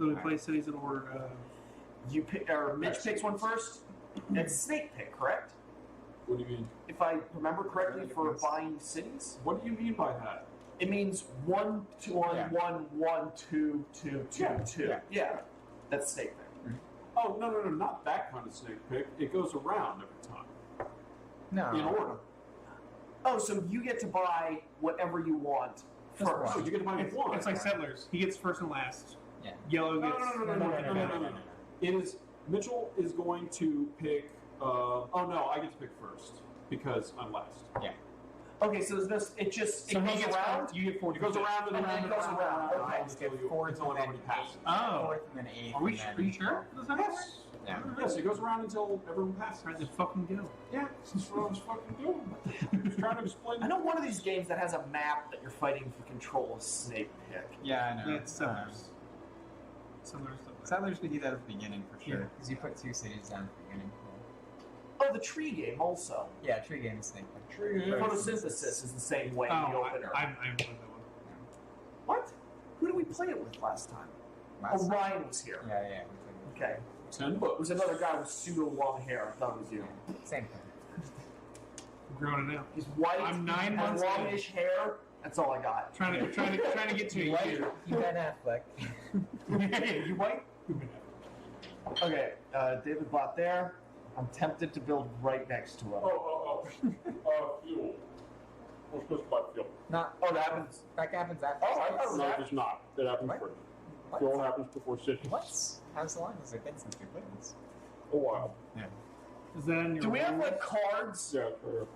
So we play cities in order of... You pick, or Mitch picks one first. It's snake pick, correct? What do you mean? If I remember correctly, for buying cities, What do you mean by that? it means 1, 2, 1, 1, 1, 2, 2, 2, 2. Yeah, that's snake pick. Oh, no, not that kind of snake pick. It goes around every time. No. In order. Oh, so you get to buy whatever you want first. Oh, you get to buy one. It's like Settlers. He gets first and last. Yeah. Yellow gets... No. It is... Mitchell is going to pick... I get to pick first. Because I'm last. Yeah. Okay, so it goes around? You get 40. It goes around and around it goes around. I just get fourth until everybody passes. Oh. Fourth and then eighth. Are you sure? Does that Yes. Yeah. Yes, it goes around until everyone passes. Trying to fucking go. Yeah, that's what I was fucking doing. I was trying to explain. I know one of these games that has a map that you're fighting for control of snake pick. Yeah, I know. Yeah, it's Settlers. Settlers. Settlers we do that at the beginning for sure. Because you put 2 cities down at the beginning. Oh, the tree game also. Yeah, tree game is snake pick. Photosynthesis is the same way in the opener. I won that one. What? Who did we play it with last time? Ryan was here. Yeah. Okay. $10. It was another guy with pseudo long hair. I thought it was you. Same thing. I'm growing it out. He's white. I'm 9 has months longish hair. That's all I got. Trying to get to a year. You Ben Affleck. You white? Okay, David bought there. I'm tempted to build right next to him. Fuel. We're supposed to buy fuel. Not. Oh, that happens. That happens after. Oh, I thought it was No, that. it does not. It happens What? first. What? Fuel happens before cities. What? How long has it been since we played this? A while. Yeah. Is that in your Do we have rules? like cards? Yeah, sure.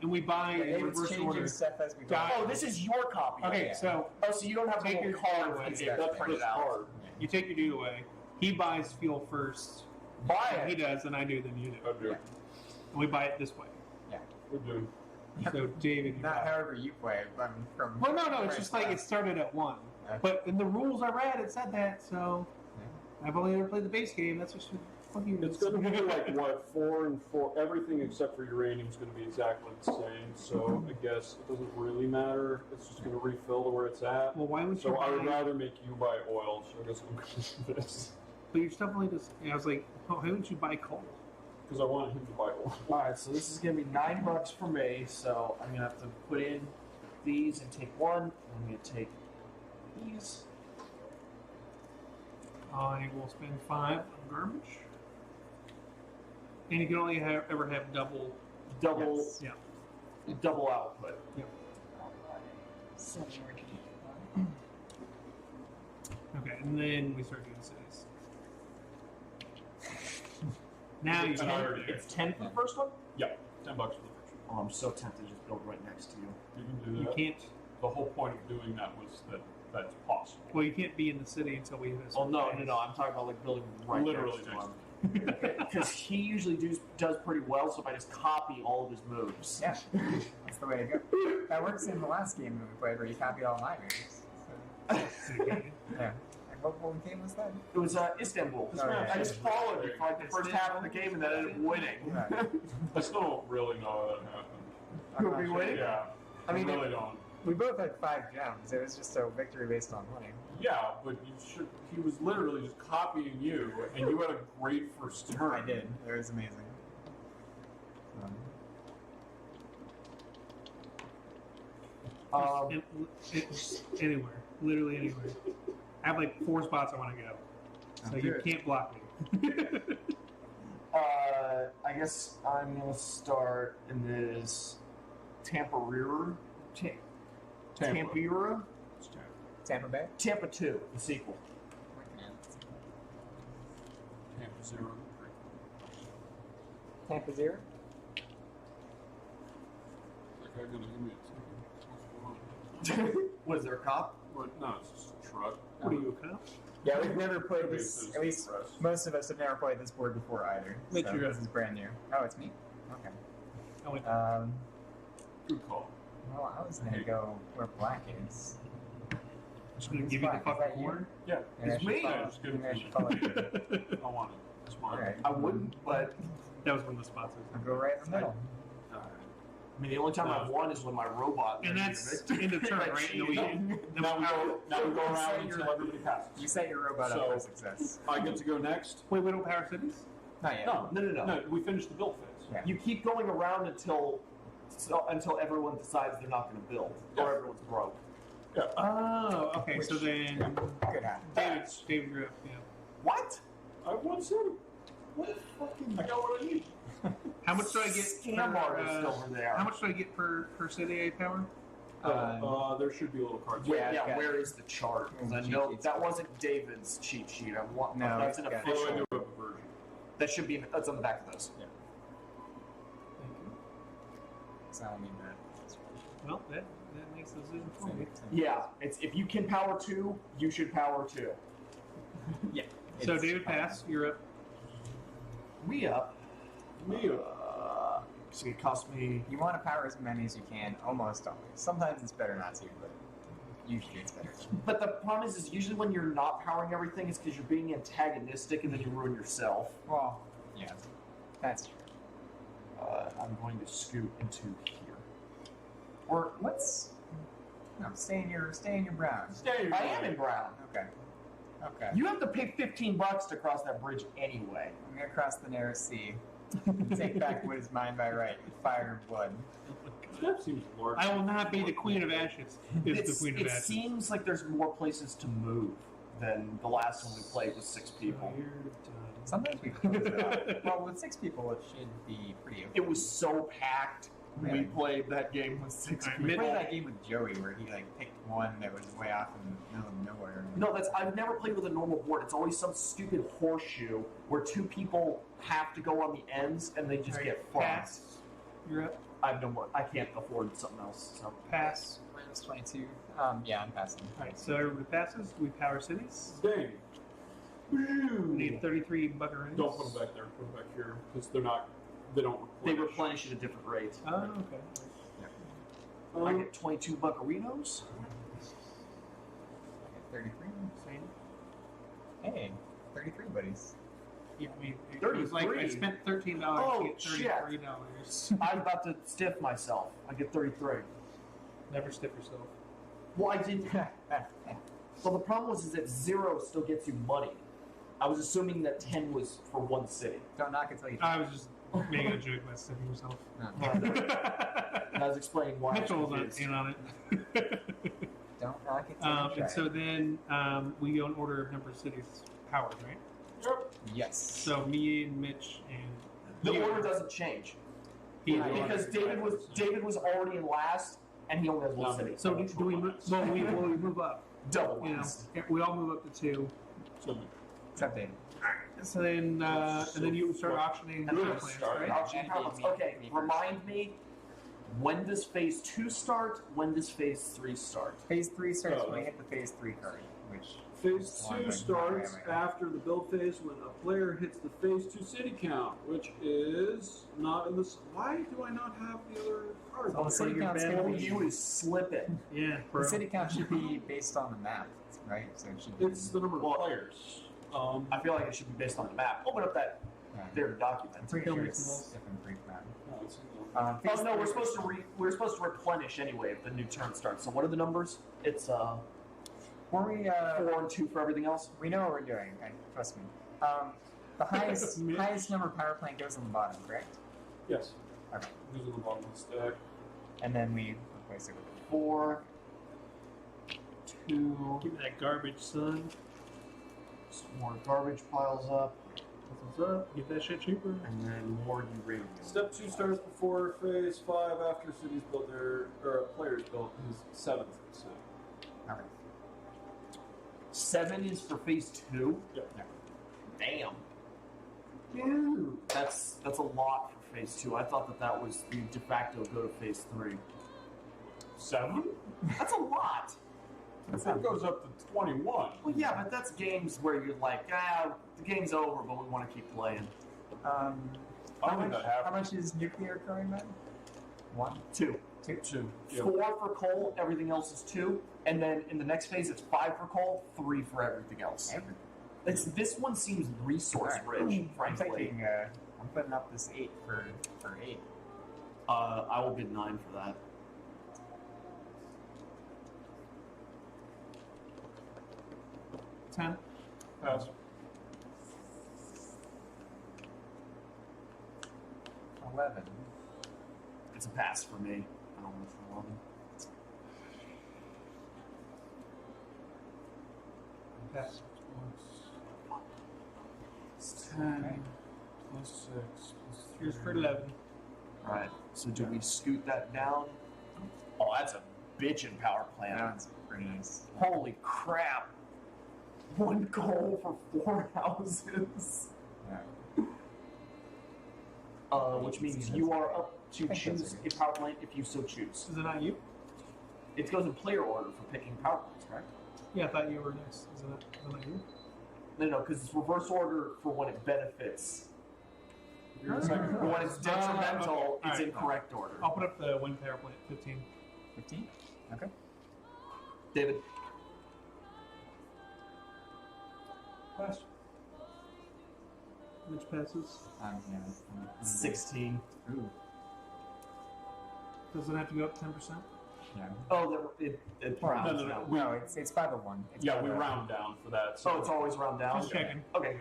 And we buy in It's reverse changing order. stuff as we go. Got Oh, this is your copy. Okay, Yeah. so Oh, so you don't have Take a your little card away. with That's it printed out. Card. you take your dude away. He buys fuel first. Buy He it. does, and I do, then you do. I do. Yeah. And we buy it this way. We do. So, David, you Not buy it. however you play, but from. Well, no, it's just like it started at 1. Okay. But in the rules I read, it said that, so I've only ever played the base game. That's just fucking. It's going to be like, what, 4 and 4. Everything except for uranium is going to be exactly the same. So I guess it doesn't really matter. It's just going to refill to where it's at. Well, why would you So I would buy? rather make you buy oil. So I guess I'm going to do this. But your stuff only does. I was like, why wouldn't you buy coal? Because I want him to buy oil. Alright, so this is going to be $9 for me, so I'm going to have to put in these and take one. I'm going to take these. I will spend 5 on garbage. And you can only ever have double. Double, Yes. Yeah. double output. Okay, and then we start doing cities. Now you And I already did. It's 10 for the first one? Yeah, $10 for the first one. Oh, I'm so tempted to just build right next to you. You can do you that. can't. The whole point of doing that was that that's possible. Well, you can't be in the city until we. Oh, no, I'm talking about like building right Literally next to him. Because he usually does pretty well, so if I just copy all of his moves. Yeah, that's the way to go. That works in the last game that we played where you copied all my moves. So, yeah. And what game was that? It was Istanbul. Oh, yeah. I just followed you for like the first half of the game and then I ended up winning. I still don't really know how that happened. Who are we winning? Yeah, I mean, I really don't. We both had 5 gems. It was just a victory based on winning. Yeah, but you should. He was literally just copying you, and you had a great first turn. I did. It was amazing. Anywhere, literally anywhere. I have like 4 spots I want to go, so you good. can't block me. I guess I'm going to start in this Tampa-Rira. Tampa-Rira? It's Tampa. Tampa Bay? Tampa 2, the sequel. Tampa 0. Tampa 0? That guy gonna give me a second. Was there a cop? But no, it's just a truck. What are you, a cop? Yeah, we've never played Maybe this. it's At least press. most of us have never played this board before either. Make So sure. this is brand new. Oh, it's me? Okay. I went. Good call. Well, I was going to go where black is. just gonna give you the Is that fucking you? corner. Yeah, Maybe I It's should me. follow- Just give maybe I it should to follow you. I want it. It's mine. Alright. I wouldn't, but That was one of the spots. I'll go right in the middle. Alright. I mean, the only time I've won is when my robot. And that's end of turn, I right? cheated. Now we go around until everybody passes. You set your robot up So- for success. I get to go next. Wait, we don't power cities? Not yet. No. No, we finished the build phase. Yeah. You keep going around until everyone decides they're not going to build or everyone's broke. Oh, okay. So then, Good happen. David grew up. Yeah. What? I won city. What fucking? I got what I need. How much do I get? Scam per, artist over there. How much do I get per city I power? There should be a little card. Where, Yeah, where is the chart? 'Cause I Cheat know sheets. that wasn't David's cheat sheet. No, that's an it's got- Oh, I official. do have a version. That should be. That's on the back of those. So I don't need that. Well, that makes the decision for me. Yeah, it's if you can power 2, you should power 2. Yeah. So It's- David, pass. You're up. Me up. Me. So it cost me. You want to power as many as you can, almost always. Sometimes it's better not to, but usually it's better. But the problem is usually when you're not powering everything, it's because you're being antagonistic and then you ruin yourself. Well, yeah, that's true. I'm going to scoot into here. Or let's stay in your brown. Stay. I am in brown. Okay. Okay. You have to pay $15 to cross that bridge anyway. I'm gonna cross the narrow sea. Take back what is mine by right. Fire and blood. That seems large. I will not be the Queen of Ashes. Is the Queen of It Ashes. seems like there's more places to move than the last one we played with 6 people. Sometimes we close it out. Well, with 6 people, it should be pretty okay. It was so packed when we Really? played that game with 6 Alright, people. We played that game with Joey where he picked one that was way off in the middle of nowhere. No, I've never played with a normal board. It's always some stupid horseshoe where 2 people have to go on the ends and they just Alright, get fucked. pass. You're up. I have no more. I can't afford something else. So. Pass. Minus 22. Yeah, I'm passing. All right. So everybody passes. We power cities. Dang. We need 33 buckaroos. Don't put them back there. Put them back here because they're not. They don't. They replenish at a different rate. Oh, okay. I get 22 buccarinos. I get 33. Same. Hey, 33 buddies. Yeah, I mean, it was like I 33. spent $13 Oh, to get shit. $33. I'm about to stiff myself. I get 33. Never stiff yourself. Well, I didn't. So the problem was is that 0 still gets you money. I was assuming that 10 was for one city. Don't knock it till you I was just making a joke about stiffing yourself. And I was explaining why. Mitchell was I not was in on it. Don't knock it till you try. And so then we go in order of number of cities powered, right? Yep. Yes. So me and Mitch and The you. order doesn't change He- because David was already in last, and he only has one No. city. So do we move? Well, we move up. Double You know, last. we all move up to 2. So Except David. So then, and then you start auctioning And the then plans, start right? auctioning And power plants. me- Okay, me first. remind me. When does phase 2 start? When does phase 3 start? Phase 3 starts Oh. when we hit the phase 3 card, which phase One 2 by starts one. after the build phase when a player hits the phase 2 city count, which is not in this. Why do I not have the other card? Well, the city your count's band gonna Oh, be you is slipping. Yeah, bro. the city count should be based on the map, right? So it should be. It's the number of Well, players. I feel like it should be based on the map. Open up that their I'm document. pretty Kill sure me it's some different Greek map. No, it's Oh Phase no, 3 we're supposed to replenish anyway if the new turn starts. So what are the numbers? It's Were we? 4 and 2 for everything else. We know what we're doing. Trust me. The highest number power plant goes on the bottom, correct? yes. Okay. These are the bottom of the stack. And then we replace it with 4, 2. Give me that garbage, son. Some more garbage piles up, That's what's up. Get that shit cheaper. and then more uranium. Step 2 starts before phase 5 after cities build their players build his 7th city. all right. 7 is for phase 2. Yep. Damn. Dude, that's a lot for phase 2. I thought that was the de facto go to phase 3. 7? That's a lot. That goes up to 21. Well, yeah, but that's games where you're like, the game's over, but we want to keep playing. I How don't think much, that happens. how much is nuclear going then? 1? 2. 2. Yeah. 4 for coal, everything else is 2. And then in the next phase, it's 5 for coal, 3 for everything else. This one seems resource rich, I'm frankly. thinking, I'm putting up this 8 for 8. I will bid 9 for that. $10. Pass. 11. It's a pass for me. I don't know for 11. Pass. It's 10 plus 6 plus 3. Here's for 11. All right. So do we scoot that down? Oh, that's a bitchin' power plant. That's pretty nice. Holy crap! 1 goal for 4 houses. Yeah. Which means you are up to choose a power plant if you so choose. Is it not you? It goes in player order for picking power plants, correct? Yeah, I thought you were next. Is it not you? No, because it's reverse order for when it benefits. You're in second. But when it's detrimental, okay. it's Alright. in correct order. I'll put up the wind power plant, 15. 15? Okay. David, Pass. Which passes? Yeah. 16. Ooh. Does it have to go up 10%? Yeah. Oh, it rounds no, down. No, it's by the 1. It's Yeah, by we the- round down for that. So it's always round down? Just checking. Okay.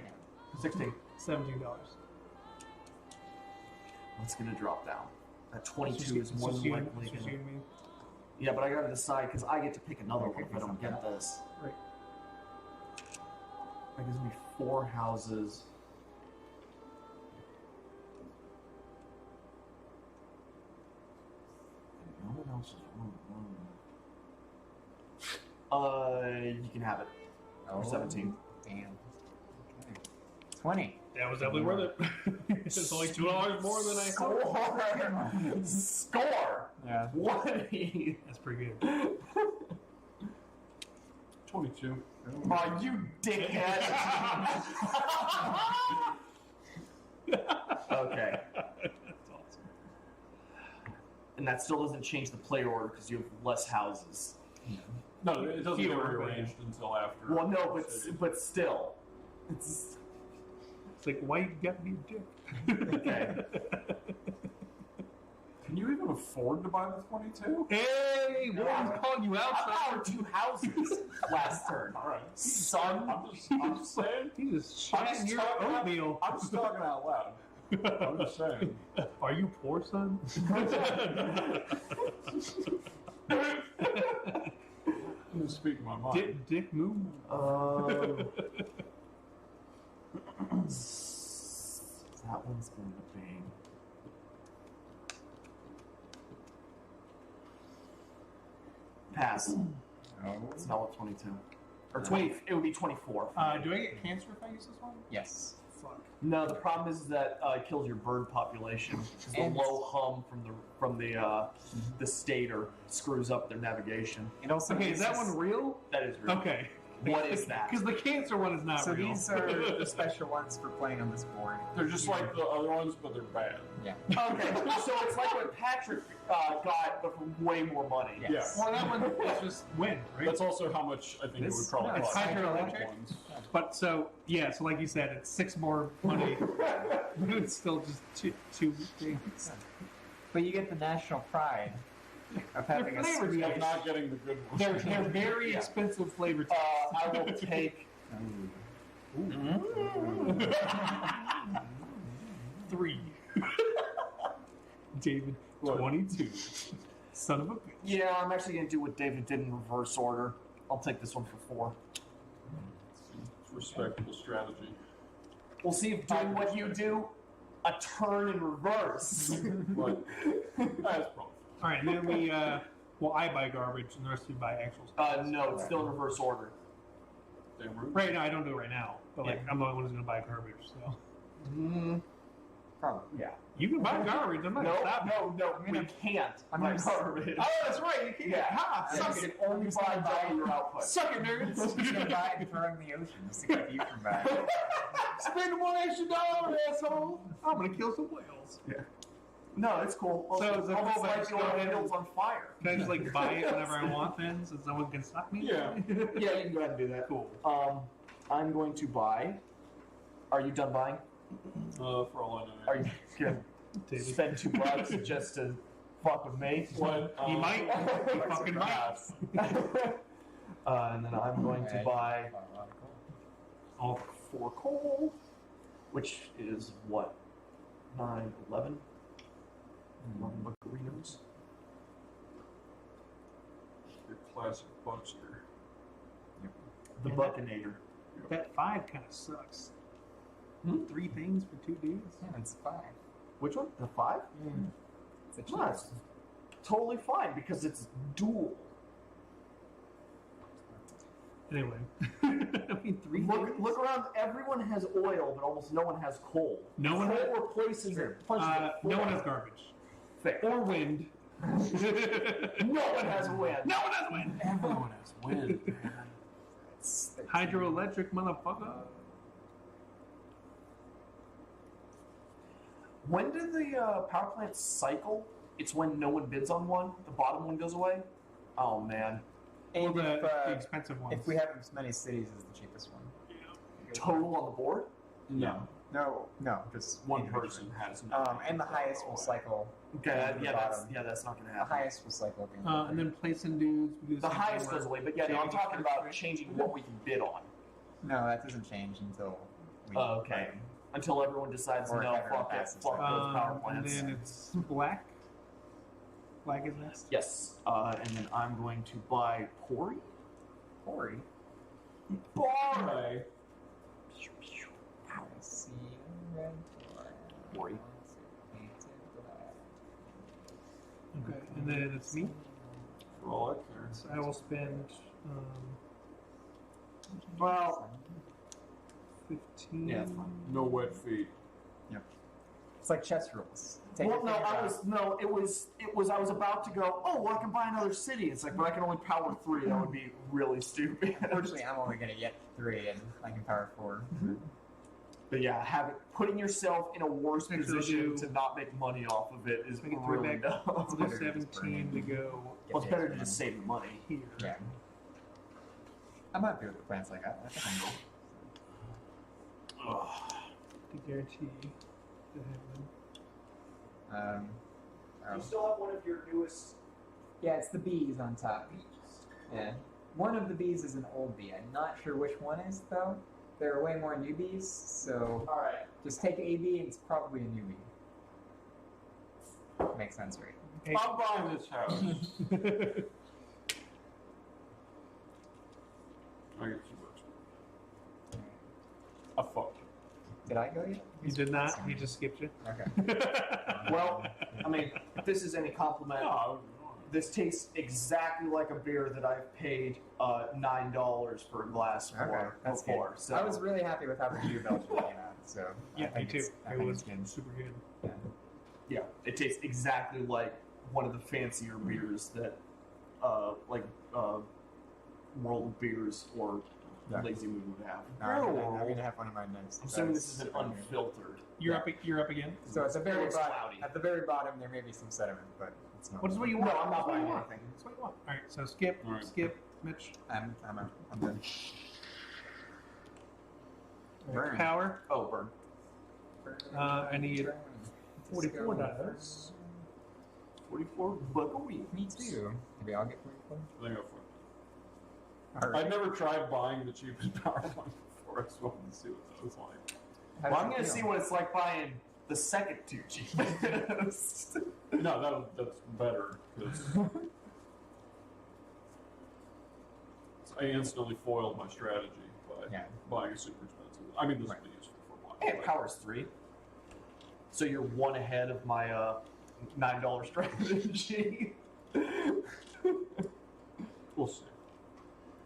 16. $17. It's going to drop down. That 22 It's is just more than you- likely it's just going you to... and me. Yeah, but I got to decide because I get to pick another Okay, one if I don't get this. Right. That gives me 4 houses. And no one else is one. You can have it. Oh, For 17. Damn. Okay. 20. That was definitely worth it. It's only $2 more than I thought. Score! Score! Yeah. 20! That's pretty good. 22. Oh, you dickhead! Okay. That's awesome. And that still doesn't change the player order because you have less houses. No, it doesn't get Fewer, rearranged until after. Well, no, but still. It's... It's like, why you got me a dick? Okay. Can you even afford to buy the 22? Hey, No, Warren's calling you out, I son. powered 2 houses last turn. All right. Son. I'm just saying. He just I'm shitting just your talking out- oatmeal. I'm just talking out loud. I'm just saying. Are you poor, son? I'm just speaking my mind. Dick move. That one's going to be... Pass. Oh. It's not what 22. Or 20. It would be 24. Do I get cancer if I use this one? Yes. Fuck. No, the problem is that it kills your bird population. 'Cause the And- low hum from the stator screws up their navigation. It also Okay, is gives that us- one real? That is real. Okay. What is that? Because the cancer one is not So real. these are the special ones for playing on this board. They're just like the other ones, but they're bad. Yeah. Okay, so it's like what Patrick got, but for way more money. Yes. Well, that one is just wind, right? That's also how much I think it would probably No, it's cost. hydroelectric? Ones. But so like you said, it's 6 more money, but it's still just two things. But you get the national pride of having a flavored switch. Of not getting the good ones. They're very Yeah. expensive flavor tests. I will take 3. David, What? 22. Son of a bitch. Yeah, I'm actually going to do what David did in reverse order. I'll take this one for 4. It's respectable strategy. We'll see if doing what you do, a turn in reverse. But that's probably. All right, and then we, I buy garbage, and the rest of you buy actual stuff. No, it's still in reverse order. Damn rude. Right now, I don't do it right now, but like I'm the only one who's gonna buy garbage. So Probably. Yeah. you can buy garbage. I'm not No, gonna stop you. no, I'm gonna- we can't. I'm buy gonna- garbage. Oh, that's right. You can't. Yeah. Ha! You Suck can it. only buy double your output. Suck it, nerds. I'm just gonna buy it and throw it in the ocean just to keep you from buying it. Spend $1 extra, asshole. I'm gonna kill some whales. No, it's cool. So I'll is it just cool if I light just the go old ahead handles on fire. Can I just like buy it whenever I want then, so no one can stop me? Yeah. Yeah, you can go ahead and do that. Cool. I'm going to buy. Are you done buying? For all I know. Are you good? David. spend $2 just to fuck with me. What? He might. He fucking might. And then I'm going to buy A lot of coal. all 4 coal, which is what? 9, 11? 11 buccarinos. Your classic Buckster. The Yeah. Buckinator. That 5 kind of sucks. Hmm? 3 things for 2 dudes. Yeah, it's 5. Which one? The 5? It's a cheap No, it's totally fine because it's dual. Anyway, I mean 3 Look, things. look around. Everyone has oil, but almost no one has coal. No one coal has- replaces True. it. Punches it No one full. has garbage Fair. or wind. No one has wind. No one has wind. Everyone has wind, man. It's 13. Hydroelectric, motherfucker. When do the power plants cycle? It's when no one bids on one. The bottom one goes away. Oh man, And Well, if, the expensive ones. if we have as many cities as the cheapest one. total on the board. No. No, just One individually. person has. And the highest will cycle. Okay, And the that's bottom. not gonna The happen. highest will cycle. Being And then placing dudes. we do The same highest thing goes where- away, but yeah, no, I'm talking about changing what we can bid on. No, that doesn't change until we. Oh, okay. Until everyone decides Or no, everyone fuck it, passes fuck it. those power And plants. then it's black. Black is next. Yes, and then I'm going to buy Pori. Ori. Pori. I see a red Ori. painted black. Okay, and then it's me. For all I care. So I will spend Well, 15. Yeah, it's fine. No wet feet. It's like chess rules. Take well, your no, finger I out. was it was I was about to go. Oh, well, I can buy another city. It's like, but I can only power 3. That would be really stupid. Unfortunately, I'm only gonna get 3, and I can power 4. But yeah, putting yourself in a worse Next we'll position do- to not make money off of it is Make it 3 really back. dumb. I'll do better to just 17 to go Well, it's better to just save the money. here. Yeah. I'm happy with the plans I got. I think I'm good. To guarantee the headwind. Oh. still have one of your newest. Yeah, it's the B's on top. Yeah. One of the B's is an old bee. I'm not sure which one is, though. There are way more newbies, so All right. just take A B and it's probably a newbie. Makes sense, right? Hey. I'm buying this house. I get $2. I fucked it. Did I go yet? You did not. He just skipped you. Okay. Well, I mean, if this is any compliment, No, this tastes exactly like a beer that I've paid $9 for a glass Okay, for that's before. good. So I was really happy with how the New Belgium came out. So I Yeah, me think too. I It think was it's good. super good. Yeah. yeah, it tastes exactly like one of the fancier beers that, World Beers or Yeah. Lazy Moon would have. I'm gonna have one of mine next. I'm assuming this is an unfiltered. You're Yeah. up. You're up again. So at the very It's bottom, cloudy. at the very bottom, there may be some sediment, but it's not. What is what you want? No, I'm not That's what you buying want. anything. That's what you want. All right. So skip. All right. Skip. Mitch. I'm out. I'm done. Burn. Power. Oh, burn. I need Turn. $44. 44 buckwheat. Me too. Maybe I'll get 44. I think I fucked All it. right. I've never tried buying the cheapest power one before. I just wanted to see what that was like. How Well, does I'm it going to feel? see what it's like buying the second 2 cheapest. No, that's better because I instantly foiled my strategy by Yeah. buying a super expensive. I mean, this Right. will be useful for a while. Hey, it powers 3. So you're 1 ahead of my $9 strategy. We'll see.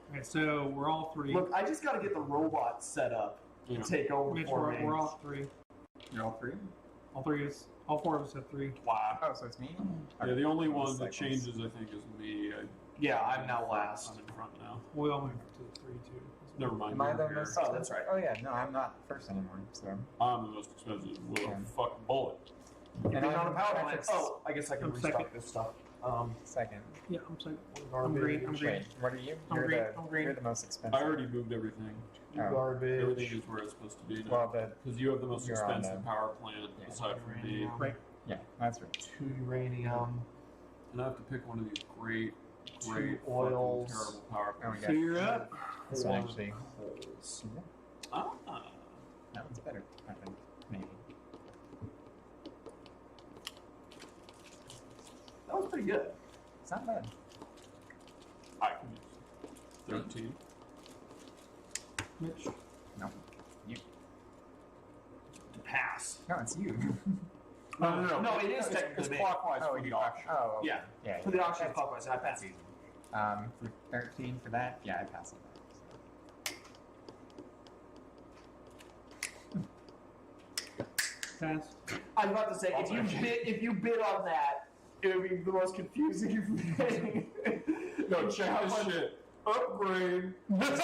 All right. So we're all 3. Look, I just got to get the robot set up You to know, take over Mitch, for me. we're all 3. You're all 3? All 3 is. All 4 of us have 3. Wow. Oh, so it's me? yeah, the only one Cycles. that changes, I think, is me. Yeah, I'm now last. I'm in front now. We all moved to 3 too. Never mind. Am I the you're most here. Oh, that's right. Oh, yeah. No, I'm not first anymore. So. I'm the most expensive with Yeah. a fucking bullet. You've been And on a I'm power plant. Patrick's Oh, I guess I can I'm restock second. this stuff. Second. Yeah, I'm sorry. Garbage. green, I'm green. Wait, what are you? I'm You're green, the, I'm green. You're the most expensive. I already moved everything. You Oh. garbage. Everything is where it's supposed to be now. Well, the Because you have the most You're on expensive the- power plant Yeah. aside from me. Right. Yeah, that's right. 2 uranium, And I have to pick one of these great 2 fucking oils. terrible power Oh, we plants. got So you're up. this one actually. Holes. Ah. That one's better, I think. Maybe. That was pretty good. It's not bad. I can use 13. Mitch. No. You. To pass. No, it's you. No, it is It's technically me. clockwise Oh, for you the auction. Oh, okay. Yeah. Yeah. For the auction that's- clockwise, I That's pass. easy. For 13 for that, yeah, I pass on that. Pass. I was about to say, if you bid on that, it would be the most confusing thing. No, check this shit. Upgrade. Let's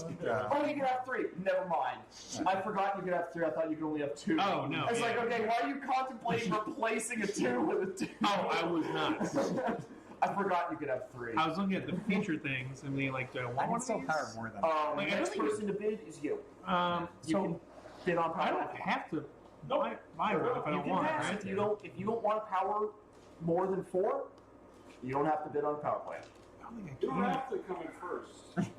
go. Oh, you can have 3. Never mind. I forgot you could have 3. I thought you could only have 2. Oh, no, It's like, yeah. okay, why are you contemplating replacing a 2 with a 2? Oh, I was not. I forgot you could have 3. I was looking at the feature things and they like, do I I want can one still of these? power more than Like, I Next don't think person to bid is you. You So can bid on I power. don't have to buy one if I You don't can want, pass right? if you don't want power more than 4. You don't have to bid on power plant. I don't think You I don't can. have to come in first.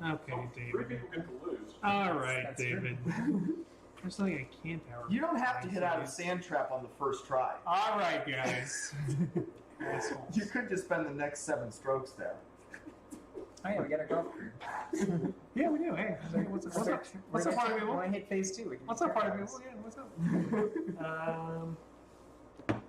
Okay, 3 David. people get to lose. All right, That's true. David. There's something I can power. You don't have to hit out a Nice. sand trap on the first try. All right, guys. Assholes. You could just spend the next 7 strokes there. Oh yeah, we got a golf crew. Yeah, we do. Hey, what's up? What's up, party people? Want to hit phase 2? We can What's do up, party paradise. people? Yeah, what's up?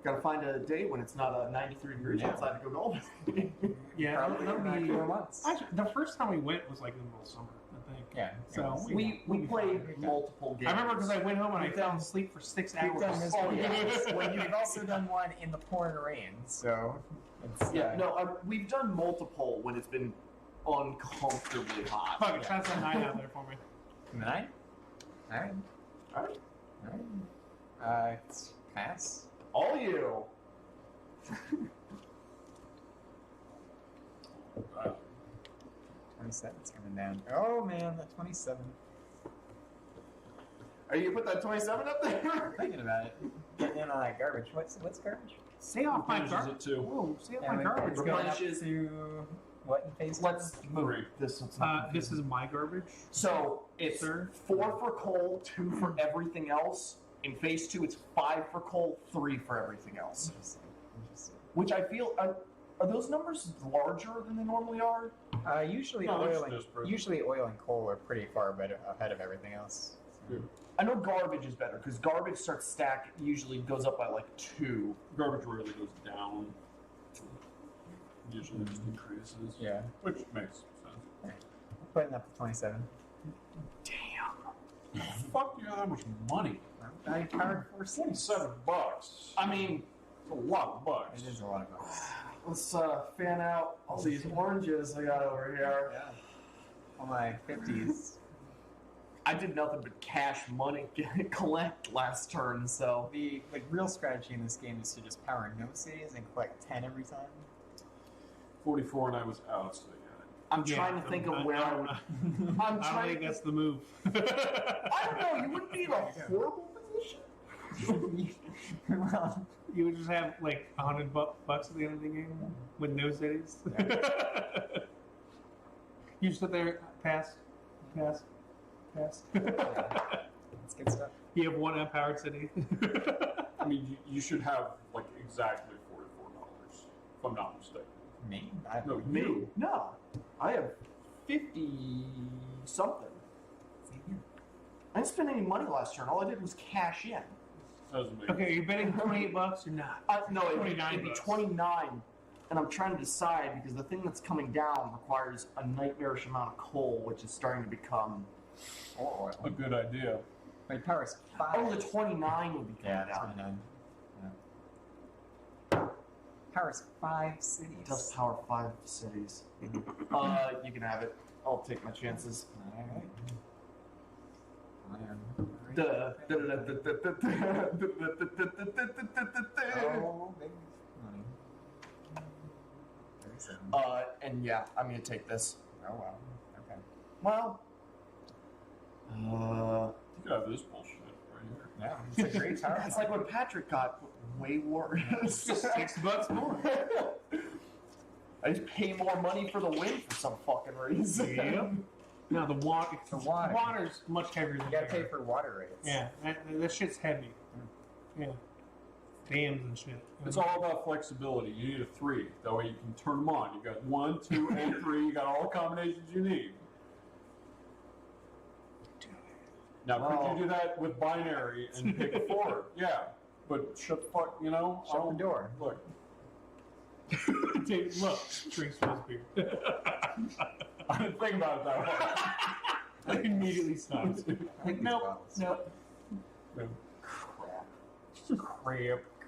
Gotta find a day when it's not 93 degrees Yeah. outside to go golfing. Yeah, Probably that'll in be. 4 months. Actually, the first time we went was like in the middle of summer, I think. Yeah. So we played multiple games. I remember because I went home and I fell asleep for 6 hours. We've done this Oh, one. yeah. Well, you've also done one in the pouring rain, so it's Yeah, no, we've done multiple when it's been uncomfortably hot. Fuck it, try some 9 out there for me. 9. All right. Alright. All right. It's pass. All you. 27's coming down. Oh man, that 27. Are you gonna put that 27 up there? Thinking about it. Getting in on that garbage. What's garbage? Stay off my Replenishes garbage. it too. Whoa, stay off Yeah, my garbage. it's going up Replenishes- to what in phase 2? Let's move 3. this. It's not This is my garbage. So it's Sir? 4 for coal, 2 for everything else. In phase 2, it's 5 for coal, 3 for everything else. Interesting. Interesting. Which I feel are those numbers larger than they normally are? Usually No, it's oil and just pretty- usually oil and coal are pretty far ahead of everything else. So. Yeah. I know garbage is better because garbage starts stack usually goes up by like 2. Garbage rarely goes down. Usually just increases. Yeah. Which makes sense. Putting up to 27. Damn. Fuck you, how much money? I powered 4 cities. $7. I mean, It's a lot of bucks. It is a lot of bucks. let's fan out all these oranges I got over here. Yeah. All my 50s. I did nothing but cash money collect last turn, so The real strategy in this game is to just power no cities and collect 10 every time. 44 and I was out, so yeah. I'm trying to think of where I would. I'm I don't trying think to. that's the move. I don't know. You wouldn't be in a horrible position. Well, You would just have like $100 bucks at the end of the game with no cities. You sit there, pass. that's good stuff. You have one unpowered city. I mean, you should have like exactly $44, if I'm not mistaken. Me? I No, Me? you. No. I have 50 something. I didn't spend any money last turn. All I did was cash in. Doesn't make Okay, are you betting $28 or not? No, it'd 29 be bucks. 29. And I'm trying to decide because the thing that's coming down requires a nightmarish amount of coal, which is starting to become. Or a oil. good idea. Wait, power's 5. Oh, the 29 would be coming Yeah, down. 29. Yeah. Power's 5 cities. It does power 5 cities. You can have it. I'll take my chances. Alright. Duh. Oh, big money. 37. And yeah, I'm gonna take this. Oh, wow. Okay. Well, You could have this bullshit right here. Yeah, it's a great tower. It's like when Patrick got way worse. $6 more. I just pay more money for the win for some fucking reason. Yep. Now the water. The water. Water's much heavier than You gotta pay air. for water rates. Yeah, that shit's heavy. Yeah. Dams and shit. It's all about flexibility. You need a 3. That way you can turn them on. You got 1, 2, and 3. You got all the combinations you need. Now, could you do that with binary and pick a 4? Yeah. But shut the fuck, you know? Shut the door. Look. Take, look, drinks from his beer. I didn't think about it that way. I immediately stopped. Like, nope, nope. Crap.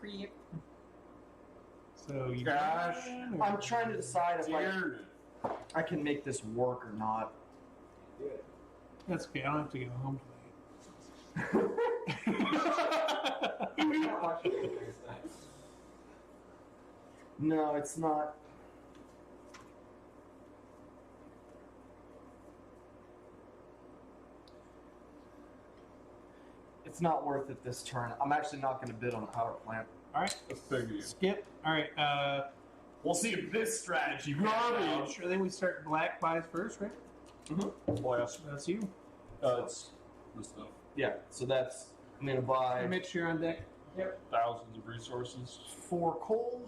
Creep. So you Gosh. I'm trying to decide if Dear. I can make this work or not. That's okay. I don't have to get home No, it's not. It's not worth it this turn. I'm actually not going to bid on a power plant. All right. That's big of you. Skip. All right. We'll see if this strategy Garbage. I think we start black buys first, right? Blast. That's you. It's this stuff. Yeah, so that's I'm going to buy Mitch, you're on deck. Thousands of resources. 4 coal.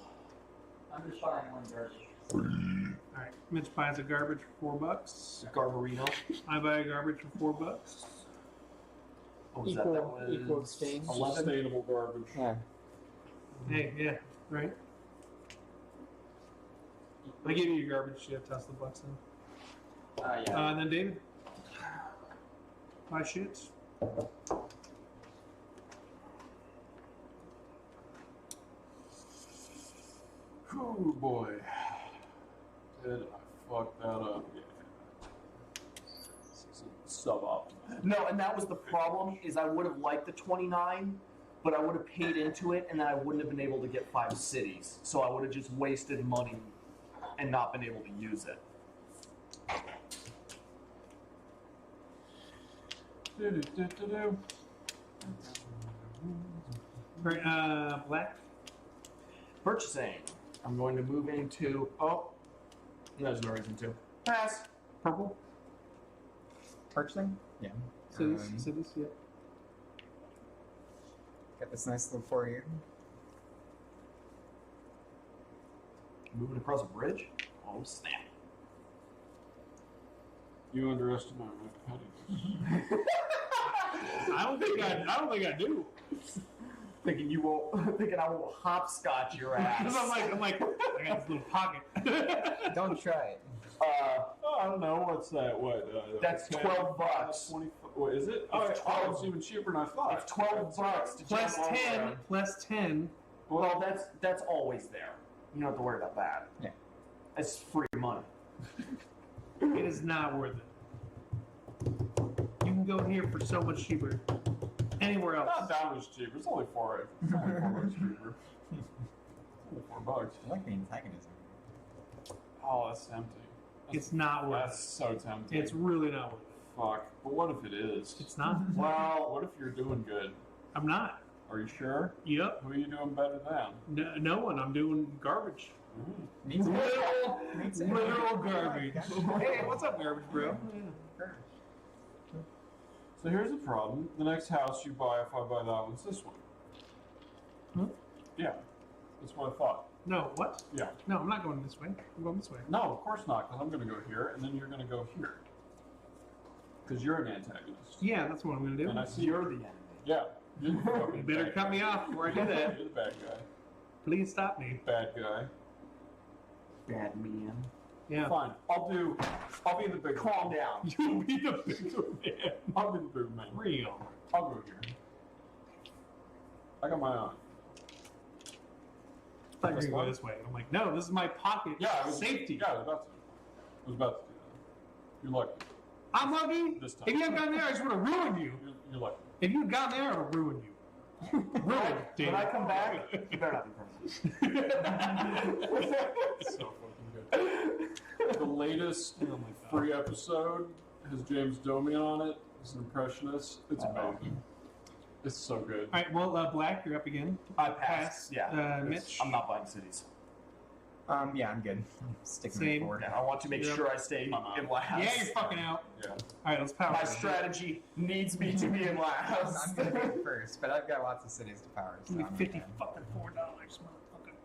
I'm just buying one garbage. All right. Mitch buys a garbage for $4. Garbarino. I buy a garbage for $4. What was that? That was Equal exchange. 11. Sustainable garbage. Yeah. Hey, yeah, right. I gave you your garbage. You have Tesla bucks in. Yeah. And then David. Buy shit. Oh boy. Did I fuck that up? Yeah. This is suboptimal. No, and that was the problem. Is I would have liked the 29, but I would have paid into it, and then I wouldn't have been able to get 5 cities. So I would have just wasted money and not been able to use it. Do-do-do-do-do. All right. Black. Purchasing. I'm going to move into. Oh, there's no reason to. Pass. Purple. Purchasing? Yeah. Cities. Cities. Yeah. Got this nice little 4 year. Moving across a bridge. Oh snap! You underestimate my pettiness. I don't think I do. Thinking you won't. Thinking I won't hopscotch your ass. Because I'm like, I got this little pocket. Don't try it. Oh, I don't know. What's that? What? That's 10, $12 bucks. 20, what is it? Oh, It's oh, 12. it's even cheaper than I thought. It's $12 to Plus jump 10. over. Plus 10. Well, that's always there. You don't have to worry about that. Yeah. It's free money. It is not worth it. You can go here for so much cheaper. Anywhere else. Not that much cheaper. It's only $4 bucks cheaper. It's only $4. I like the antagonism. Oh, that's tempting. It's not worth That's so tempting. it. It's really not worth it. Fuck. But what if it is? It's not. Well, what if you're doing good? I'm not. Are you sure? Yep. Who are you doing better than? No one. I'm doing garbage. Needs Literal, Needs it. literal garbage. Hey, what's up, garbage bro? So here's the problem. The next house you buy, if I buy that one, it's this one. Hmm? Yeah. That's what I thought. No, what? Yeah. No, I'm not going this way. I'm going this way. No, of course not, because I'm going to go here, and then you're going to go here. Because you're an antagonist. Yeah, that's what I'm going to do. And I see You're the enemy. Yeah. You're the fucking You better bad cut guy. me off before I do that. You're the bad guy. Please stop me. Bad guy. Bad man. Yeah. Fine. I'll be the big Calm man. down. You'll be the bigger man. I'll be the big man. Real. I'll go here. I got my own. I thought you were going to go this way. I'm like, no, this is my pocket. Yeah, I was Safety. Yeah, I was about to. I was about to do that. You're lucky. I'm lucky. This time. If you had gone there, I just would have ruined you. You're lucky. If you had gone there, I would have ruined you. Ruined, David. When I come back, you better not be present. So fucking good. The latest Oh my God. free episode has James Domian on it. He's an impressionist. It's amazing. It's so good. All right, well, Black, you're up again. I pass. Yeah. Mitch. I'm not buying cities. Yeah, I'm good. I'm sticking Same. with 4. Yeah, I want to make Yep. sure I stay in last. Yeah, you're fucking out. Yeah. All right, let's power. My it. strategy needs me to be in I'm last. gonna be it first, but I've got lots of cities to power. So Give me I'm 50 okay. fucking $4,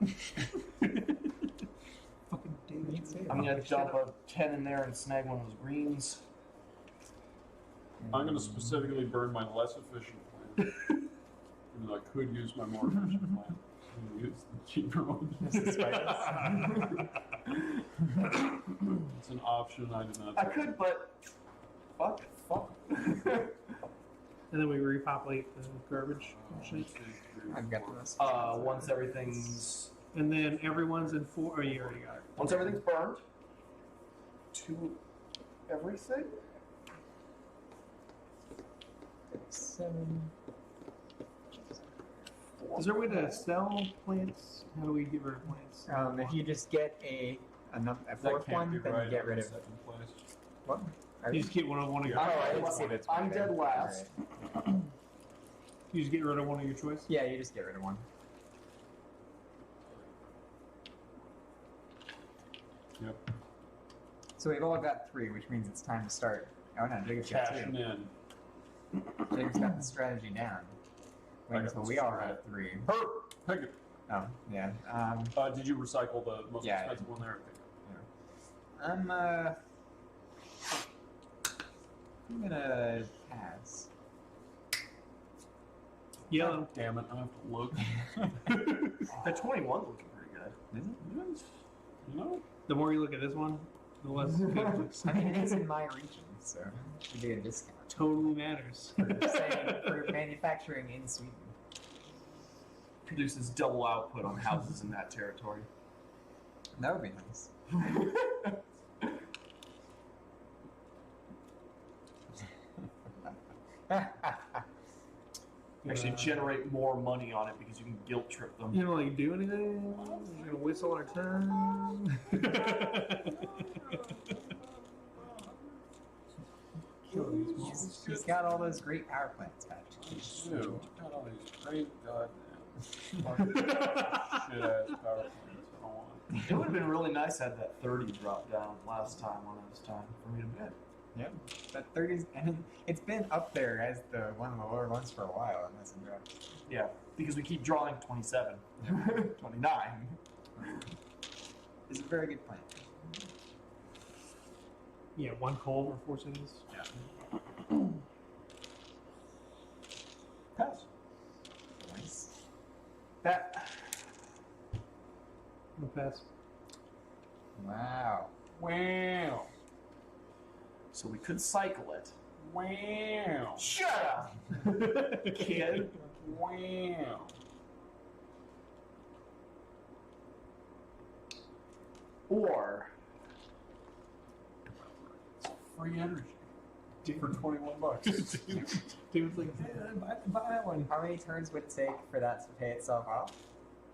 motherfucker. Fucking Me David. too. I'm gonna dump a 10 in there and snag one of those greens. I'm going to specifically burn my less efficient plan. Even though I could use my more efficient plan. I'm going to use the cheaper one. It's an option I did not I take. could, but fuck. And then we repopulate the garbage and shit. I've got this. Once everything's And then everyone's in 4. Oh, you already got it. once everything's burned, to everything. 7. Is there a way to sell plants? How do we get rid of plants? If you just get a That fourth can't one, be then right you get on rid the of second place. what? You just get one of your Yeah. Oh, I I'm didn't see that's I'm right dead there. last. Alright. You just get rid of one of your choice. Yeah, you just get rid of one. Yep. So we've all got 3, which means it's time to start. Oh no, Jacob's got Cashing 2. in. Jacob's got the strategy down. Wait I got until the we all strat. have 3. Hurt! Pick it. Oh, yeah. Did you recycle the most Yeah, expensive one there? I'm gonna pass. Yellow. Damn it, I have to look. The 21's looking pretty good. Is it? Yes. You know? The more you look at this one, the less good it looks. I mean, it is in my region, so it should be a discount. Totally matters. For manufacturing in Sweden. Produces double output on houses in that territory. That would be nice. You actually generate more money on it because you can guilt trip them. You don't like do anything? You're gonna whistle our turn. He's got all those great power plants, Patrick. Dude, got all these great goddamn shit ass power plants. I don't want it. It would have been really nice had that 30 drop down last time when it was time for me to bid. Yep. That 30's, and it's been up there as the one of the lower ones for a while, and hasn't dropped. Yeah, because we keep drawing 27, 29. It's a very good plan. Yeah, 1 coal for 4 cities. Pass. Nice. That. I'm gonna pass. Wow. Wow. So we could cycle it. Wow. Shut up, kid. Wow. Or Free energy. For $21. Dude's like, yeah, buy that one. How many turns would it take for that to pay itself off?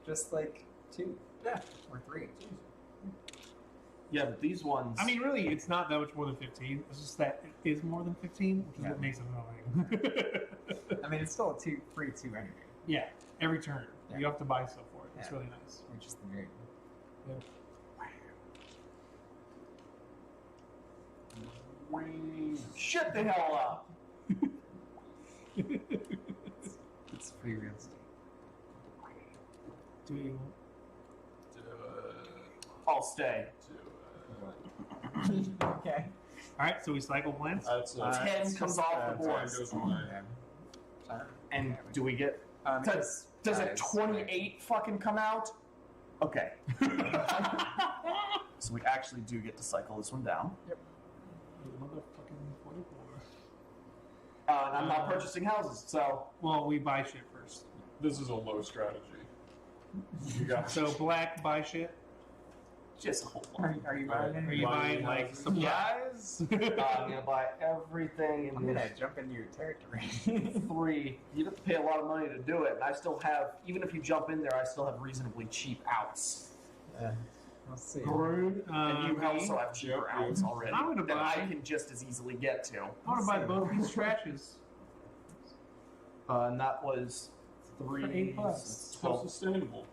Just like 2. Yeah. Or 3. yeah, but these ones. I mean, really, it's not that much more than 15. It's just that it is more than 15, which is Yeah. what makes it annoying. I mean, it's still a free 2 energy, Yeah, every turn. Yeah. You have to buy stuff for it. It's Yeah. really nice. which is the dream. Wow. Shut the hell up. It's free real estate. Do you? I'll stay. Okay. All right, so we cycle plants. That's 10 it's comes just, off the board. time goes away. Yeah. And do we get. It Does just a dies. 28 fucking come out? Okay. So we actually do get to cycle this one down. Motherfucking 44. And I'm not purchasing houses, so. Well, we buy shit first. This is a low strategy. You got So Black buy shit. Just hold on. Are you buying Are any? you Buying buying like houses? supplies? I'm gonna buy everything I'm in gonna this jump into your territory. 3. You have to pay a lot of money to do it, and I still have, even if you jump in there, I still have reasonably cheap outs. We'll see. Groon, And you me. also have cheaper Yep, outs already I'm gonna that buy- I can just as easily get to. I want to buy both these trashes. And that was For $3. $8. That's So 12. sustainable.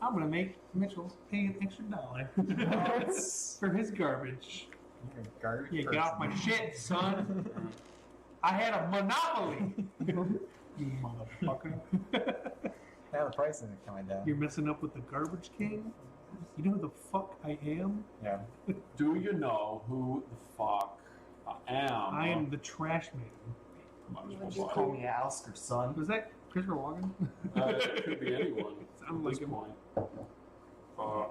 I'm gonna make Mitchell pay an extra $1 for his garbage. You're a garbage Yeah, get off my person. shit, son. I had a monopoly. You motherfucker. Now the price isn't coming down. You're messing up with the garbage king? You know who the fuck I am? Yeah. Do you know who the fuck I am? I am the trash man. Might as You well just buy call it. me Oscar, son. Was that Christopher Walken? It could be anyone Sounded at like this him. point.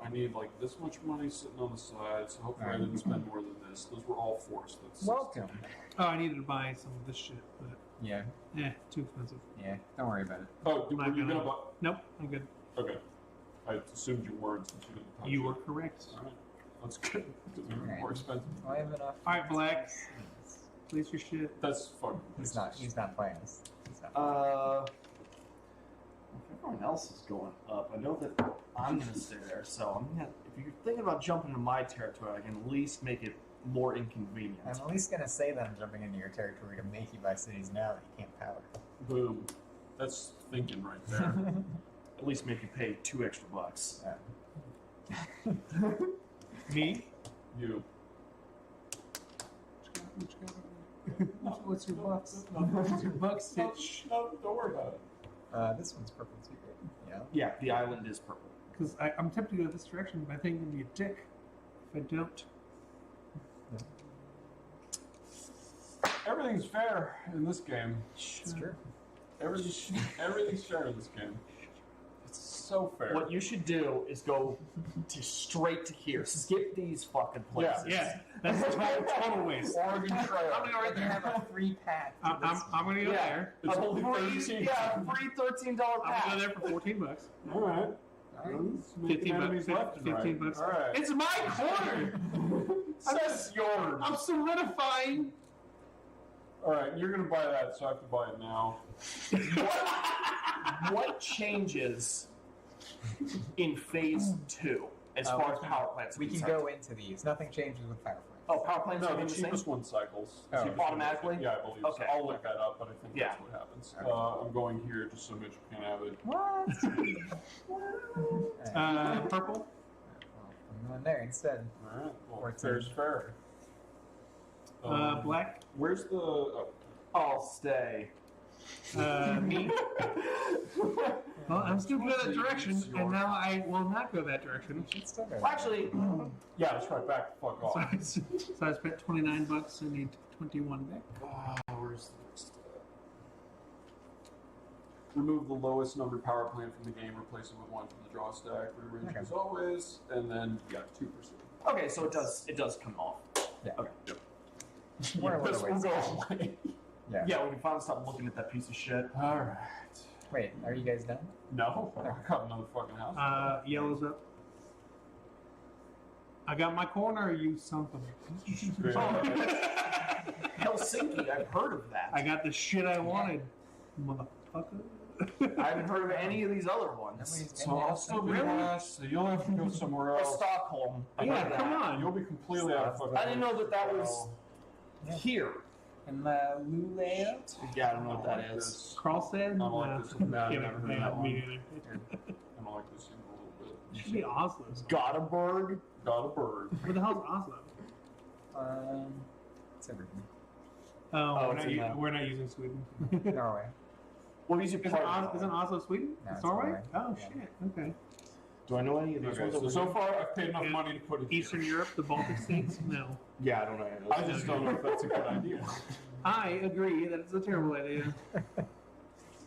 I need like this much money sitting on the side, so hopefully I Alright. didn't spend more than this. Those were all forced. That's Welcome. Oh, I needed to buy some of this shit, but Yeah. too expensive. Yeah. Don't worry about it. Oh, Not were you gonna- gonna buy? Nope, I'm good. Okay. I assumed you weren't since you didn't touch You it. were correct. Alright. That's good. Because they're Alright. more expensive. I have enough. Alright, Black. Place your shit. That's fucking He's not playing this. He's not. If everyone else is going up, I know that I'm gonna stay there. So I'm gonna. If you're thinking about jumping into my territory, I can at least make it more inconvenient. I'm at least gonna say that I'm jumping into your territory to make you buy cities now that you can't power. boom. That's thinking right there. At least make you pay $2 extra. Me? You. What's your bucks? What's your bucks, Stitch? No, don't worry about it. This one's purple too, right? Yeah. Yeah, the island is purple. Because I'm tempted to go this direction, but I think I'm gonna be a dick if I don't. Everything's fair in this game. It's true. Everything's fair in this game. It's so fair. What you should do is go straight to here. Skip these fucking places. Yeah, that's a total waste. Oregon Trail. I'm gonna go right They have there. a free path. to this I'm gonna go Yeah. there. It's A only free, 13. yeah, free $13 I'm pass. gonna go there for $14. All right. Alright. 15 enemies bucks. left and 15 right. bucks. All right. It's my corner. Says yours. I'm solidifying. All right, you're gonna buy that, so I have to buy it now. What changes in phase 2 as far as power plants are We can concerned? go into these. Nothing changes with power plants. Oh, power plants No, are the the same? cheapest one cycles. Oh. Cheapest one Automatically? Yeah, I believe Okay. so. I'll look that up, but I think Yeah. that's what happens. Okay. I'm going here just so Mitch can have it. What? Alright. Purple. Well, I'm going there instead. All right. Well, Or it's fair's fair. Black. Where's the? Oh, I'll stay. Me. Well, I'm still going that direction, and now I will not go that direction. You should still go. Well, actually, yeah, that's right. Back the fuck So off. I spent $29 and need 21 back. Where's the next? Remove the lowest numbered power plant from the game. Replace it with one from the draw stack. Rearrange Okay. as always, and then yeah, 2%. okay, so it does come off. Yeah. Okay. More or This will less. go away. Yeah. Yeah, we can finally stop looking at that piece of shit. All right. Wait, are you guys done? No, I got another fucking house. Yellow's up. I got my corner, you son of a Great. Helsinki, I've heard of that. I got the shit I wanted, motherfucker. I haven't heard of any of these other ones. Nobody's been So there. I'll still be Really? last, so you'll have to go somewhere Oh, else. Stockholm. I Yeah, know that. come on. You'll be completely out of fucking. I didn't know that was Yeah. here. And Lulea? Yeah, I don't know what that is. Carlstead? I don't like this. No, I've Kidding. never heard Yeah, that me one. neither. I don't like this even a little bit. It should be Oslo. Gothenburg. Got a bird. Where the hell's Oslo? It's everything. Oh, Oh, we're, it's not in u- that. we're not using Sweden. Norway. What is your Isn't, isn't Oslo Sweden? No, it's Norway? Norway. Oh, Yeah. shit. Okay. Do I know any of these Okay, ones? so, over so here? far I've paid enough Yeah. money to put it here. Eastern Europe, the Baltic states? No. Yeah, I don't know any of those. I just don't know if that's a good idea. I agree that it's a terrible idea.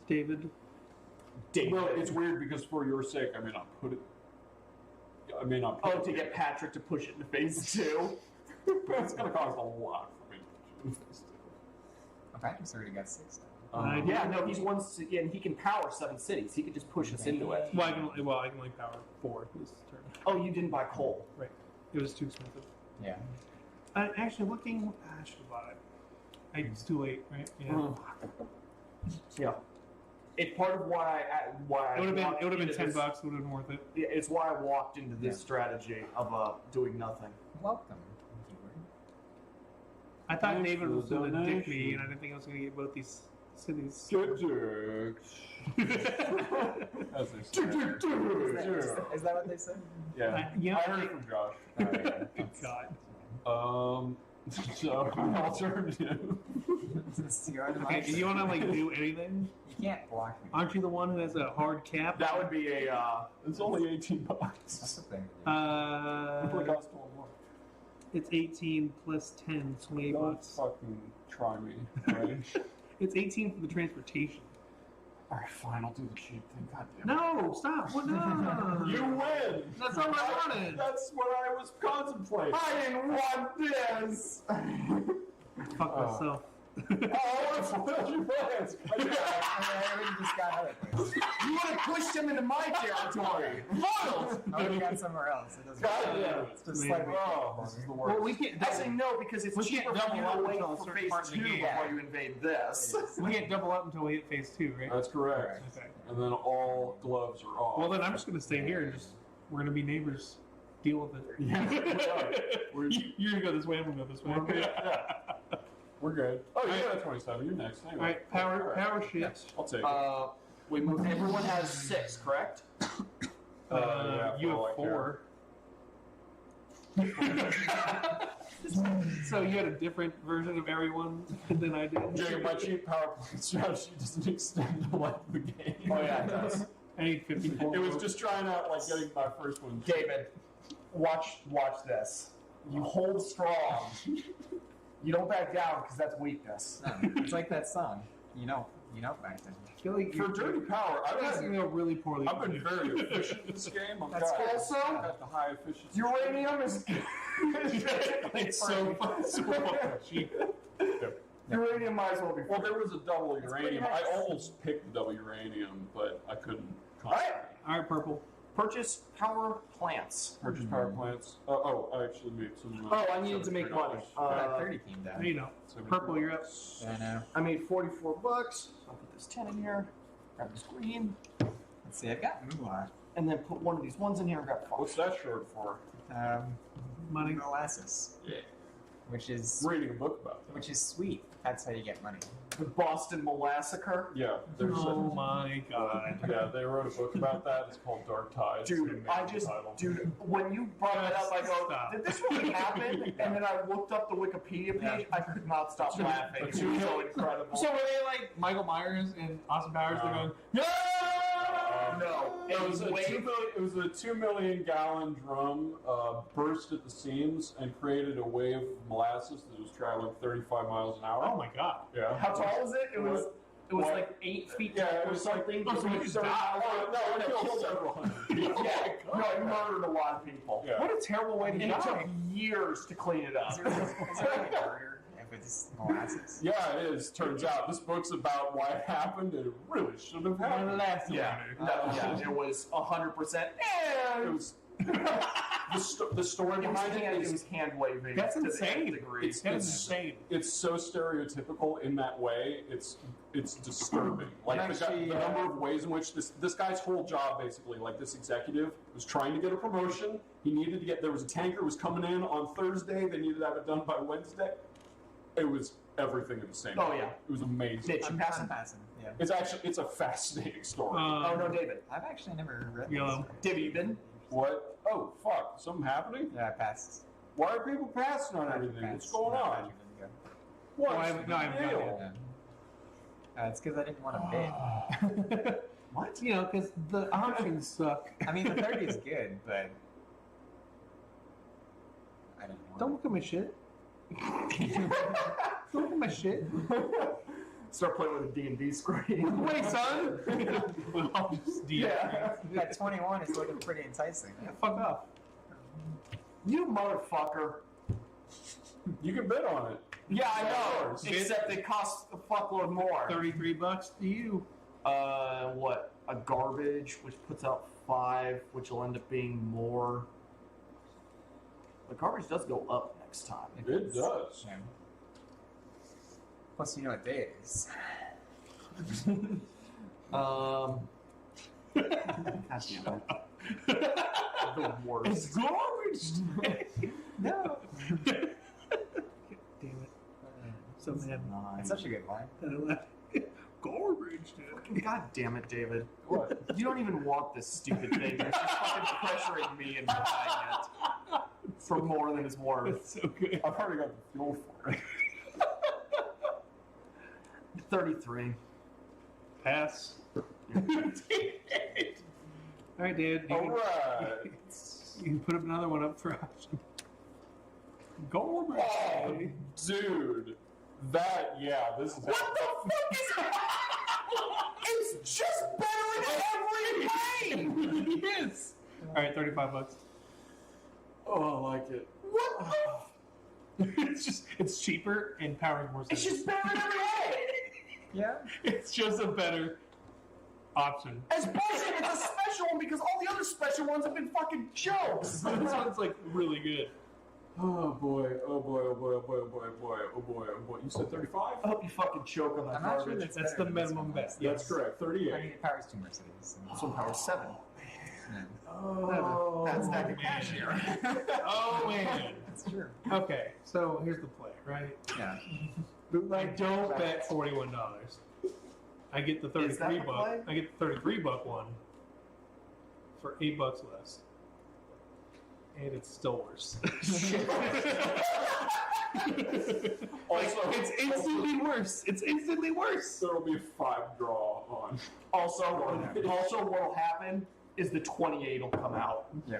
David. Well, it's weird because for your sake, I may not put it. I may not. Put Oh, it to here. get Patrick to push it into phase 2. But it's going to cost a lot for me to put it in phase Oh, Patrick's already got 6 now. two. Yeah, Yeah, no, he's one. Yeah, and he can power 7 cities. He could just push us into it. Well, I can only power 4 this turn. Oh, you didn't buy coal. It was too expensive. Yeah. Actually, looking, I should have bought it. It's too late, right? Yeah. Mm. Yeah. It's part of why I It would have been. walked It would have been into $10. this- Would have been worth it. Yeah, it's why I walked into this Yeah. strategy of doing nothing. Welcome, keyword. I thought Thanks David for was the going to dick me, donation. and I didn't think I was going to get both these cities. Good jerks. As they say. Is that what they said? Yeah. Yeah. I heard it from Josh. Good God. So alternative. Okay, do you want to like do anything? You can't block me. Aren't you the one who has a hard cap? That would be a. It's only $18. That's the thing. I feel like I was told more. It's 18 plus 10, 20 Don't bucks. fucking try me, right? It's 18 for the transportation. Alright, fine, I'll do the cheap thing. God damn it. No, stop. What? No. You win! That's not what I wanted. That's what I was contemplating. I didn't want this. Fuck Oh. myself. Oh, what's your plans? I already just got other places. You would have pushed him into my territory. Loyal. I would have gone somewhere else. It doesn't God matter. damn it. It's just slightly. Oh, this is the Well, worst. we can't. I say no because it's We cheaper can't for you double to up wait until a for certain phase part of the 2 game. before you invade this. We can't double up until we hit phase 2, right? That's correct. Okay. And then all gloves are off. Well, then I'm just gonna stay here and just we're gonna be neighbors. Deal with it. Yeah, we are. We're- You're gonna go this way. I'm gonna go this way. We're good. Oh, you got a 27. You're next. Anyway. All right, power shit. I'll take it. We moved. Everyone has 6, correct? Yeah, You for all I have 4. So you had a different version of everyone than I did. Jay, my cheap PowerPoint strategy doesn't extend the life of the game. Oh yeah, it does. I need 54. It was just trying out, like, getting my first one. David, watch this. You hold strong. You don't back down because that's weakness. No, it's like that song. You know back then. I feel like For Dirty Power, I've been go really poorly. I've been very efficient in this game. I've That's got, also- I've got the high efficiency. Uranium is It's so fucking cheap. uranium might as well be. Well, there was a double It's pretty uranium. nice. I almost picked the double uranium, but I couldn't. Alright. All right, purple. Purchase power plants. Purchase power plants. I actually made some. Oh, I needed to make money. That 30 came down. There you know. Purple, you're up. Yeah, I know. I made $44. I'll put this 10 in here. Grab this green, Let's see, I've got moolah. and then put one of these ones in here and grab 5. What's that short for? Money. Molasses, Yeah. which is Reading a book about that. sweet. That's how you get money. The Boston Molassacre. Yeah, there's Oh my god. yeah, they wrote a book about that. It's called Dark Tides. Dude, when you brought that up, I go, Stop. did this really happen? And then I looked up the Wikipedia page. I could not stop laughing. It was so incredible. So were they like Michael Myers and Austin Powers? They're going, no! No, It was a wave. 2 million gallon drum burst at the seams and created a wave of molasses that was traveling 35 miles an hour. Oh my god. Yeah. How tall was it? It was What? like 8 feet Yeah, tall it or was like- something. Oh, so you just died. Oh, no, it killed several hundred people. Yeah, no, it murdered a lot of people. Yeah. What a terrible way to And it took die. years to clean it up. Is there any murder if it's molasses? Yeah, it is. Turns out this book's about why it happened, and it really shouldn't have happened. Yeah, it was 100%. It was the story behind it It is was hand waving. That's to the insane. nth degree. That's insane. it's so stereotypical in that way. It's disturbing. Like Actually, the number of ways in which this guy's whole job, basically, like this executive was trying to get a promotion. He needed to get. There was a tanker was coming in on Thursday. They needed to have it done by Wednesday. It was everything at the same Oh, time. yeah. It was amazing. Did you pass I'm it? passing. Yeah. It's a fascinating story. Oh no, David. I've actually never read Yellow. this. David, you been? What? Oh fuck! Something happening? Yeah, I passed. Why are people passing on everything? What's going on? What? Oh, I haven't gotten Yeah. It's because I didn't want to bid. What? You know, because the options suck. I mean, the 30 is good, but I didn't want Don't look at my shit. Don't look at my shit. Start playing with a D&D screen. Wait, son. Well, I'll just DM. Yeah. That 21 is looking pretty enticing. Yeah, fuck off. You motherfucker. You can bid on it. Yeah, I know. Yours. Except it costs a fuckload more. $33 to you. What? A garbage, which puts out 5, which will end up being more. The garbage does go up next time. It does. Yeah. Plus, you know what day it is. God damn it. The worst. It's garbage. No. Damn it. So mad. It's such a good line. that I left. garbage, dude. God damn it, David. What? You don't even want this stupid thing. You're just fucking pressuring me into buying it for more than it's worth. It's so good. I've already got the fuel for it. 33. Pass. All right, dude. You All right. you can put up another one up for option. Garbage. Oh, dude. This is. What the fuck is that? It's just better in every way! Yes. All right, $35. Oh, I like it. What the? It's cheaper and powering more. It's sense. just better in every way! Yeah. It's just a better option. It's bullshit, it's a special one because all the other special ones have been fucking jokes! This one's like really good. Oh boy, oh boy, oh boy, oh boy, oh boy, oh boy, oh boy, oh boy. You said 35? I hope you fucking choke on that I'm not sure garbage. That's better the than this minimum one. bet. That's correct, I 38. mean, it powers two Mercedes. This one powers 7. Yeah. Oh, That's not the cash here. Oh man. That's true. Okay, so here's the play, right? Yeah. I don't bet $41. I get the Is that 33 the buck. play? I get the 33 buck one for $8 less, and it's still worse. Also, it's instantly worse. It's instantly worse. There'll be a 5 draw on. Also, what'll happen is the 28 will come out, Yeah.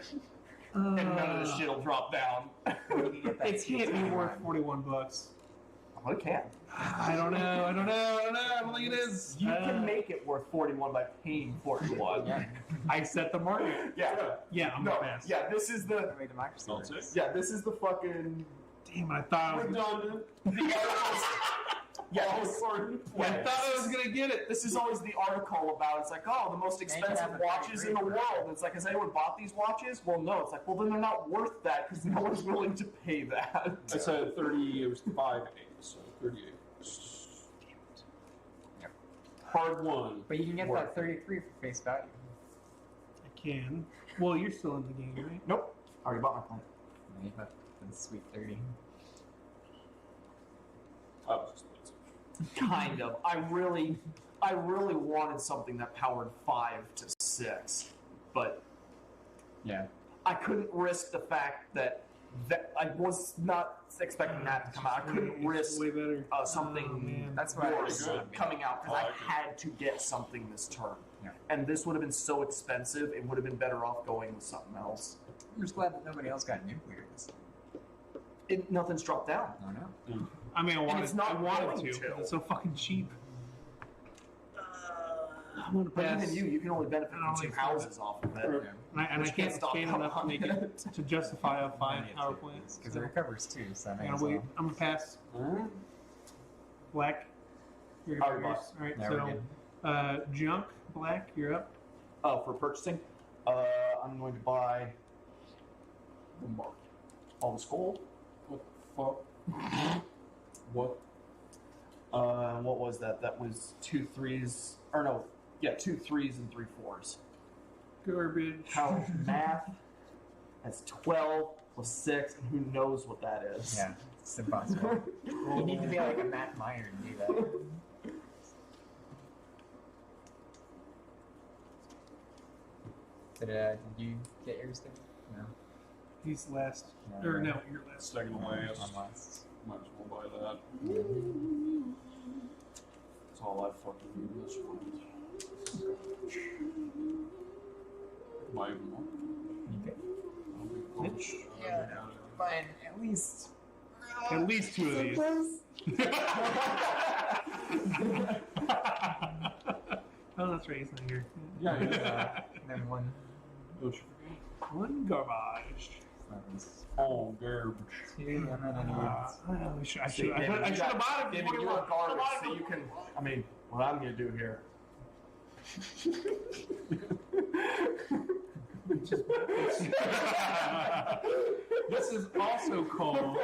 and none of the shit will drop down. It can't be worth $41. Oh, it can. I don't know. I don't think it is. You can make it worth 41 by paying 41. Yeah. I set the market. Yeah. Yeah, I'm No. gonna pass. Yeah. This is the. The way democracy I'll works. take. Yeah. This is the fucking. Damn, I thought I was. Redundant. The articles. Yeah. All This, according to I plan. thought I was gonna get it. this is always the article about. It's like, oh, the most Maybe expensive have a watches in the 33. world. It's like, has anyone bought these watches? Well, no. It's like, well, then they're not worth that because no one's willing to pay that. I said 30, it was 5 8, so 38. Yep. Hard one. But you can get Worth that 33 for face value. I can. Well, you're still in the game, right? Nope. I already bought my plan. And you got the sweet 30. That was expensive. Kind of. I really wanted something that powered 5 to 6, but Yeah. I couldn't risk the fact that I was not expecting that to come out. I couldn't It's risk way better. something Oh, man. That's why I worse good. coming out because I I like it. had to get something this term. Yeah. And this would have been so expensive, it would have been better off going with something else. I'm just glad that nobody else got nuclear this time. Nothing's dropped down. Oh no. I mean, it's not I wanted going to. to. But it's so fucking cheap. I'm gonna But pass. even you can only benefit I don't from 2 like that. houses off of it. True. And I But you can't stop stand enough to make on it to justify a 5-hour plan. Because So it recovers too, so I I'm may gonna as wait. well. I'm gonna pass. Alright. Black. You're Alright, yours. boss. All right. Now we're So, junk. Black. You're up. For purchasing, I'm going to buy The mark. all the skull. What the fuck? What? What was that? That was 2 3s, or no, yeah, 2 3s and 3 4s. Garbage. How math? That's 12 plus 6, and who knows what that is? Yeah, it's impossible. You need to be like a Matt Meyer to do that. Did you get yours there? No. He's last. No, Or no. no, you're last. Second last. I'm last. Might as well buy that. That's all I fucking need in this one. Buy even more. You good? I'll be pumped. Yeah. Fine, at least. At least 2 of these. Oh, that's right. He's not here. Yeah, yeah. And then one. Don't you forget. One garbage. That was Oh, garbage. 2, and then I need. I See, should David, have you got- bought it. David, before you're you a left. garbage, I so bought it you can. I mean, what I'm going to do here. This is also called. Oh,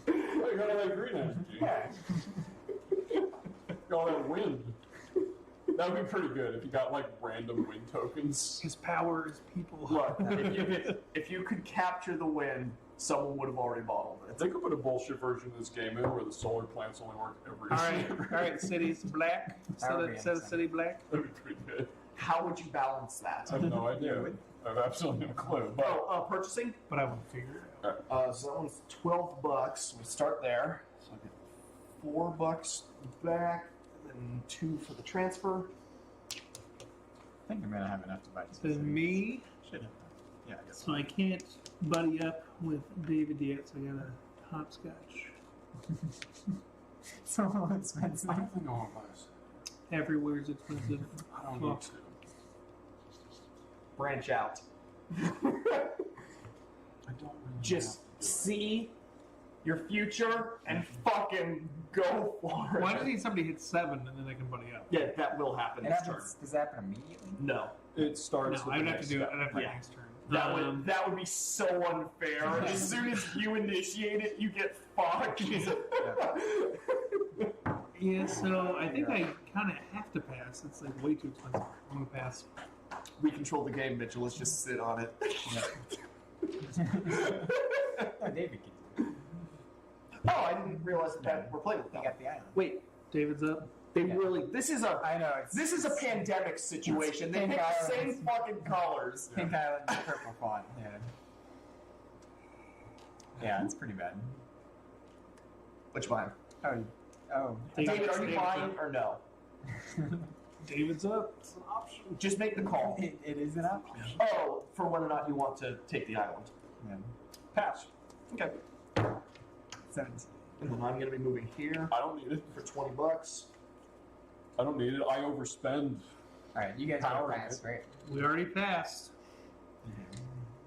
you got all that green energy. Yeah. Got all that wind. That would be pretty good if you got like random wind tokens. His power is people. Look, if you could capture the win, someone would have already bottled it. They could put a bullshit version of this game in where the solar plants only work every All right, city's black. That would be Set of insane. city black. That'd be pretty good. How would you balance that? I have no idea. would. I have absolutely no clue. But Purchasing. But I would figure it out. So that one's $12. We start there. So I get $4 back, and then 2 for the transfer. I think I'm gonna have enough to buy two. Then me, Should have. Yeah, I guess. so I can't buddy up with David yet, so I got a hopscotch. So expensive. I don't think I want to buy this. Everywhere's expensive. I don't Well, need to. Branch out. I don't really Just have to do it. see your future and fucking go for it. Why does need somebody hit 7 and then they can buddy up? Yeah, that will happen It this turn. happens, does that happen immediately? No. It starts No, with I'd the have to next do it. step. I'd have to Yeah. next turn. That would be so unfair. As soon as you initiate it, you get fucked. Yeah, so I think I kind of have to pass. It's like way too expensive. I'm gonna pass. We control the game, Mitchell. Let's just sit on it. Oh, David can do it. Oh, I didn't realize that we're playing with He that. got the island. Wait, David's up. they Yeah. really? This is a I know. this is a pandemic situation. They Pink pick the island. same fucking colors. Pink Island, purple font. Yeah. Yeah, it's pretty bad. Which one? Oh. David, are you David's buying up. or no? David's up. It's an option. Just make the call. It is an option. Oh, for whether or not you want to take the island. Yeah. Pass. Okay. 17. And then I'm gonna be moving here I don't need it. for $20. I don't need it. I overspend. Alright, you guys Power are fast, right? We already passed.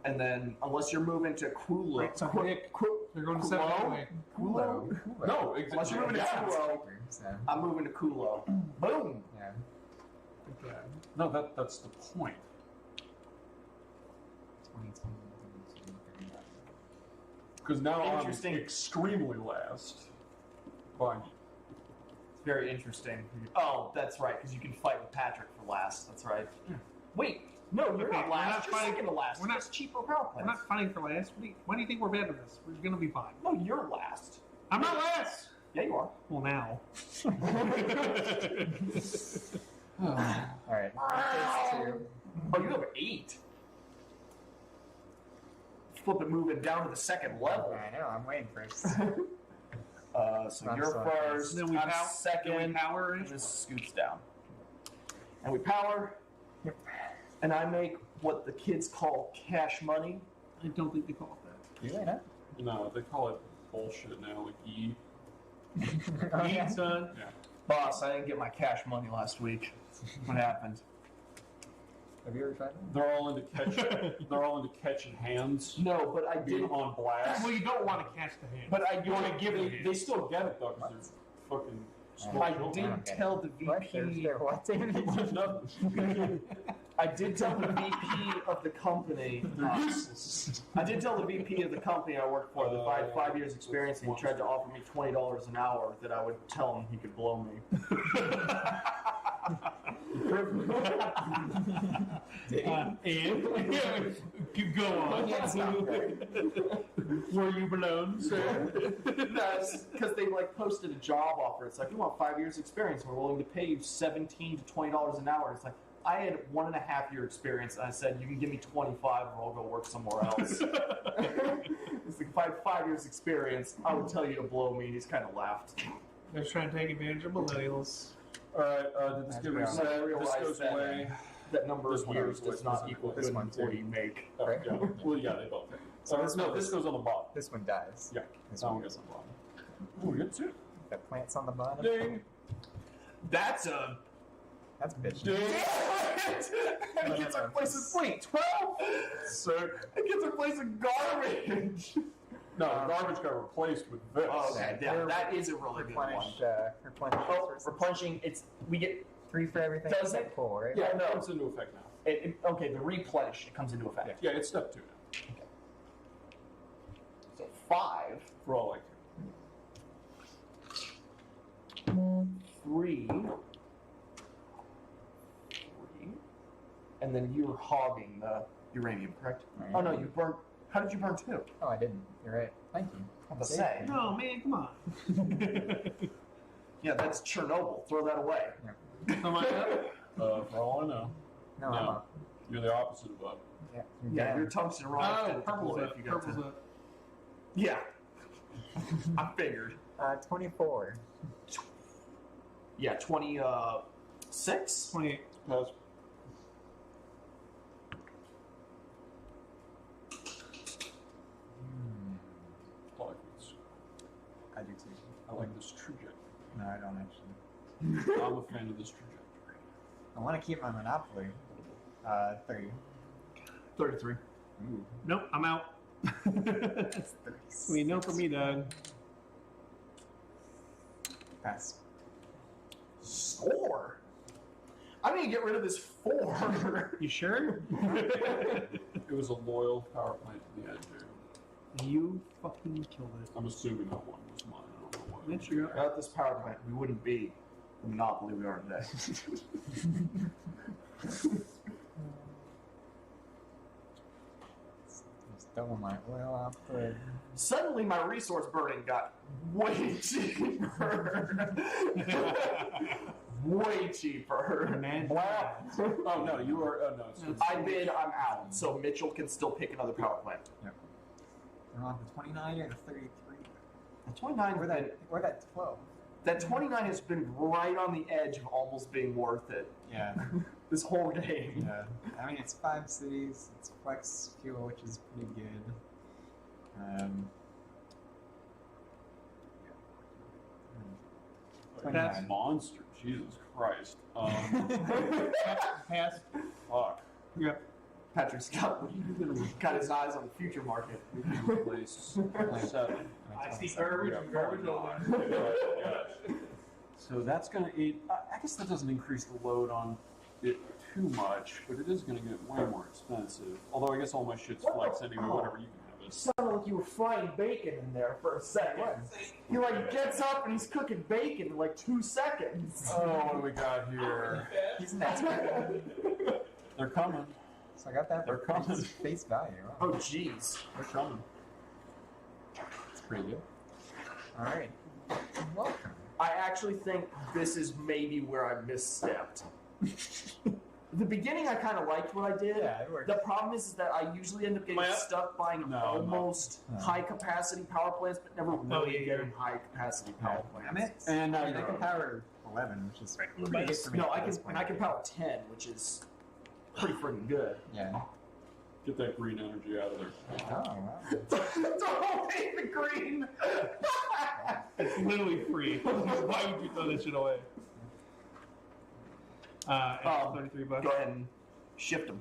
And then, unless you're moving to Kulo. Right, so Nick, they're going to 7 Kulo? anyway. Kulo? No, Unless you're moving to yeah. Kulo, So, I'm moving to Kulo. Boom! yeah. Okay. No, that's the point. 20, 30. Because now Interesting. I'm extremely last. Fine. It's very interesting. Oh, that's right, because you can fight with Patrick for last. That's right. Wait, no, you're Okay, not we're last. not You're fighting- second to last. we're not- Just cheaper power We're plants. not fighting for last. Why do you think we're bad at this? We're going to be fine. No, you're last. I'm not last. Yeah, you are. Well, now. Alright. Two. Oh, you have 8. Flip it, moving down to the second level. I know, I'm waiting first. So I'm you're sorry. first. Then we I'm power. second. Then we power And it. this scoots down. And we power. Yep. And I make what the kids call cash money. I don't think they call it You ain't up. No, they call it bullshit now, like E. that. Oh, yeah. Son. Boss, I didn't get my cash money last week. What happened? Have you ever tried that? They're all into catching hands. No, but I Being did. on blast. Well, you don't want to catch the hand. But you want to give They, it. they still get it though, because they're fucking small I children. did Okay. tell the What? VP. What, David? Nothing. I did tell the VP of the company. They're useless. I did tell the VP of the company I worked for that if I had 5 years experience and he tried to offer me $20 an hour, that I would tell him he could blow me. And you go on. You can't stop that. Were you blown, sir? That's because they posted a job offer. It's like, we want 5 years experience. We're willing to pay you $17 to $20 an hour. It's like, I had 1.5 year experience, and I said, you can give me 25 or I'll go work somewhere else. It's like, if I had 5 years experience, I would tell you to blow me. And he's kind of laughed. They're trying to take advantage of millennials. Alright, did this get That's reset? I This realized goes that- away. That number This of one years goes away. does not This equal this good one too. what you make. Oh, Right. yeah. Well, yeah, they both. So this no, one this is- goes on the bottom. This one dies. Yeah, This that one one goes on the bottom. Ooh, we get two. The plants on the bottom. Ding! That's a. That's bitch. Ding! It gets replaced with, wait, 12? So, It gets replaced with garbage. no, garbage got replaced with this. Oh, okay, yeah, that is a really good one. Replenish. Oh, resources. replenishing, we get, 3 for everything. Does except it? pull, right? Yeah, no. it comes into effect now. okay, the replenish, it comes into effect. Yeah, it's step 2 now. So 5, For all I care. 3, and then you're hogging the uranium, correct? Right. Oh no, you burned, how did you burn 2? Oh, I didn't. You're right. Thank you. What to say? No, man, come on. Yeah, that's Chernobyl. Throw that away. Am I up? For all I know, No, I'm No. up. you're the opposite of up. Yeah. Yeah, your tungsten rod Oh, can purple's deploy up. if you got Purple's to. up. Yeah. I figured. 24. Yeah, 26? 28. Pass. I like this. I do too. I like this trajectory. No, I don't actually. I'm a fan of this trajectory. I want to keep my Monopoly. 30. 33. Ooh. Nope, I'm out. That's 36. I mean, no for me, Doug. Pass. Score? I need to get rid of this 4. You sure? It was a loyal power plant to the end, dude. You fucking killed it. I'm assuming that one was mine. I don't know what. That's your Without this power plant, we wouldn't be the monopoly we are today. Just double my oil output. Suddenly, my resource burning got way cheaper. Way cheaper. Man. Wow. Oh no, you are. Oh no, it's I bid, I'm out. So Mitchell can still pick another power plant. I want the 29 or the 33. The 29 Or that 12. that 29 has been right on the edge of almost being worth it Yeah. this whole game. Yeah. I mean, it's 5 cities. It's flex fuel, which is pretty good. Pass. a monster. Jesus Christ. Pass. Fuck. Yep. Patrick's got his eyes on the future market. We can replace 7. I see garbage and garbage only. So that's going to eat. I guess that doesn't increase the load on it too much, but it is going to get way more expensive. Although I guess all my shit's flex anyway, whatever you can have You it. sounded like you were frying bacon in there for a second. He like gets up and he's cooking bacon in like 2 seconds. Oh, what do we got here? He's an expert. They're coming. So I got that They're for coming. face value. Wow. Oh jeez. They're coming. That's pretty good. All right. Welcome. I actually think this is maybe where I misstepped. The beginning I kind of liked what I did. Yeah, it worked. The problem is that I usually end up getting Am I up? stuck buying No, almost no. high capacity power plants, but never really getting high capacity power plants. I mean, And now I you're can up. power 11, which is pretty good for me. No, at I this can point. and I can power 10, which is pretty freaking good. Yeah. Get that green energy out of there. Oh, wow. Don't take the green. It's literally free. Why would you throw that shit away? And 33 bucks. Go ahead and shift them.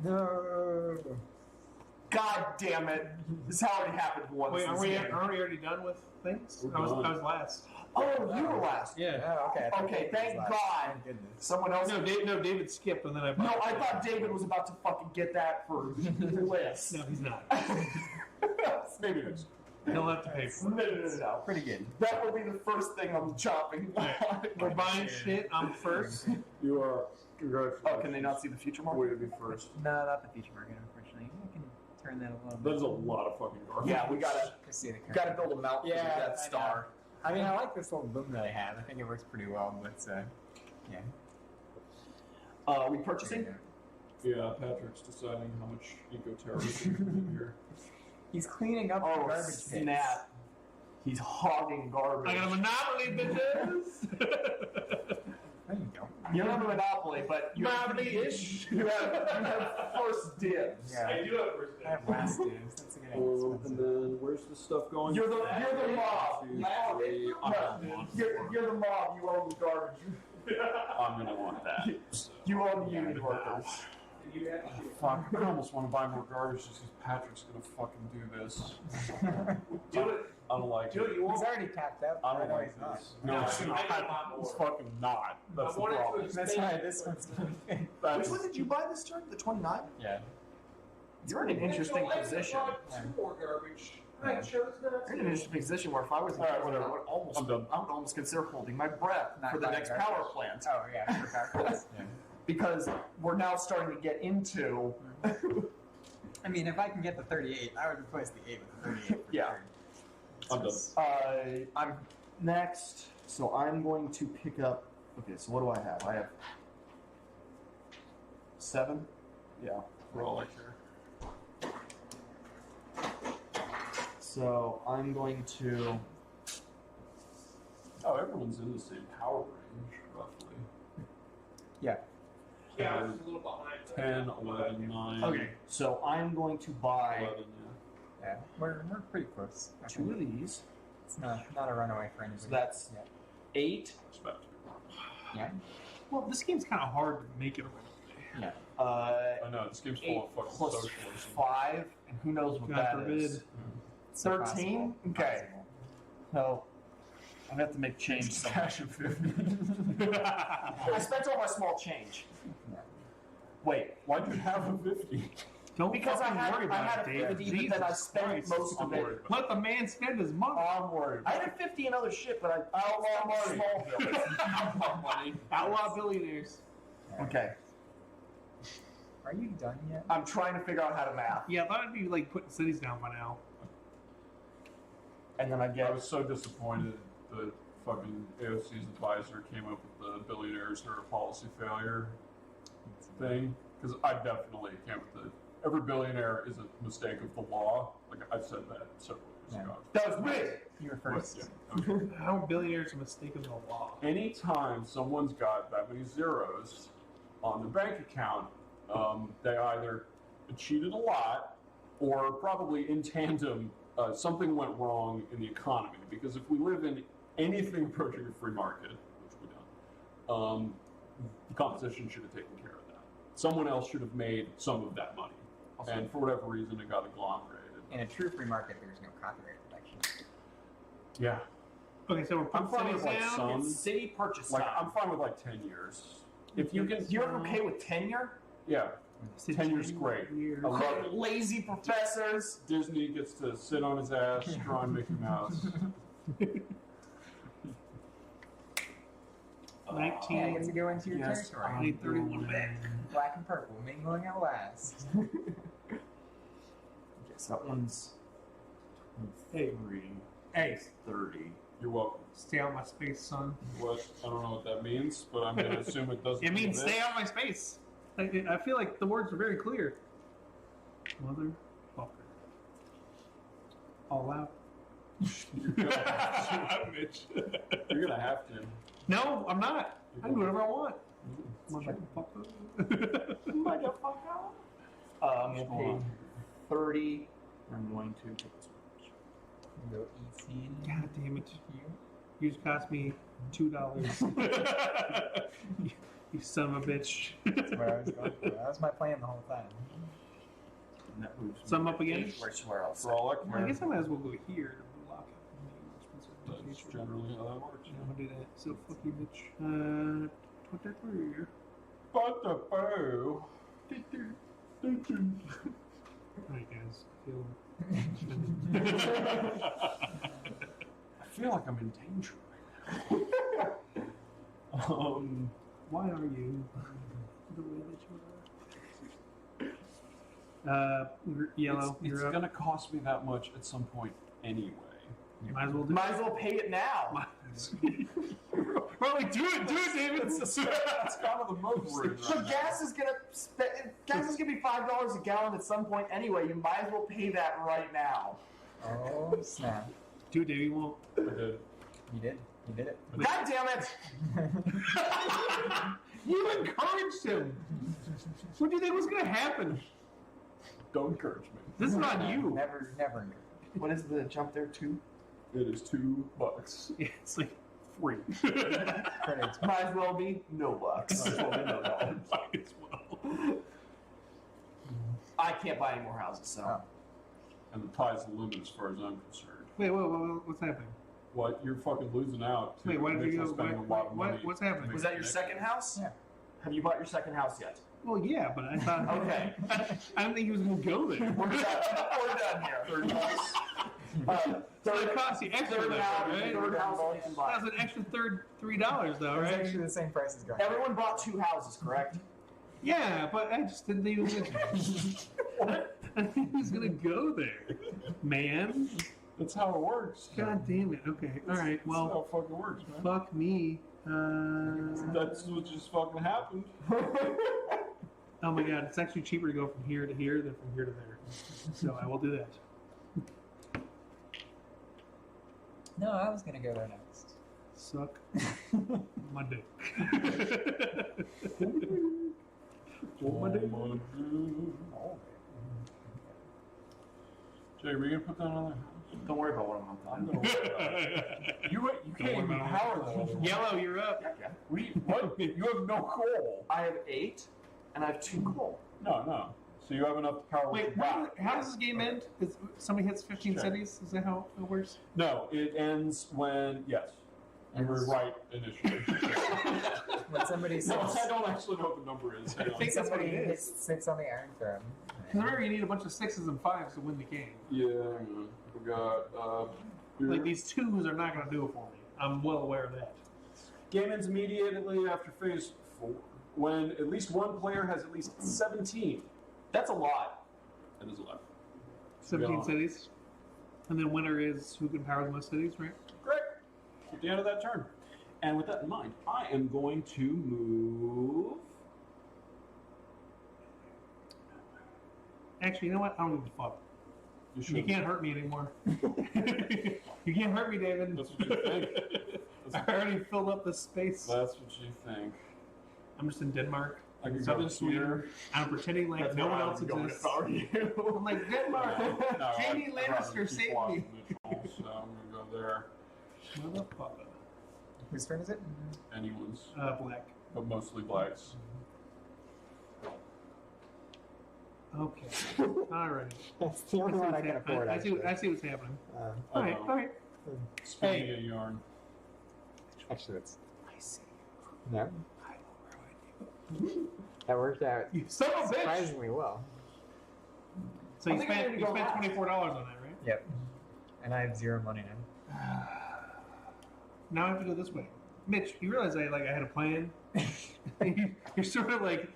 No. God damn it! This already happened once. Wait, this are we game. already done with things? We're I was done. last. Oh, you were last. Yeah. Oh, okay. I thought Okay, David was thank last. God. Thank goodness. Someone else. No, David skipped and then I. No, I thought David was about to fucking get that for the list. No, he's not. Maybe it is. He'll have to pay for it. No. Pretty good. That will be the first thing on the chopping block. We're buying shit. I'm first. You are. Congratulations. Oh, can they not see the future market? Way to be first. No, not the feature market, unfortunately. I can turn that a little That bit. is a lot of fucking garbage. Yeah, we gotta Just see the current. gotta build a mount for the Yeah, Death I Star. I mean, I like this little boom that I have. I think it works pretty well, but yeah. We purchasing? Yeah, Patrick's deciding how much eco-terrorism to put in here. He's cleaning up the Oh garbage pits. snap! He's hogging garbage. I got a monopoly, bitches. There you go. You don't have a monopoly, but you Monopoly-ish. you have first dibs. Yeah. do have first I have last dibs. That's a good And expensive. then where's the stuff going? You're the mob. Two, three. I'm gonna want You're the mob. You own the garbage. I'm gonna want that. So. You own the union workers. Fuck, I almost want to buy more garbage just because Patrick's gonna fucking do this. Do it. I don't like Do it. it. You He's won't. already tapped out. I don't know like he's not. this. No, it's I not. want It's more. fucking not. That's I the wanted to problem. That's why this one's gonna be. Which That's, one did you buy this turn? The 29? Yeah. You're in an interesting position. More garbage. Yeah. You're in an interesting position where if I was in All right, charge, whatever. I would almost, I'm done. I would almost consider holding my breath Not for the buying next garbage. power plant. Oh yeah, for power plants. Yeah. Because we're now starting to get into I mean, if I can get the 38, I would replace the 8 with the 38 for Yeah. third. I'm done. I'm next, so I'm going to pick up. Okay, so what do I have? I have 7. Yeah. For all I care. So I'm going to. Oh, everyone's in the same power range, roughly. Yeah. Yeah, I was a little behind. 10, 11, 9. Okay, so I'm going to buy 11, Yeah. We're pretty close. I 2 think. of these. It's not a runaway for anybody. So that's yeah. 8. yeah. Expect. Yeah. Well, this game's kind of hard to make it. Yeah. I know, this game's 8 full of fucking plus socialism. 5, and who knows what God that forbid. is. It's 13? possible. Okay. Possible. So I'm gonna have to make change. somewhere. Cash of 50. I spent all my small change. Yeah. Wait, Why'd you have a 50? Don't because I fucking had worry I about had it, a David. 50, but then I Jesus spent Christ. most I'm of it. worried about Let the man spend his money. I'm worried. I had a 50 in other shit, but I Outlaw money. small bills. Outlaw money. Outlaw billionaires. Okay, Are you done yet? I'm trying to figure out how to math, Yeah, I thought I'd be like putting cities down by now. and then I I get was so disappointed that fucking AOC's advisor came up with the billionaires are a policy failure thing. Because I definitely came with the every billionaire is a mistake of the law. Like I've said that several years Yeah. ago. that was me. You were But, first. yeah, okay. How are billionaires a mistake of the law? Anytime someone's got that many zeros on their bank account, they either cheated a lot or probably in tandem something went wrong in the economy. Because if we live in anything approaching a free market, which we don't, the competition should have taken care of that. Someone else should have made some of that money. And for whatever reason, it got agglomerated. In a true free market, there's no copyright protection. Yeah. Okay, so we're I'm putting fine cities with like down. some. It's city purchase Like time. I'm fine with like 10 years. If you can, You're okay with tenure? yeah. 10 years great. Years. I love it. Lazy professors. Disney gets to sit on his ass, drawing Mickey Mouse. 19. Yeah, I get to go into your Yes, territory. I need 31 back. Black and purple, mingling at last. Okay, so that one's Hey. 3, Hey, 30. You're welcome. stay out my space, son. What? I don't know what that means, but I'm gonna assume it doesn't. It means mean stay out my space. I feel like the words are very clear. Motherfucker. All out. You're gonna have to. No, I'm not. I can do whatever I want. Motherfucker. Motherfucker. I'm going to pay 30. I'm going to take this one. Go ET. God damn it. You. You just cost me $2. You son of a bitch. That's where I was going for. That was my plan the whole time. And that moves me Sum up to again? 8, right where else? For all I Well, I care, guess I might as well go here to block it. that's generally how that works. I'm gonna do that. So fuck you, bitch. 23. But the boo. Alright, guys. Feel I feel like I'm in danger right now. why are you the way that you are? Yellow, It's you're up. gonna cost me that much at some point anyway. Might as well do Might as well pay it now. Well, like, do it, David. That's kind of the mode we're in So right now. gas is gonna be $5 a gallon at some point anyway. You might as well pay that right now. Oh, snap. Do it, David. You won't. I did. You did. You did it. God damn it! You encouraged him. What do you think was gonna happen? Don't encourage me. This is not you. Never. What is the jump there? 2? It is $2. Yeah, it's like free. Credits. Might as well be no bucks. Might as well. I can't buy any more houses, so. Oh. And the tie's the limit as far as I'm concerned. Wait, what's happening? What? You're fucking losing out. to Wait, why did you Mitchell go? spending a lot of money What's happening? to Was make that your the second house? Yeah. Have you bought your second house yet? Well, yeah, but I thought. Okay. I didn't think he was gonna go there. We're done here. Third house. So it costs you extra, Third though, house, right? third house you can buy. That's an extra $3, though, It's right? actually the same price as going. Everyone bought 2 houses, correct? Yeah, but I just didn't even mention it. I think he was gonna go there, man. That's how it works. God damn it. Okay. All right. That's how Well, it fucking works, man. fuck me. That's what just fucking happened. Oh my god, it's actually cheaper to go from here to here than from here to there. So I will do that. No, I was gonna go there next. Suck my dick. Oh, my dick. Oh, Jay, were you gonna put that on there? Don't worry about what I'm I'm on. gonna worry about it. You can't even about it. power that. Yellow, you're up. What? You have no coal. I have 8, and I have 2 coal. No. So you have enough to power Wait, with your back. how does this game end? Is somebody hits 15 Sure. cities? Is that how it works? No, it ends when, yes. You were right initially. when somebody No, sits, I don't actually know what the number is. Hang on. think that's what somebody it is. sits on the Iron Throne. Because remember, you need a bunch of 6s and 5s to win the game. Yeah, hang on. We got, Like, these 2s are not going to do it for me. I'm well aware of that. game ends immediately after phase 4. When at least one player has at least 17. That's a lot. That is a lot. 17 Yeah. cities. And then winner is who can power the most cities, right? Great. At the end of that turn. And with that in mind, I am going to move. Actually, you know what? I don't give a fuck. You should. You can't hurt me anymore. You can't hurt me, David. That's what you think. I already filled up the space. That's what you think. I'm just in Denmark. I can Southern go Sweden. here. I'm pretending like That's no where one I else would go exists. if I were you. I'm like, Denmark! No, Jamie I'd rather Lannister keep saved lost me. neutral, so I'm gonna go there. Motherfucker. Whose turn is it? Anyone's, Black. but mostly blacks. Okay. Alright. That's the only one I can afford. I see what's happening. I Alright, know. alright. Spinning a yarn. Actually, that's I see. no. I know where I do. That worked out You son of a bitch! surprisingly well. So I you think I spent need to go last. $24 on that, right? Yep. And I have 0 money now. Now I have to go this way. Mitch, you realize I had a plan? You're sort of like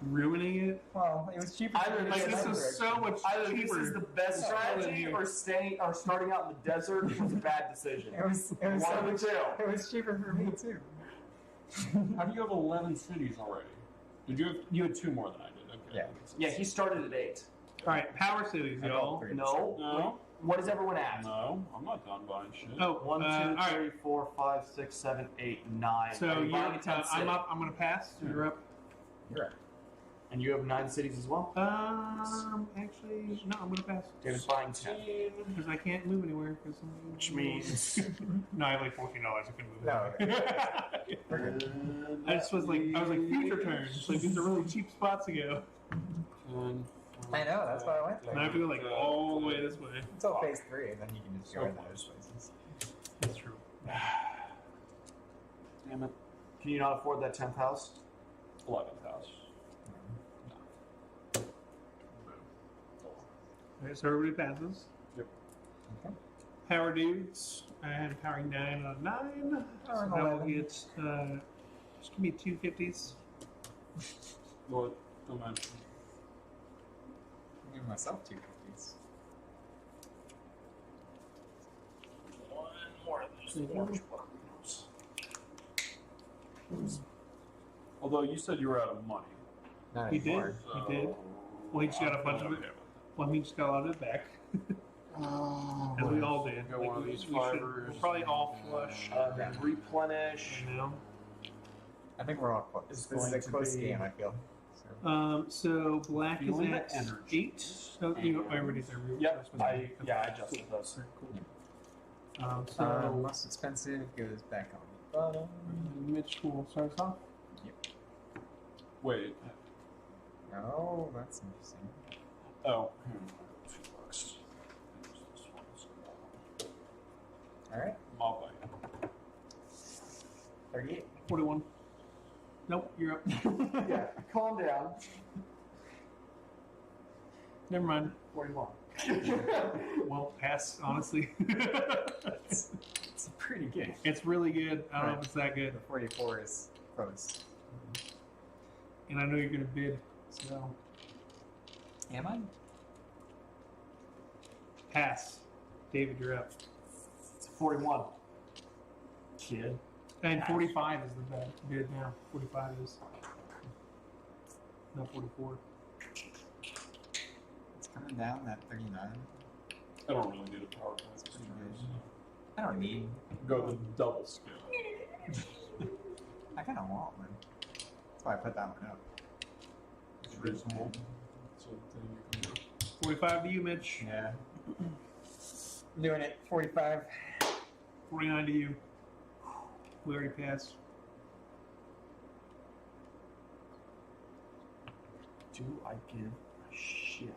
ruining it. Well, it was cheaper. Either to Like go this that was direction. so much Either cheaper. this is the best strategy, or starting out in the desert was a bad decision. It was One so of the much, two. it was cheaper for me too. How do you have 11 cities already? You had 2 more than I did. Okay. Yeah. Yeah, he started at 8. Alright, power cities, I got y'all. 3. No. No. What does everyone at? No, I'm not done buying shit. Oh, 1, 2, alright. 3, 4, 5, 6, 7, 8, 9. So Are you you're, buying a 10th I'm city? up. I'm gonna pass. You're up. You're right. And you have 9 cities as well? Actually, no. I'm gonna pass David's buying 10. because I can't move anywhere. Which means no, I have like $14. I couldn't move. No, anywhere. I just was like, future turns. Like these are really cheap spots to go. 10, I know, that's why I went there. And I have to go like all the way this way. Until phase 3, and then you can just go in those places. That's true. Damn it. can you not afford that 10th house? 11th house. Alright, so everybody passes. Yep. Okay. Power dudes. I had powering 9 out of 9. So Powering that will 11. get just give me 250s. What? Don't mention. Give myself 250s. One more of those orange buckaroos. Although you said you were out of money. Not He did. anymore. He did. Well, he just got a bunch of it. Well, he just got a lot of it back. Oh, As we all did. Got Like, one of we these should- fibers. we're probably all flush. Then replenish. You know? I think we're all close. It's This is going a to close be- game, I feel. So. So black Feeling is the at energy. 8. So you everybody's there. Yep, I adjusted those. So Most expensive goes back on the bottom. Mitch will start us off. Wait. Oh, that's interesting. Oh. $2. Alright, I'll buy it. 38. 41. Nope, you're up. Yeah, calm down. Never mind. 41. Well, pass, honestly. It's pretty good. It's really good. I don't know if it's that good. The 44 is close. And I know you're going to bid. So, Am I? Pass. David, you're up. It's 41. Kid. And 45 is the bid now. 45 is. Not 44. It's coming down at 39. I don't really need a power plant. I don't need. Go the double scale. I kind of want one. That's why I put that one up. It's reasonable. So then you can do. 45 to you, Mitch. Yeah. I'm doing it. 45. 49 to you. We already passed. Do I give a shit?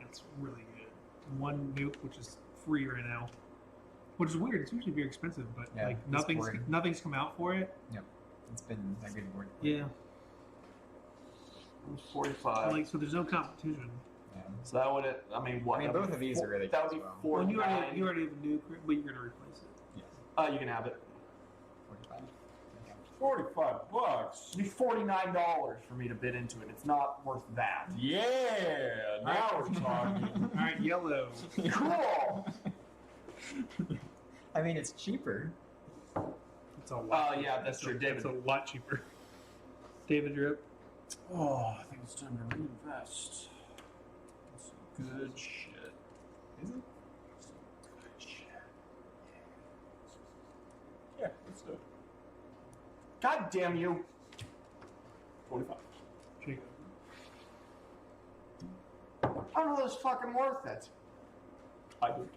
That's really good. One nuke, which is free right now. Which is weird. It's usually very expensive, but Yeah, like it's boring. nothing's come out for it. It's been a good board. Yeah. 45. Like, so there's no competition. Yeah. So that would it. I mean, what? I mean, That'd both be of these four- are really That would good be as well. 49. You already have a nuke, but you're gonna replace it. Yes. You can have it. 45. $45. It'd be $49 for me to bid into it. It's not worth that. Yeah, now we're talking. All right, yellow. Cool. I mean, it's cheaper. It's a lot. Yeah, that's true. David. It's a lot cheaper. David, you're up. Oh, I think it's time to reinvest. That's some good shit. Is it? Some good shit. Yeah, let's do it. God damn you. 25. Jacob. I don't know if it's fucking worth it. I do.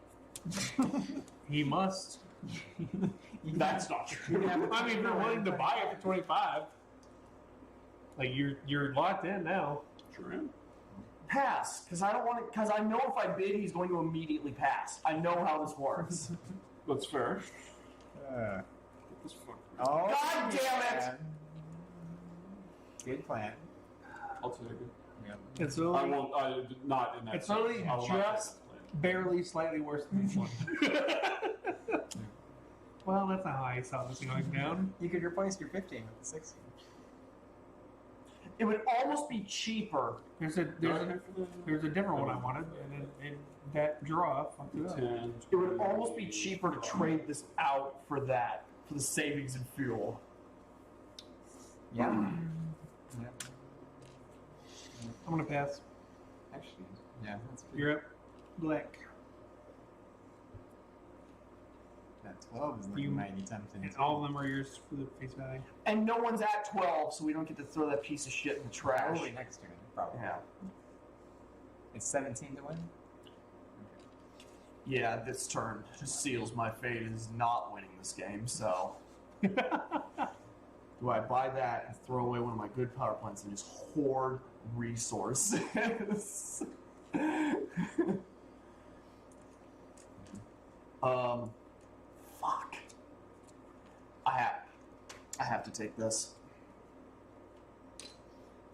He must. That's not true. I mean, if you're willing to buy it for 25, like you're locked in now. Sure am. Pass, because I don't want to. Because I know if I bid, he's going to immediately pass. I know how this works. That's fair. Uh, Get this fucker. oh, God damn it! Good plan. I'll take it. Yeah. It's I only won't. Not in that. It's sense. only I will not just- take that plan. barely slightly worse than this one. Well, that's not how I saw this going down. You could replace your 15 with the 16. It would almost be cheaper. There's a different one I wanted, and that draw fucked it up. 10, It would almost be cheaper to trade this out for that, for the savings in fuel. Yeah. Yeah. I'm gonna pass. Actually, yeah, that's pretty. You're up. Black. That 12 is looking You- mighty tempting. And all of them are yours for the face value. And no one's at 12, so we don't get to throw that piece of shit in the trash. Probably next turn, probably. Yeah. It's 17 to win? Yeah, this turn just seals my fate as not winning this game, so. Do I buy that and throw away one of my good power plants and just hoard resources? Fuck. I have to take this.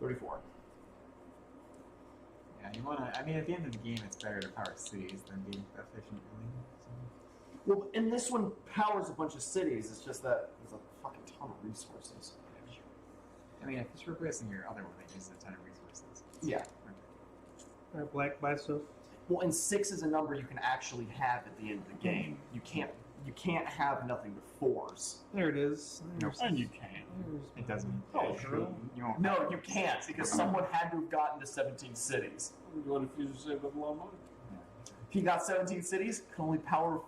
34. Yeah, you want to. I mean, at the end of the game, it's better to power cities than be efficient, really. So, Well, and this one powers a bunch of cities. It's just that there's a fucking ton of resources. I mean, if it's replacing your other one that uses a ton of resources. Yeah. All right, Black, buy stuff. Well, and 6 is a number you can actually have at the end of the game. You can't have nothing but 4s. There it is. There's- And you can. there's- It doesn't. Oh, sure. You won't. No, you can't because someone had to have gotten to 17 cities. What if you save up a lot of money? Yeah. If he got 17 cities, can only power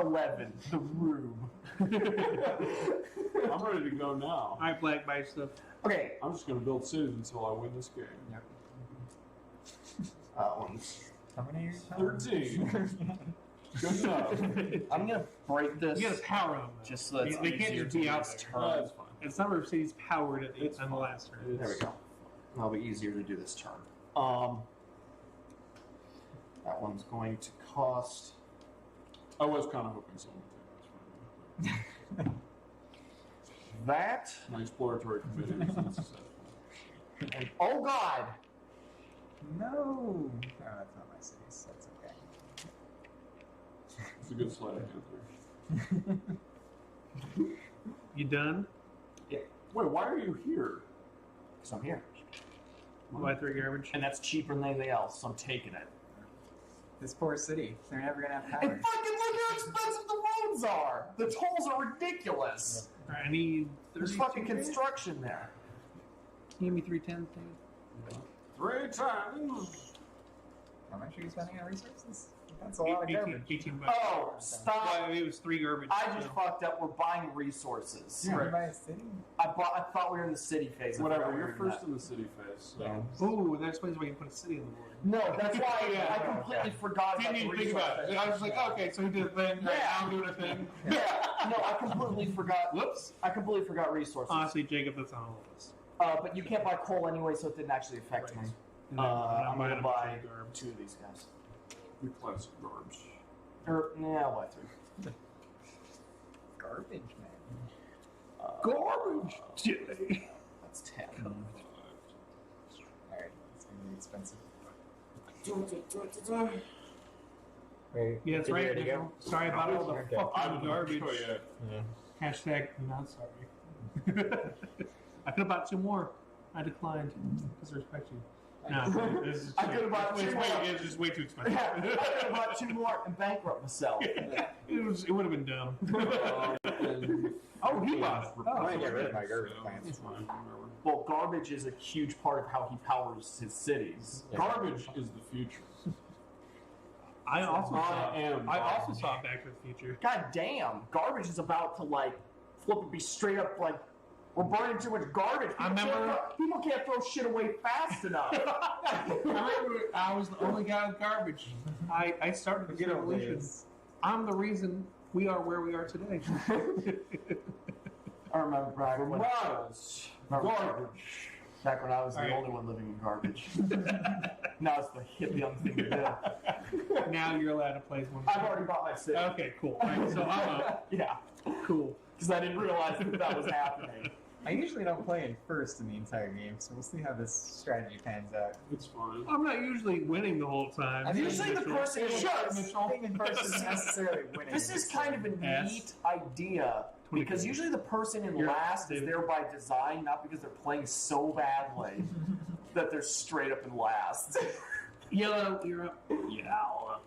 11. The room. I'm ready to go now. All right, Black, buy stuff. Okay. I'm just going to build cities until I win this game. Yep. That one's. How many are you 13. Good enough. I'm gonna break this. You gotta power them. Just so it's they can't easier just to be do out this there. turn. That's fine. It's number of cities powered at the, It's on the fine. last turn. There we go. That'll be easier to do this turn. That one's going to cost. I was kind of hoping someone would take this one. That. My exploratory committee was unsuccessful. And, oh God! No. Oh, that's not my cities. That's okay. It's a good slide again there. You done? Wait, why are you here? Because I'm here. Buy 3 garbage. and that's cheaper than anything else. So I'm taking it. This poor city. They're never gonna have And power. fucking look how expensive the roads are. The tolls are ridiculous. All right, I need 30. There's fucking construction there. Give me 310. 3 times. How much are you spending on resources? That's a lot of 18, garbage. 18 bucks. Oh, stop! Well, it was 3 garbage. I just so. fucked up. We're buying resources. Yeah, Right. by a city. I thought we were in the city phase. I Whatever, forgot we you're were in first that. in the city phase. So. Yeah. Ooh, that explains why you put a city on the board. No, that's why Yeah. I completely forgot about Didn't the even think about it. resources. I was like, okay, so he did a thing. Right, Yeah. I'm doing a thing. Yeah, no, I completely forgot. Whoops. I completely forgot resources. Honestly, Jacob, that's on all of us. But you can't buy coal anyway, so it didn't actually affect Right. me. And then I'm gonna buying buy garbage. 2 of these guys. The classic garbage. Or yeah, I'll buy 3. Garbage, man. Garbage. Jay. That's 10. Alright, it's gonna be expensive. I'm Wait, Yeah, that's did you right. already go? Nickel. Sorry about all the Okay. fucking garbage. Oh, yeah. Yeah. Hashtag not sorry. I could have bought 2 more. I declined because I respect you. No, this is I could have bought it's 2 way- more. It's just way too expensive. Yeah, I could have bought 2 more and bankrupt myself. It would have been dumb. And Oh, he bought it. Oh, I might get rid of my garbage so plants. it's fine, whatever. Well, garbage is a huge part of how he powers his cities. Yeah. Garbage is the future. I also saw. I am I also garbage. saw Back to the Future. God damn, garbage is about to like flip and be straight up like we're burning too much garbage. I remember- People can't throw shit away fast enough. I remember I was the only guy with garbage. I started this Good old revolution. days. I'm the reason we are where we are today. I remember back when, Was garbage. Back when I was the All right. only one living in garbage. Now it's the hip young thing to do. Now you're allowed to play as one. I've already bought my city. Okay, cool. All right, so I'm up. Yeah, Cool. because I didn't realize that was happening. I usually don't play in first in the entire game, so we'll see how this strategy pans out. it's fine. I'm not usually winning the whole time. I mean, Usually the person Being shuts. in first isn't necessarily winning. This is kind of a Ass. neat idea because 24. usually the person in You're last is David. there by design, not because they're playing so badly that they're straight up in last. Yellow, you're up. Yellow.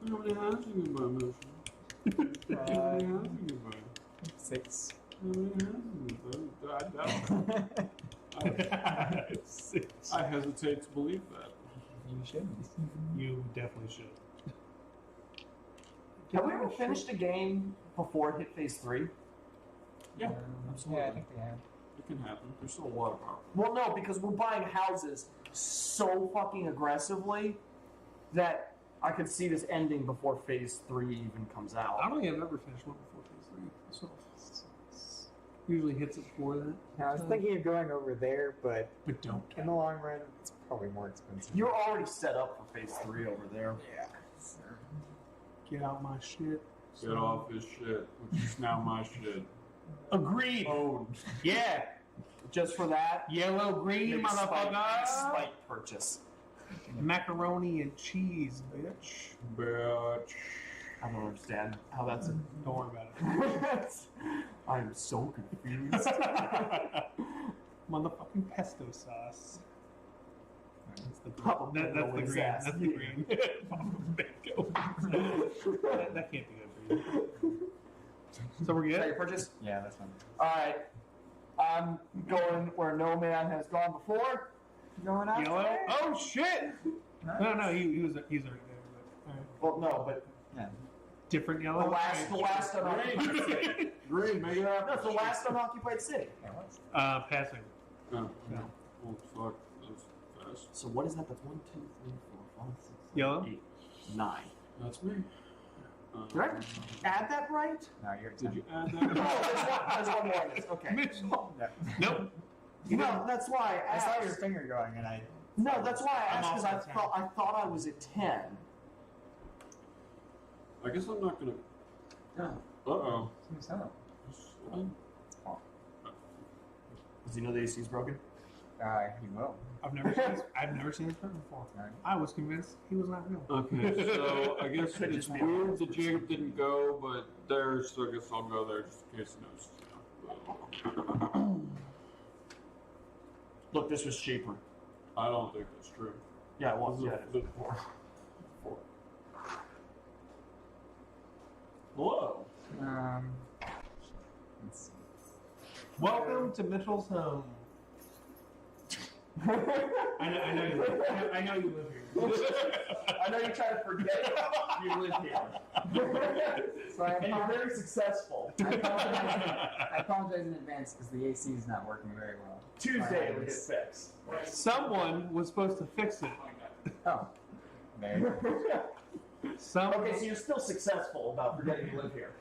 Nobody has you by motion. Nobody has you by. 6. Nobody has you by. I doubt it. 6. I hesitate to believe that. You shouldn't. You definitely should. Have we ever finished a game before it hit phase 3? Yeah, Yeah, absolutely. I think we have. It can happen. There's still a lot of power. Well, no, because we're buying houses so fucking aggressively that I could see this ending before phase 3 even comes I out. don't think I've ever finished one before phase 3. So usually hits it before that. Now, I was thinking of going over there, but But don't. in the long run, it's probably more expensive. You're already set up for phase 3 over there. Yeah. So, Get out my shit. Get off his shit, which is now my shit. Agreed. Owned. Yeah. Just for that, Yellow, green, maybe motherfucker. spite purchase. Macaroni and cheese, bitch. Bitch. I don't understand how that's. Don't worry about it. I'm so confused. Motherfucking pesto sauce. That's the Papa green. That's the Bingo green. ass. That's the green. Papa Bingo. that can't be good for you. So we're Is that good? your purchase? yeah, that's fine. Alright. I'm going where no man has gone before. Going out Yellow? there? Oh shit! Nice. No, he's already there. But, all right. Well, no, but Yeah. Different yellow. the last unoccupied city. Green, make it happen. No, it's the last unoccupied city. Yeah, it was. Passing. Oh, No. well, fuck. That's fast. So what is that? That's 1, 2, 3, 4, 5, 6, 7, Yellow? 8, 9. That's me. Did I add that right? No, you're at Did 10. you add Oh, that? there's one more in this. Okay. Mitchell. Yeah. Nope. No, that's why I I asked. saw your finger going, and I. No, that's why I I'm asked because also at 10. I thought I was at 10. I guess I'm not gonna. No. Uh-oh. Seems so. It's small. Does he know the AC is broken? He will. I've never seen this person before. Alright. I was convinced he was not real. Okay, so I guess Could it's just be a weird that Jacob didn't go, but there's, so I guess I'll go there just in case he knows. Look, this was cheaper. I don't think that's true. Yeah, it was. This Yeah. is the Hello. Let's see. Welcome to Mitchell's home. I know you live here. I know you're trying to forget you live here. So I And you're apologize, very successful. I apologize in advance because the AC is not working very well. Tuesday it'll get fixed. Someone was supposed to fix it. Oh. There you go. Okay, so you're still successful about forgetting you live here.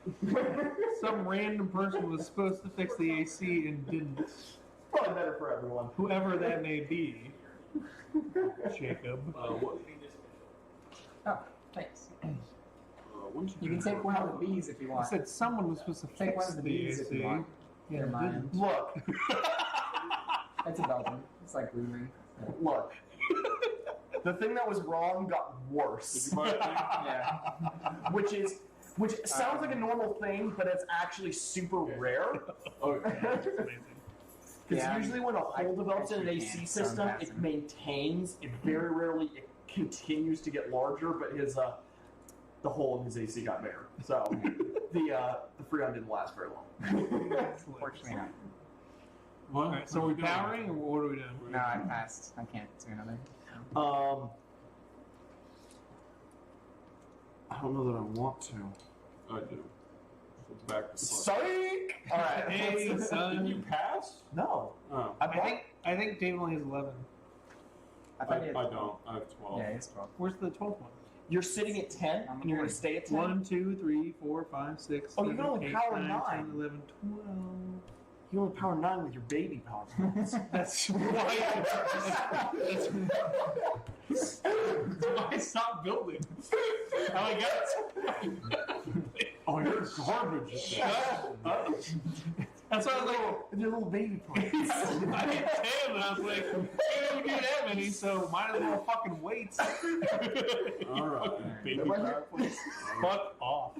Some random person was supposed to fix the AC and didn't. Probably better for everyone. Whoever that may be. Jacob. What? Oh, thanks. When did You can take one of the B's if you I want. said someone was supposed to Take one fix of the the B's if AC. you want. Yeah, They're mine. didn't. Look, It's a Belgian. It's like losing. look. The thing that was wrong got worse. Yeah. Which sounds like a normal thing, but it's actually super rare. That's amazing. Because Yeah, usually when a hole develops in an actually AC can't. system, Sounds it massive. maintains. It very rarely it continues to get larger, but the hole in his AC got bigger. So the Freon didn't last very long. Fortunately not. What? Alright, so we're powering or what are we doing? No, I passed. I can't do another. I don't know that I want to. I do. So back to Psych! All right. Hey, Did son. you pass? No. Oh. I think Dave only has 11. I I thought he had don't. I have 12. Yeah, he's 12. Where's the 12th one? You're sitting at 10, and you're going to stay at 10? 1, 2, 3, 4, 5, 6, Oh, you 7, can only 8, power 9, 9. 10, 11, 12. You only power 9 with your baby power. That's why I stopped building. I got Oh, you're garbage. Shut up. That's why I was like, With your little baby power. I hit 10 and I was like, can't even do that many, so might as well fucking wait. All right. Baby Am I power, here? please. Fuck off.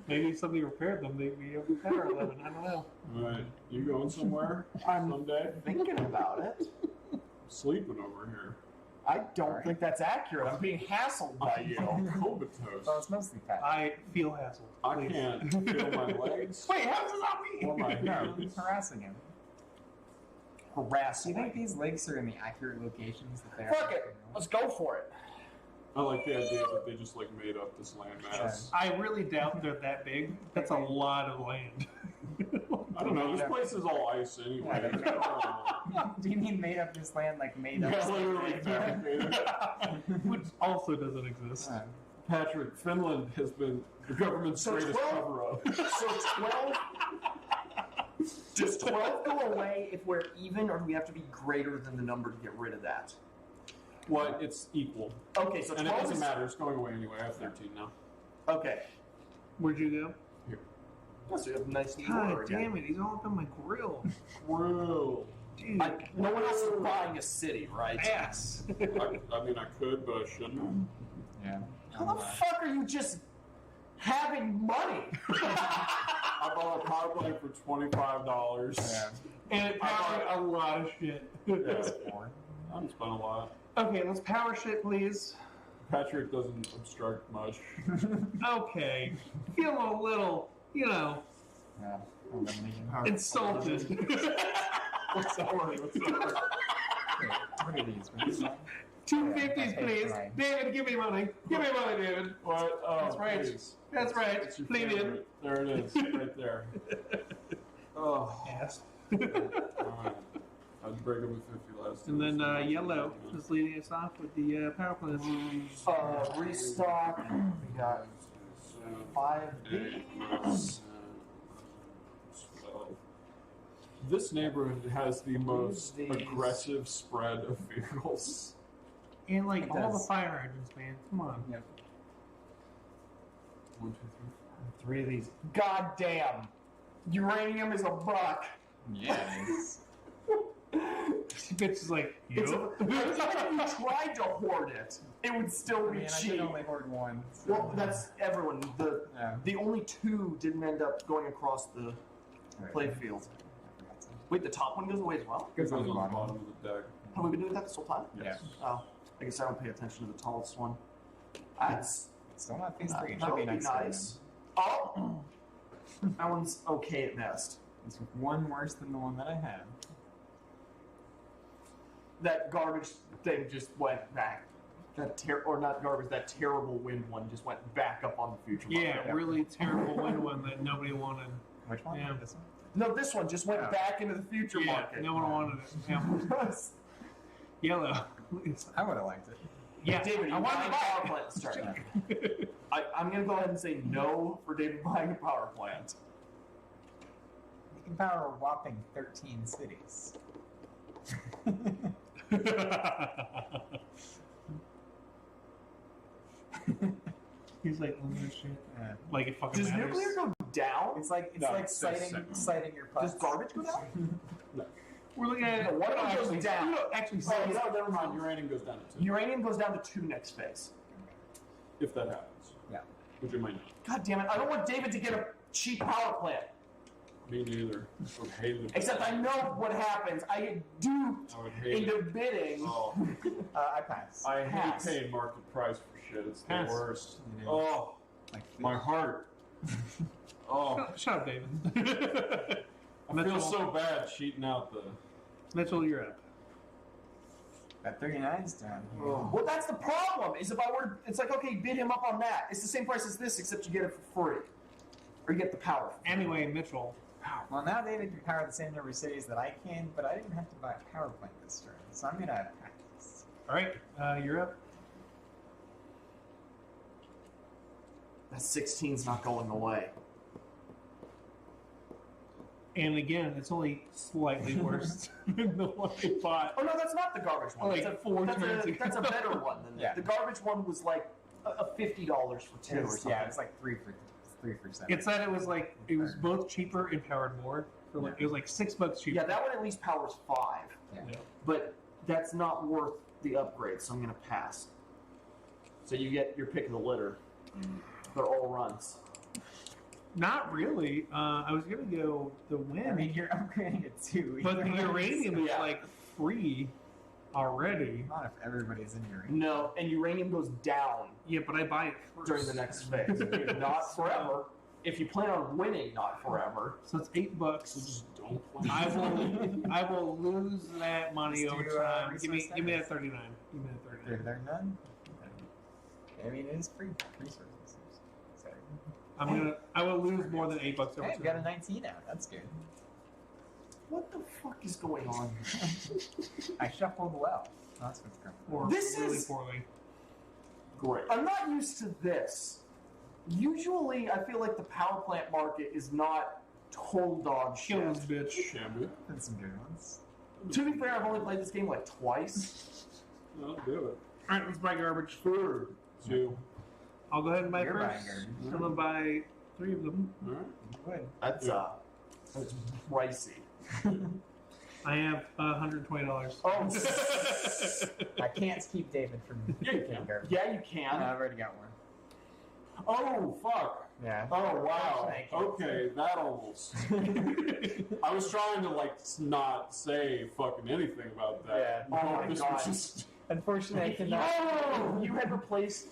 Maybe if somebody repaired them, they'd be able to power 11. I don't know. All right. You going somewhere someday? Thinking about it. I'm sleeping over here. I don't think that's accurate. I'm being hassled by you. I'm comatose. Well, it's mostly Pat. I feel hassled. I Please. can't feel my legs Wait, how does that or mean? my No, hands. he's harassing him. Do Harassing. you think these legs are in the accurate locations that they are? Fuck it. Let's go for it. I like the idea that they just like made up this landmass. I really doubt they're that big. That's a lot of land. I don't know. This place is all ice anyway. Do you mean made up this land like made up? Yeah, literally fabricated. Which also doesn't exist. Patrick, Finland has been the government's So greatest 12? cover-up. So 12. Does 12 go away if we're even, or do we have to be greater than the number to get rid of that? What? It's equal. Okay, so And it 12 doesn't is... matter. It's going away anyway. I have 13 now. Okay. Where'd you go? So you have a nice God order damn again. it, he's all up on my grill. True. Dude. No one else is buying a city, right? Ass. I mean, I could, but I shouldn't. Yeah. How the fuck are you just having money? I bought a power play for $25. Yeah. And it powered a lot of shit. Yeah. I haven't spent a lot. Okay, let's power shit, please. Patrick doesn't obstruct much. Okay. Feel a little, you know, Yeah. insulted. What's that word? What's that word? What are these? What are these? 250s, please. Right. David, give me money. Give me money, David. What? Oh, That's right. please. That's right. It's your Lean in. favorite. There it is, right there. Oh, Ass. all right. I'd break up with 50 last And time, then so- Yellow is leading us off with the power plants. Restock. We got 5 8, Bs. 12. This neighborhood has the most these? aggressive spread of vehicles. And like It all the does. fire hydrants, man. Come on. Yep. 1, 2, 3 of these. God damn. Uranium is $1. Yes. This bitch is like, It's yup. even if you tried to hoard it, it would still I be mean, I cheap. could only hoard one. So Well, that's everyone. yeah. The only 2 didn't end up going across the Right. play field. I forgot to- Wait, the top one goes away as well? Goes on on the the bottom. bottom of the deck. Have we been doing that this whole time? Yes. Oh, I guess I don't pay attention to the tallest one. That's Still not phase 3. It that should be would be next nice. Oh, that one's okay at best. It's one worse than the one that I had. That garbage thing just went back. Or not garbage. That terrible wind one just went back up on the future. Yeah, market. really terrible wind one that nobody wanted. Which one? Yeah. This one? No, this one just went Yeah. back into the future Yeah, market. no one wanted it. Yeah. Yellow. I would have liked it. Yeah, David, I you wanted buying to a power buy plant to start. it. I'm going to go ahead and say no for David buying a power plant. You can power a whopping 13 cities. He's like, oh, no shit. Yeah. Like it fucking Does matters. nuclear go down? It's like No, like it's citing your putts. Does garbage go down? We're looking at No, one of them goes actually, down. Actually, Oh, No, never mind. Uranium goes down to 2. Uranium goes down to 2 next phase. If that happens. Yeah. Which it might not. God damn it! I don't want David to get a cheap power plant. Me neither. I would hate it. Except I know what happens. I get duped I would hate into it. bidding. Oh, I pass. I hate Pass. paying market price for shit. It's the Pass. worst. It is. Oh, Like my heart. Oh, Shut up, David. I feel Mitchell. so bad cheating out the. Mitchell, you're up. That 39's down here. Oh. Well, that's the problem. Is if I were, it's like okay, bid him up on that. It's the same price as this, except you get it for free, or you get the power. Anyway, Mitchell. Well, now David can power the same number of cities that I can, but I didn't have to buy a power plant this turn, so I'm gonna pass. All right, you're up. That 16's not going away. And again, it's only slightly worse than the one I bought. Oh no, that's not the garbage one. Like that's, 4 that's, turns a, ago. that's a better one than Yeah. that. The garbage one was like a $50 for 2 or something. Yeah, it's like 3 for 7. It said it was like it was both cheaper and powered more. For like it was like $6 cheaper. Yeah, that one at least powers 5, Yeah. Yeah. but that's not worth the upgrade, so I'm gonna pass. So you get your pick of the litter. They're all runs. Not really. I was gonna go the wind, I mean, you're upgrading it too. but the uranium is Yeah. like free already. Not if everybody's in uranium. No, and uranium goes down Yeah, but I buy it first. during the next phase. Not forever. If you plan on winning, not forever. So it's $8. So just don't play. I will lose that money Let's over do, time. Give me resource that status. 39. Give me that 39. They're none. I mean, it is free resources. So, I will lose more than $8 over hey, time. we got a 19 out. That's good. What the fuck is going on? I shuffled well. That's what's going on. Or This really is- poorly. Great. I'm not used to this. Usually, I feel like the power plant market is not total dog shit. Kill this bitch. Shamu. Been some good ones. To be fair, I've only played this game like twice. I'll do it. Alright, let's buy garbage. 2. I'll go ahead and buy You're first. buying garbage. I'm gonna buy 3 of them. All right. Good. That's pricey. I have $120. Oh, I can't keep David from Yeah, you picking can. garbage. yeah, you can. I've already got one. Oh, fuck. Yeah. Oh, wow. Unfortunately, I can't. Okay, that almost. I was trying to, like, not say fucking anything about that. Yeah. Oh my this God. was just. Unfortunately, I cannot. Oh, you had replaced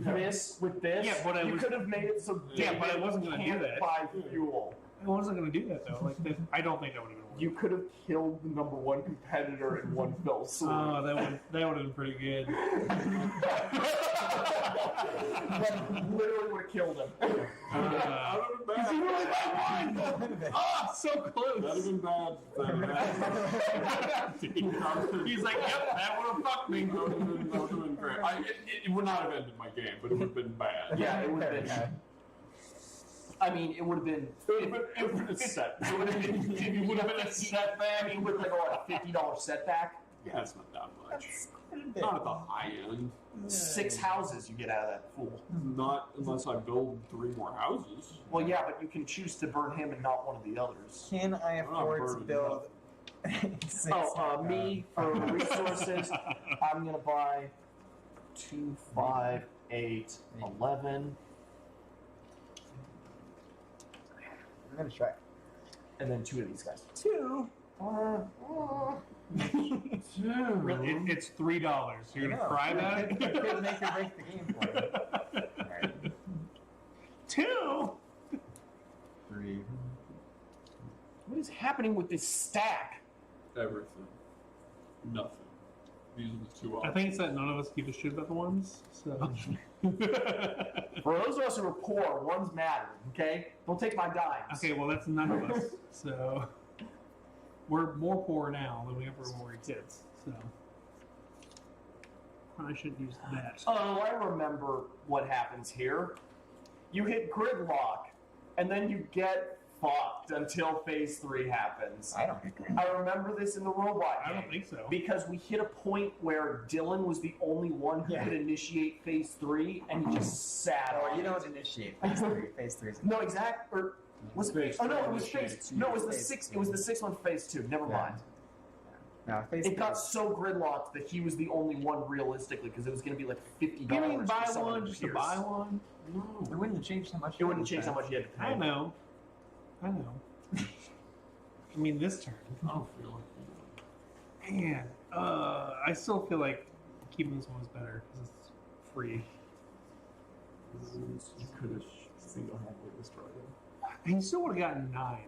this with this. Yeah, but I you was- could have made it so Yeah, David but I wasn't gonna do can't that. buy fuel. I wasn't gonna do that though. Like, I don't think that would have been worth You could have killed the number 1 competitor in one fell swoop. Oh, that would have been pretty good. That literally would have killed him. That would have You been really bad. got one. Ah, so That would have close. been bad. He's like, yep, that would have fucked me. That would have been great. It would not have ended my game, but it would have been bad. Yeah, it would have been. I mean, it would have been. It would have been set. It would have been. It would have been a setback. It would have been like a $50 setback. Yeah, it's not that much. That's quite a bit. Not at the high end. 6 houses you get out of that fool. Not unless I build 3 more houses. Well, yeah, but you can choose to burn him and not one of the others. Can I I'm not afford to burdened build? six, Me for resources, I'm gonna buy 2, 5, 8, 11, I'm gonna try. and then 2 of these guys. 2. Really, it's $3. You're gonna cry about it. It could make or break the game for you. Alright. 2. 3. What is happening with this stack? Everything. Nothing. These are the two I options. think it's that none of us give a shit about the ones. So. For those of us who are poor, ones matter, okay? Don't take my dimes. Okay, well that's none of us. So we're more poor now than we ever were when we were kids. So I shouldn't use that. Oh, I remember what happens here. You hit gridlock, and then you get fucked until phase 3 happens. I don't agree. I remember this in the robot I game. don't think so. Because we hit a point where Dylan was the only one who Yeah. could initiate phase 3, and he just sat Oh, on you it. don't initiate phase 3. Phase 3 is No, exact. Or was it? Phase Oh no, three it was initiates phase. you. No, it was the Phase 6. two. It was the 6th one, phase 2. Never Yeah. mind. No, phase It 3 got is- so gridlocked that he was the only one realistically, because it was going to be like $50. You mean buy for someone one to just to pierce. buy one? No. It wouldn't change how much. It wouldn't change how much you had to pay. I know. I mean, this turn. I don't feel like Man, I still feel like keeping this one was better because it's free. you could have single-handedly destroyed it. And you still would have gotten 9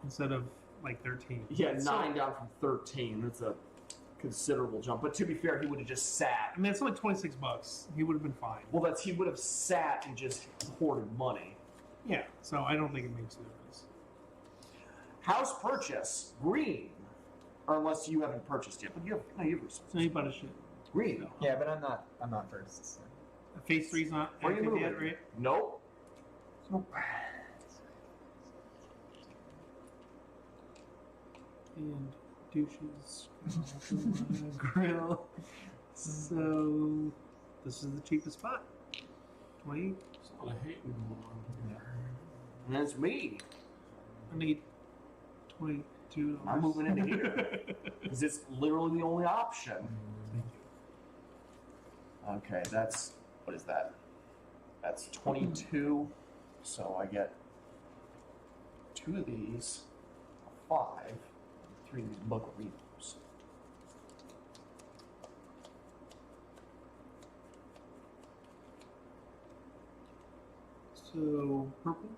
instead of like 13. Yeah, So- 9 down from 13. That's a considerable jump. But to be fair, he would have just sat. I mean, it's only $26. He would have been fine. Well, he would have sat and just hoarded money. Yeah, so I don't think it makes a difference. House purchase green, or unless you haven't purchased yet. But you have you've So you bought a shit. green. Yeah, but I'm not first. So. Phase 3's not Where are you active moving? yet, right? Nope. And douches. Grill. So this is the cheapest spot. 20. There's a lot of hating going on here. And that's me. I need 22. I'm moving into here because it's literally the only option. Okay, that's what is that? That's 22. So I get 2 of these, 5, 3 of these local reviews. So purple.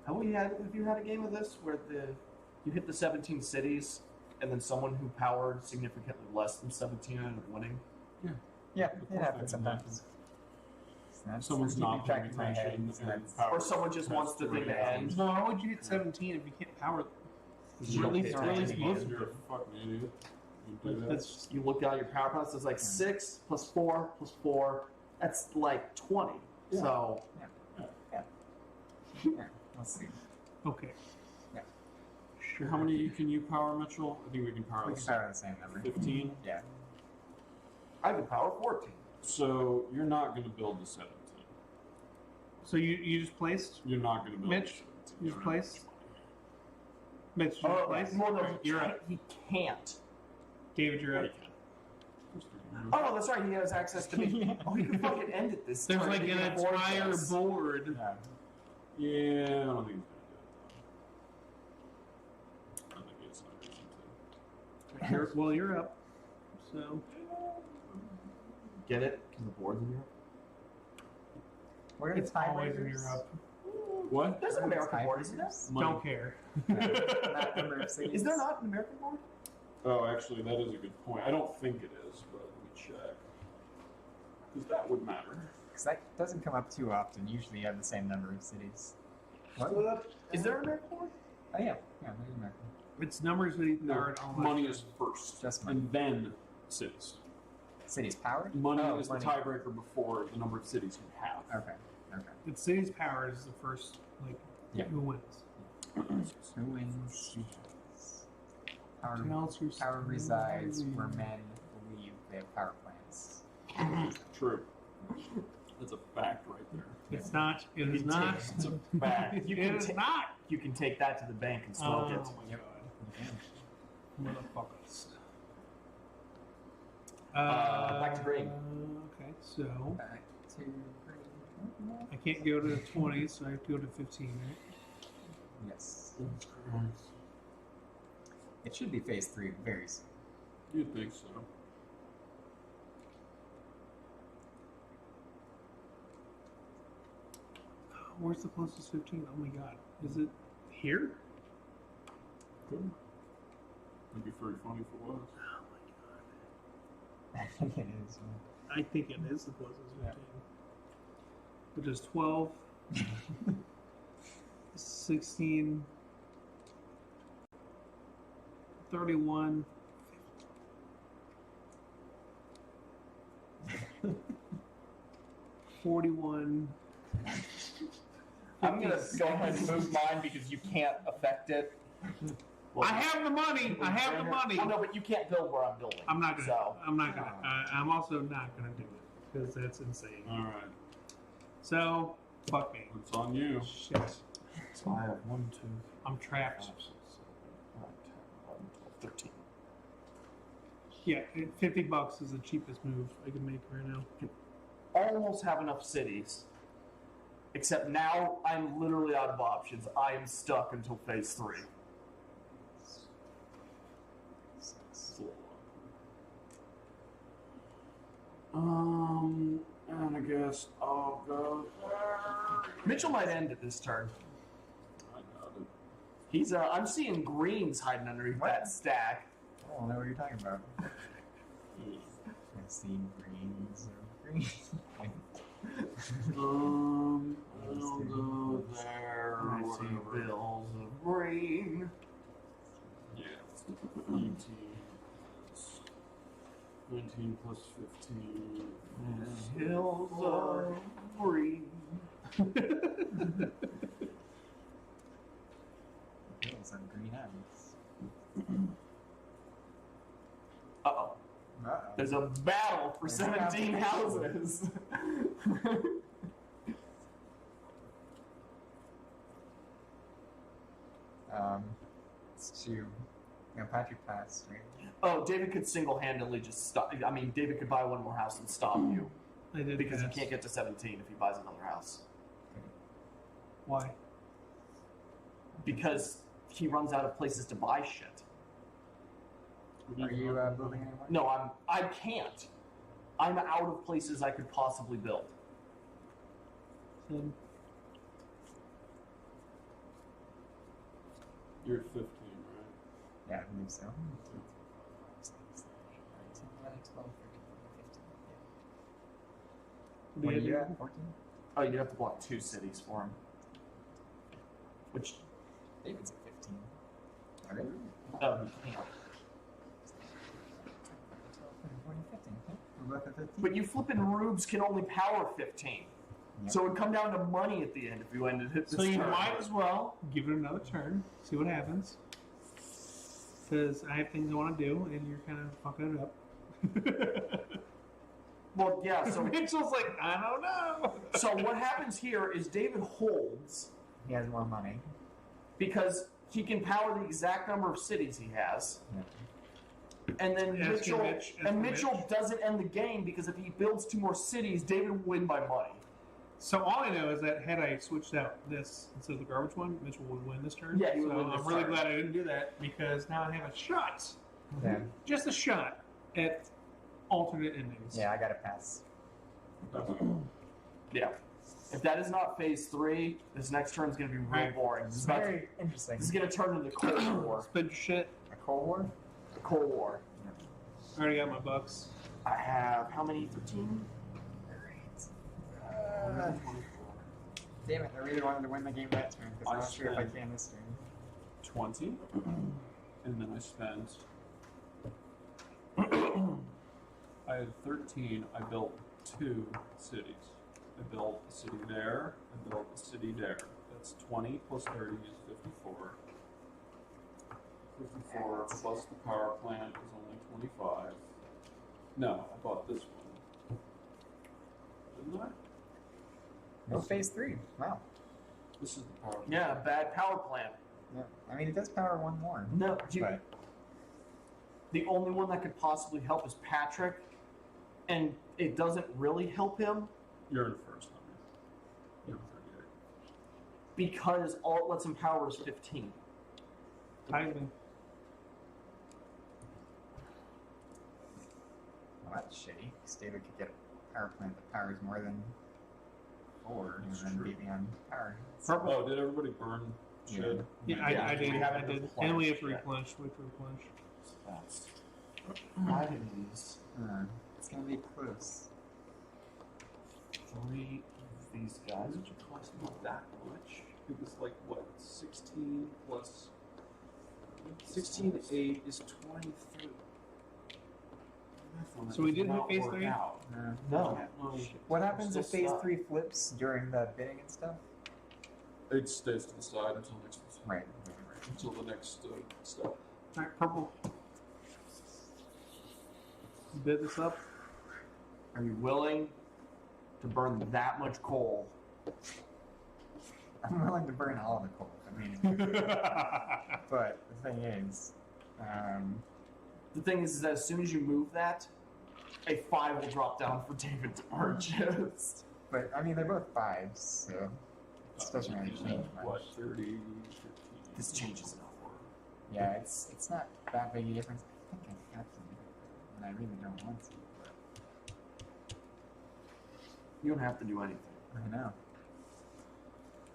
Have you had a game of this where you hit the 17 cities and then someone who powered significantly less than 17 ended up winning? Yeah, Of it course happens that can sometimes. That's Someone's keeping not track paying in my head. attention So and that's- power Or someone just wants the thing to end. No, why would you hit 17 if you can't power? You don't Release, pay release attention. both. You're a fucking idiot. You do that. That's just, You look out your power plant, it's like 6 plus 4 plus 4. That's like 20. Yeah. So Yeah, let's see. okay. Yeah. Sure. How many can you power, Mitchell? I think we can power We the can power the same number. 15. Yeah. I can power 14. So you're not going to build the 17. So you just placed? You're not going to build Mitch, the 17. you You're placed? not. Mitch, you just placed? well, no, Alright, you're up. he can't. David, you're up. Oh, that's right. He has access to me. Oh, he can fucking end it this There's turn. like He an can afford entire this. board. Yeah. Yeah, I don't think he's going to do it, though. I think he has no reason to. Well, you're up. So Get it? Because the board's in here. What are it's the always when tiebreakers? you're up. What? There's an American board, isn't there? Money. Don't care. Not number of cities. Is there not an American board? Oh, actually, that is a good point. I don't think it is, but let me check. Because that would matter. Because that doesn't come up too often. Usually you have the same number of cities. What? Is there an American board? Oh, yeah. Yeah, there's American. It's numbers that No, are all money is first. Just money. And then cities. Cities powered? Money Oh, is money. the tiebreaker before the number of cities you have. Okay. Okay. It's city's power is the first, like, Yeah. who wins. Who wins? Power, Tells your power story. resides where men believe they have power plants. True. That's a fact right there. It's not. It is You not. take- It's a fact. You It can is ta- not. You can take that to the bank and smoke Oh it. my god. Motherfuckers. Back to green. Okay, so Back to green. I can't go to 20, so I have to go to 15, right? Yes. It should be phase 3 very soon. You'd think so. Where's the closest 15? Oh my god. Is it here? Could. It'd be very funny if it was. Oh my god. I think it is. I think it is the closest 15. Yeah. Which is 12, 16, 31, 41. I'm gonna go ahead and move mine because you can't affect it. Well, I have the money. I have the money. Well, no, but you can't build where I'm building. I'm not gonna. So, I'm not gonna. I'm also not gonna do it because that's insane. All right. So fuck me. It's on you. Shit. so I have 1, 2, I'm trapped. 5, 6, 7, 8, 9, 10, 11, 12, 13. Yeah, $50 is the cheapest move I can make right now. Almost have enough cities. Except now I'm literally out of options. I am stuck until phase 3. It's a little awkward. And I guess I'll go there. Mitchell might end it this turn. I got it. He's I'm seeing greens hiding underneath What? that stack. I don't know what you're talking about. Yeah. I've seen greens or greens. I'll go there. I I see see bills of green. Yeah. 19 plus 15. Hills of green. Hills on green ends. Uh-oh. Uh-oh. There's a battle for There's 17 a houses. It's to, Patrick passed, right? Oh, David could single-handedly just stop. I mean, David could buy one more house and stop you I did because he pass. can't get to 17 if he buys another house. Why? Because he runs out of places to buy shit. Are you building anymore? No, I can't. I'm out of places I could possibly build. So, You're at 15, right? Yeah, I believe so. what What do are you you do? at? 14? Oh, you have to block 2 cities for him. Which, David's at 15. Oh, really? oh, he can't. 14, 15. Okay. We're both at 15. But you flippin' rubes can only power 15. Yep. So it would come down to money at the end if you ended it this So you turn. might as well give it another turn, see what happens. Because I have things I want to do, and you're kind of fucking it up. Well, yeah, So so Mitchell's like, I don't know. so what happens here is David holds He has more money. because he can power the exact number of cities he has. Yeah. And then Ask Mitchell Mitch, ask and Mitch. Mitchell doesn't end the game because if he builds 2 more cities, David will win by money. So all I know is that had I switched out this instead of the garbage one, Mitchell would win this turn. Yeah, he would so win this I'm really turn. glad I didn't do that because now I have a shot, Yeah. just a shot at alternate endings. Yeah, I gotta pass. Yeah. If that is not phase 3, this next turn is going to be real Right. boring. It's very interesting. This is going to turn into the Cold War. Spend your shit. A Cold War? The Cold War. I already got my bucks. I have how many? 13? Damn it, I really wanted to win the game that turn because I'm I not sure if I spent- can this turn. 20. And then I spent. I had 13. I built 2 cities. I built a city there. I built a city there. That's 20 plus 30 is 54. 54 plus the power plant is only 25. No, I bought this one. Didn't I? No phase 3. Wow. This is the power plant. Yeah, bad power plant. Yeah. I mean, it does power one more. No, But the only one that could possibly help is Patrick, and it doesn't really help him You're in first, aren't you? You're in 38. because all it lets him power is 15. Titan. Well, that's shitty. Because David could get a power plant that powers more than 4 and That's then true. beat me on power. Purple. Oh, did everybody burn shit? Yeah, Yeah, I did. we haven't I did. replenished And we have to yet. replenish. We have to replenish. That's five of these. It's gonna be close. 3 of these guys, which would cost not that much. It was like, what, 16 plus. 16 to 8 is 23. So we didn't hit Not phase work 3? out. No. No. No, What happens Still if phase suck. 3 flips during the bidding and stuff? it stays to the side until next Right. until the next step. Alright, purple. Bid this up. Are you willing to burn that much coal? I'm willing to burn all the coal. I mean, but the thing is, The thing is that as soon as you move that, a 5 will drop down for David to purchase. but I mean, they're both 5s, so it doesn't really change much. What, 30, 15? This changes enough. Yeah, it's not that big a difference. I think I have to do it, and I really don't want to. You don't have to do anything. But I know.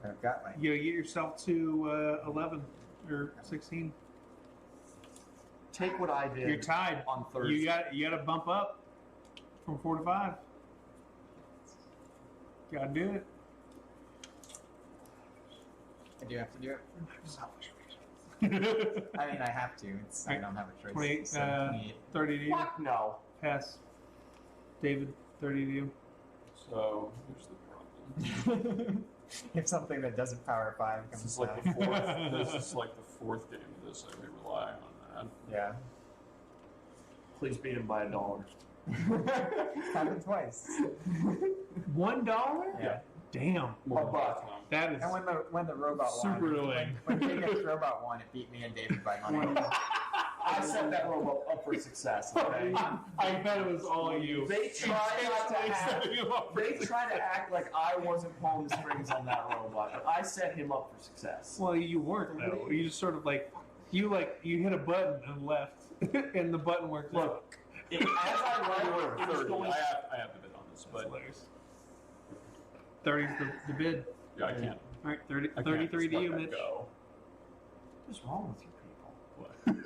I've got like You get yourself to 11 or 16. Take what I did You're tied. on Thursday. You got to bump up from 4 to 5. Got to do it. I do have to do it. Selfish I mean, I have to. I don't have a choice. 28, So 28. 30 to you. Fuck no. Pass. David, 30 to you. So, here's the problem. If something that doesn't power 5 This comes is like out. the fourth. This is like the 4th game of this. I may rely on that. Yeah. Please beat him by $1. Happened twice. $1? Yeah. Damn. More A than buck. time. That is. And when the robot Super won, annoying. when KX robot won, it beat me and David by money. I set that robot up for success. Okay? I bet it was all you. They try not to act. Setting him up for They success. try to act like I wasn't pulling the strings on that robot, but I set him up for success. Well, you weren't though. You just sort of like you hit a button and left, and the button worked. Look, as I You were left, it was 30. going. I have to bid on this, That's but hilarious. 30's the bid. yeah, I can't. All right, 30, I can't 33 just to let you, that Mitch. go. What's wrong with you people? What?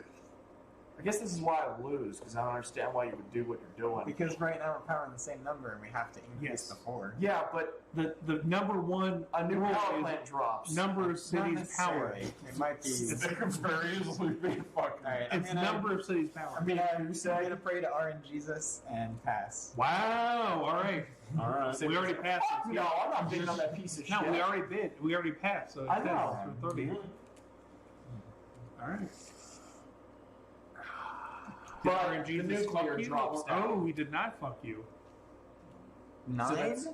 I guess this is why I lose, because I don't understand why you would do what you're doing. Because right now we're powering the same number and we have to increase Yes. the 4. Yeah, but The number one a new rule power is plant drops. number of Not cities power. necessarily. It might be. It could very easily be fucking. Alright, It's number of cities power. I'm gonna pray to RNGesus and pass. Wow. All right. All right. We already passed. Fuck it. no, I'm not bidding on that piece of No, shit. we already bid. We already passed. So I it's know. 10, so 30. All right. But RNG the just nuclear fuck you? drops down. Oh, we did not fuck you. 9? that's-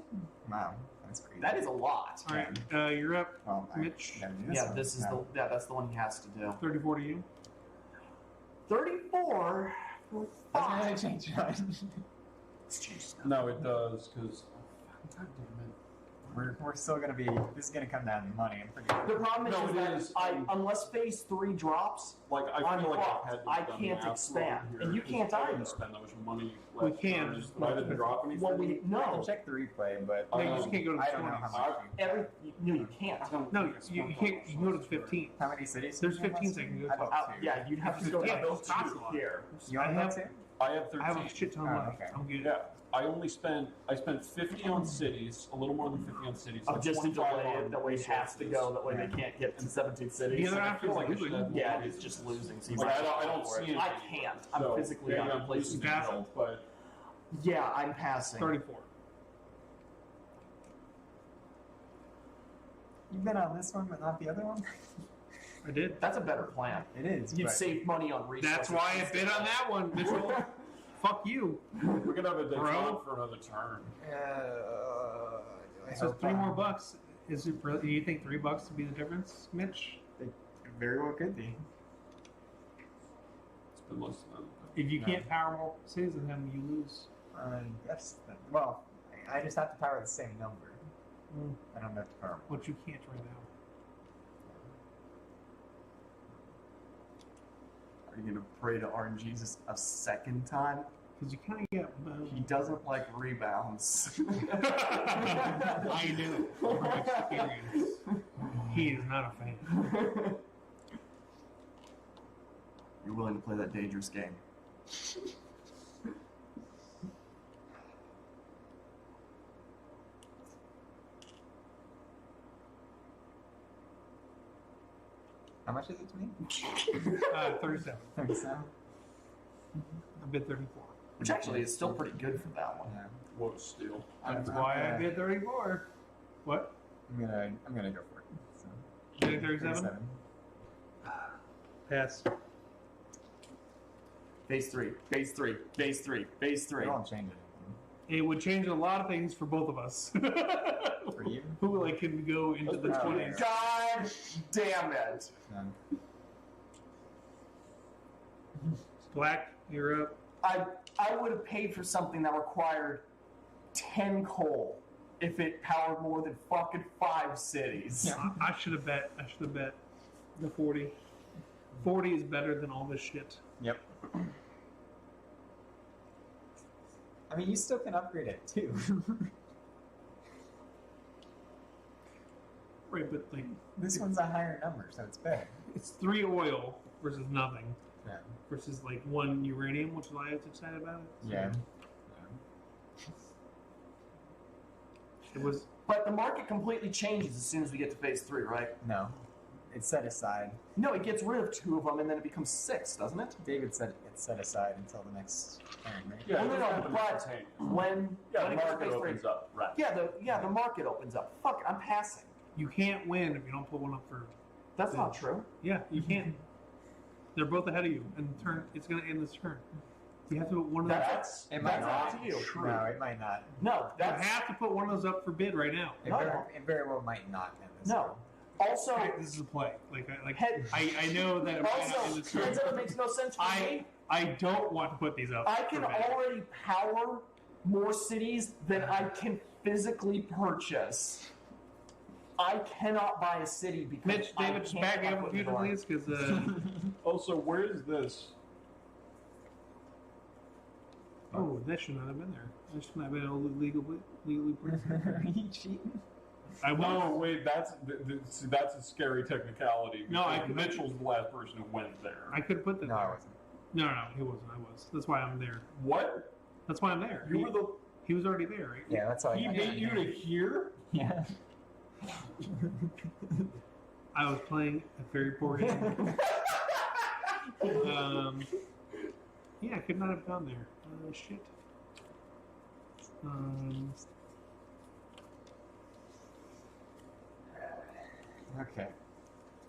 Wow, that's crazy. That is a lot. All right, you're up. Well, I Mitch. gotta do Yeah, one. this is No. that's the one he has to do. 34 to you. 34. Doesn't really change much. It's changed now. No, it does because. God damn it. We're still gonna be. This is gonna come down to money. I'm pretty The sure. problem No, is it that is. unless phase 3 drops, Like I I'm feel like fucked. I had to I have done can't math expand. wrong here, And you 'cause can't I either. didn't spend that much money. We last can. turn, but I didn't drop anything. well, we I can no. check the replay, but No, you just can't go to I don't know 20s. how much. You can't. No, you can't. You can go to 15. How many cities? There's do you have 15 left? seconds. I have 2. Yeah, you'd have to go to Yeah, those it's cost a two lot. here. You I only have- have 2? I have 13. I have a shit ton Oh, left. okay. I'm good. Yeah, I only spent 50 on cities, a little more than 50 on cities. Oh, like just to 25 delay on it, that way it has to go, that way they can't get to 17 The cities. other I option feel is like I losing. should have Yeah, it's just losing. So you Like, might I don't- as well I don't go see for it. it. I can't. I'm So, physically maybe out I'm of place to losing do Pass. out, but Yeah, I'm passing. 34. You've been on this one, but not the other one. I did. That's a better plan. It is. You'd but- save money on resources. That's why I bid on that one, Mitchell. Fuck you. we're gonna have a day Bro. on for another turn. I So hope, $3 more bucks. Is it? Do you think $3 would be the difference, Mitch? It very well could be. It's been less than If you No. can't power more cities than him, you lose. Well, I just have to power the same number. Mm. I don't have to power more. Which you can't right now. Are you gonna pray to RNGesus a second time? Because you kind of get. He doesn't like rebounds. I know from experience. He is not a fan. You're willing to play that dangerous game. How much is it to me? 37. 37. I bid 34. Which actually is still pretty good for that one. Yeah. Whoa, steal. That's why I bid 34. What? I'm gonna go for it. So, Bid 37? Pass. Phase 3, phase 3, phase 3, phase 3. It won't change anything. It would change a lot of things for both of us. For you? Who like can go into the Oh, 20s? God damn it! None. Black, you're up. I would have paid for something that required 10 coal if it powered more than fucking 5 cities. Yeah. I should have bet. I should have bet the 40. 40 is better than all this shit. Yep. I mean, you still can upgrade it too. Right, but like This one's a higher number, so it's better. it's 3 oil versus nothing Yeah. versus like 1 uranium, which is why I was excited about it. So Yeah. It was. But the market completely changes as soon as we get to phase 3, right? No. It's set aside. No, it gets rid of 2 of them and then it becomes 6, doesn't it? David said it's set aside until the next turn, right? Yeah, Well, it no, doesn't no, have to be but contained. when Yeah, when the it gets to market phase 3, opens up, right? yeah, the market opens up. Fuck, I'm passing. You can't win if you don't put one up for. That's not true. Yeah, you can't. They're both ahead of you, and the turn. It's gonna end this turn. You have to put one of those. That's It might that's not. up to you. True. No, it might not. No, You that's have to put one of those up for bid right now. It, No, very, no. it very well might not end this no. Also, This is a play. Like head, I know that it might not end also, this turn. heads up, it makes no sense for me. I don't want to put these up. I can for bid. already power more cities than I can physically purchase. I cannot buy a city because Mitch, I David, just can't back get up my a foot in few, the door. please, because Also, where is this? oh, that should not have been there. That should not have been legally placed. Are you cheating? I No, won't. wait, see, that's a scary technicality. No, I- because Mitchell's the last person who went there. I could put that. No, I there. wasn't. No, he wasn't. I was. That's why I'm there. What? That's why I'm there. You were the. He was already there, right? Yeah, that's all He I made you to here? Yeah. I was playing a very poor game. Yeah, I could not have gone there. Shit. Okay.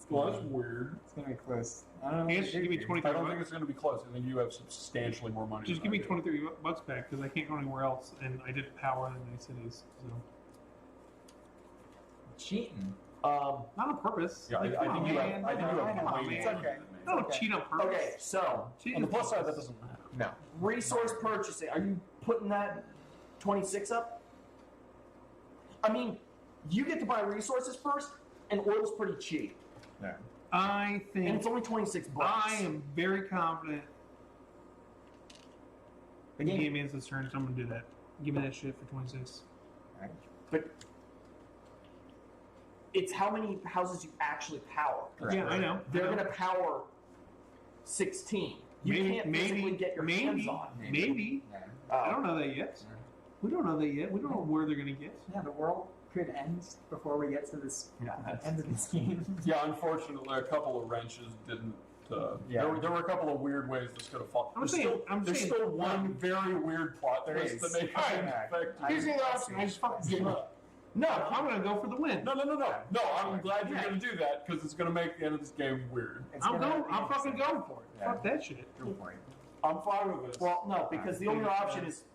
Well, that's weird. It's gonna be close. I don't know. I what guess to you do give me here. 23 I don't think bucks. it's going to be close. I think you have substantially more money. Just than give me I do. $23 back because I can't go anywhere else, and I didn't power in any cities. So Cheating. not on purpose. Yeah, Like, I come think on, you man. have. I think you I have know, way man. it's more okay. than me. I don't Okay. cheat on purpose. Okay, so Cheating On the is plus side, that purpose. doesn't matter. No. resource purchasing. Are you putting that 26 up? I mean, you get to buy resources first, and oil's pretty cheap, No. I and think it's only 26 bucks. I am very confident The the game. game ends this turn, so I'm gonna do that. Give me that shit for 26. Alright. But it's how many houses you actually power. Correct. Yeah, I know. They're I know. going to power 16. You can't physically get your hands on. Maybe. Yeah. I don't know that yet. We don't know that yet. We don't know where they're gonna get. Yeah, the world could end before we get to this Yeah, that's- end of this game. Yeah, unfortunately, a couple of wrenches didn't. Yeah. There were a couple of weird ways this could have fallen. I'm saying- there's saying- still one very weird plot There twist is. that may Alright. affect. Here's the other option. I just fucking give up. No, I'm gonna go for the win. No. I'm glad you're Yeah. going to do that because it's going to make the end of this game weird. It's I'm gonna going. be I'm fucking interesting. going for it. Yeah. Fuck that shit. Go for it. I'm fine with this. Well, no, because the only option is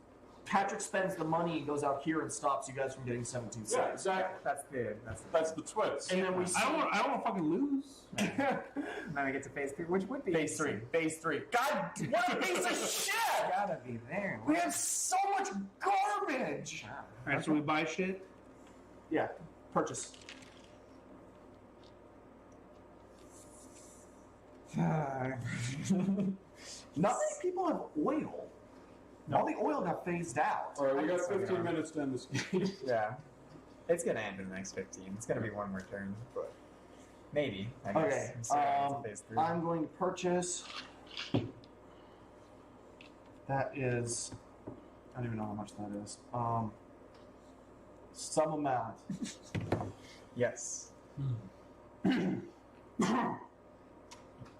Patrick spends the money, goes out here, and stops you guys from getting 17 yeah, cents. exactly. That's the That's the twist. And then we see I don't want to fucking lose. then we get to phase 3, which would be phase 3. Phase 3. God, what a piece of shit! Gotta be there. We have so much garbage. Wow. All right, so we buy shit. Yeah, purchase. Not many people have oil. All the oil got phased out. All right, we got guess so, 15 yeah. minutes to end this game. Yeah. It's gonna end in the next 15. It's gonna be one more turn, but maybe. I guess. Okay, I'm still going to phase 3. I'm going to purchase. That is, I don't even know how much that is. Some amount. Yes.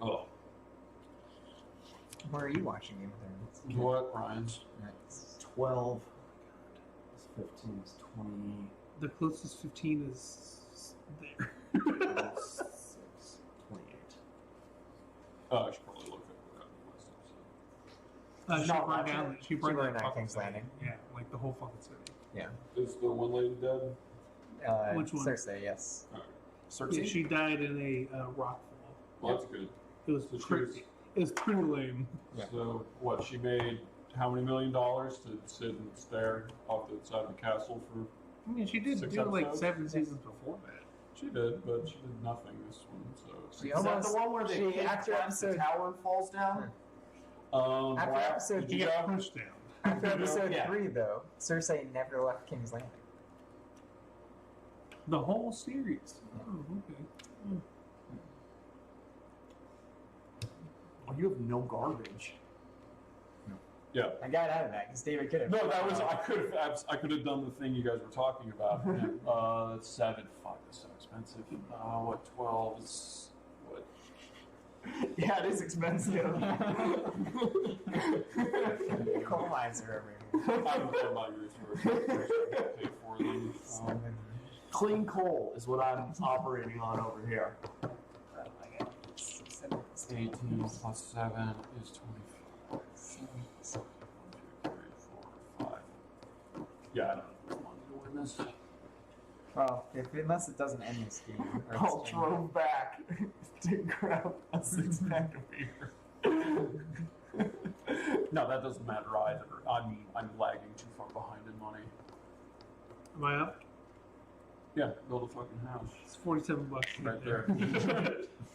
Oh. Where are you watching Game of Thrones? What, Ryan's? Nice. 12. It's 15. It's 20. The closest 15 is there. 26, 28. Oh, I should probably look at that in the last episode. She Not burned much. down. She She burned burned that down fucking King's city. Landing. Yeah, like the whole fucking city. Is the one lady dead? Which one? Cersei, yes. All right. Cersei? Yeah, she died in a rock fall. Well, that's good. It was So she pretty. was- It was pretty lame. Yeah. So, what, she made how many $1 million to sit and stare off the side of the castle for... I mean, she did 6 do like episodes? 7 seasons before that. She did, but she did nothing this one, so... She Is that almost- the one where the she- kid after climbs the episode- tower and falls down? After wow. episode Did She you got have- pushed down. After episode Yeah. 3, though, Cersei never left King's Landing. The whole series. Oh, okay. Oh, you have no garbage. Yeah. I got out of that because David could have. No, that was... I could have done the thing you guys were talking about. That's 7. Fuck, that's so expensive. What, 12 is... What? Yeah, it is expensive. Coal mines are over here. I haven't done my research. Pay for them. Clean coal is what I'm operating on over here. 18 plus 7 is 24. 7, 1, 2, 3, 4, 5. Yeah, I don't know if I want to win this. Well, unless it doesn't end this game. or Paul this drove back to grab a 6-pack of beer. No, that doesn't matter either. I'm lagging too far behind in money. Am I up? Yeah, build a fucking house. It's $47 Right there.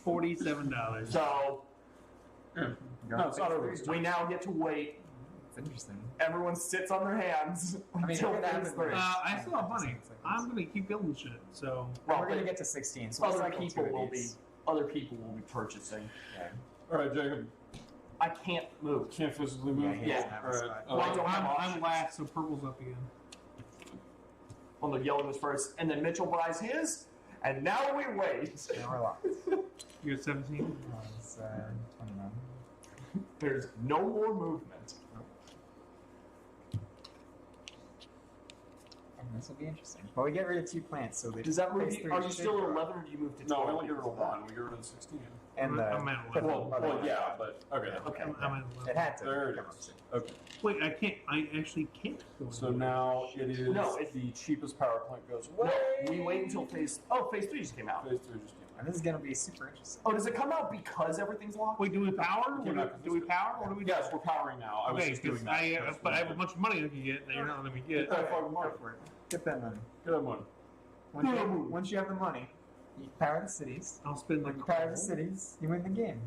$47. So Yeah. No, it's not over. It's we now get to wait. It's interesting. Everyone sits on their hands I mean, until we're gonna have phase it 3. I still have money. I'm gonna keep building shit. So Well, We're gonna but get to 16, so it's other like people two will of be these. purchasing. Yeah. All right, Jacob. I can't move. Can't physically move. Yeah, he doesn't Yeah. have All a right. spot. Well, I don't have I'm options. last, so purple's up again. Well, the yellow goes first, and then Mitchell buys his, and now we wait. Now we're locked. You're at 17. It's 29. There's no more movement. And this will be interesting. Well, we get rid of 2 plants, so they Does that move phase you? 3 Are you should still at grow. 11, or do you move to 12? No, we only get rid because of that? 1. We get rid of 16. And the I'm at 11. Well, yeah, but okay. Okay. I'm at 11. it had to There it come up is. soon. Okay. Wait, I can't. I actually can't go. So anywhere. now it is No, it- the cheapest power plant goes No, away. we wait until phase. Oh, phase 3 just came out. Phase 3 just came And this is gonna be super interesting. Oh, does it come out because everything's locked? Wait, do we power? Okay, Do we power? Or do we? Yes, we're powering now. I was Okay, just doing because that. but I have a bunch of money I can get that you're not letting me get. Get that fucking money. Go for it. Get that money. Get that money. Once you have the money, you power the cities. I'll spend When like you power the cities, you win the game.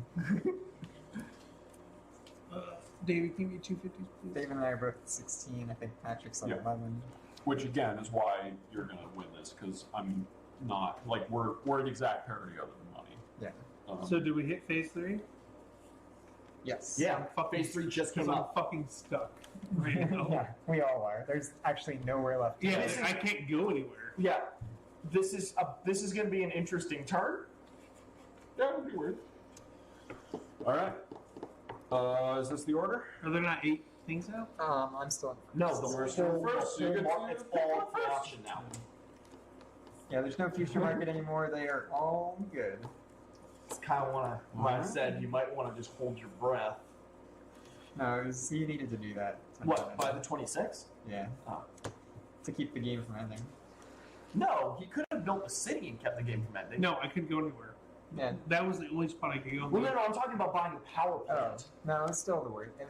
David, give me 250s, please. Dave and I are both at 16. I think Patrick's on Yeah. 11. Which again is why you're gonna win this because I'm not like we're at exact parity other than money. Yeah. So do we hit phase 3? Yes. Yeah, Fucking- phase 3 just Because came I'm out. fucking stuck right now. Yeah, we all are. There's actually nowhere left. to Yeah, go. I can't go anywhere. Yeah, this is going to be an interesting turn. Yeah, it would be weird. All right. Is this the order? Are there not 8 things out? I'm still. No, the Where's whole, your first? You get to it's pick all one first. auction now. Yeah, there's no future market anymore. They are all good. It's kind of what I said. You might want to just hold your breath. No, he needed to do that. What, by the 26th? Yeah. Oh. To keep the game from ending. No, he could have built a city and kept the game from ending. No, I couldn't go anywhere. Yeah. That was the only spot I could go. Well, no, I'm talking about buying a power Oh, plant. no, it's still worth it.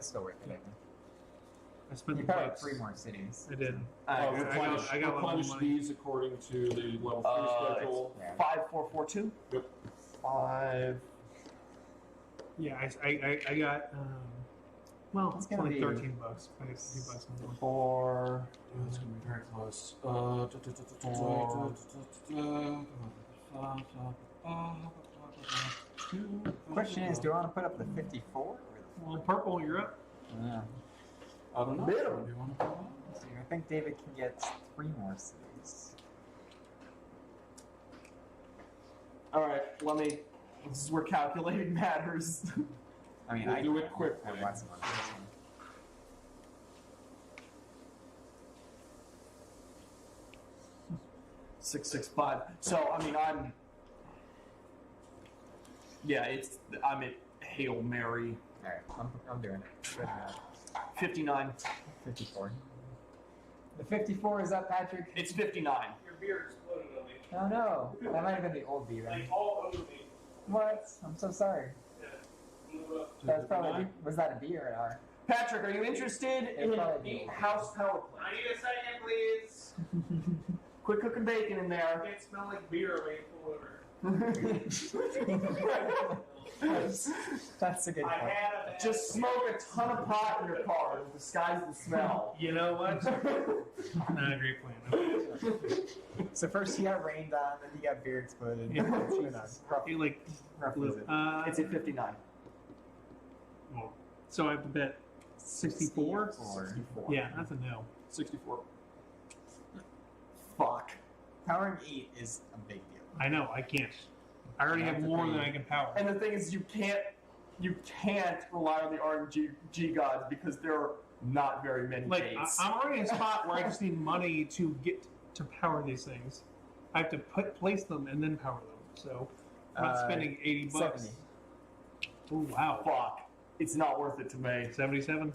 I spent You the powered points. 3 more cities. I did. Replenish, I got a lot of replenish money. these according to the level 3 schedule. Yeah. 5442. Yep. 5. Yeah, I got well, It's it's gonna only be- $13. I got $15 more. 4. Dude, it's gonna be very close. Question is, do I want to put up the 54 or the Well, purple, you're up. Yeah. I don't know. Middle. Do you want to put Let's see, I think David can get 3 more cities. All right, let me. This is where calculating matters. I mean, We'll I do it quickly. have lots of money. 665. So I mean, I'm at Hail Mary. All right, I'm doing it. Good enough. 59. 54. The 54 is up, Patrick. It's 59. Your beer exploded on me. Oh no, that might have been the old beer. Then. all over me. What? I'm so sorry. That's probably was that a B or an R? Patrick, are you interested in probably a house power I plant? need a second, please. Quit cooking bacon in I there. can't smell like beer when you pull over. That's a good point. Just smoke a ton of pot in your car to disguise the smell. You know what? Not a great plan. So first he got rained on, then he got beer exploded. Yeah. You know, rough, You like rough blue. visit. It's at 59. Well, so I have to bet 64? 64. Yeah, that's a no. 64. Fuck. Powering 8 is a big deal. I know, I can't. I already have more than I can power. And the thing is, you can't rely on the RNG gods because there are not very many Like, gates. I'm already in a spot where I just need money to get to power these things. I have to place them and then power them. So I'm not spending $80. 70. Oh wow, Fuck. It's not worth it to me. 77.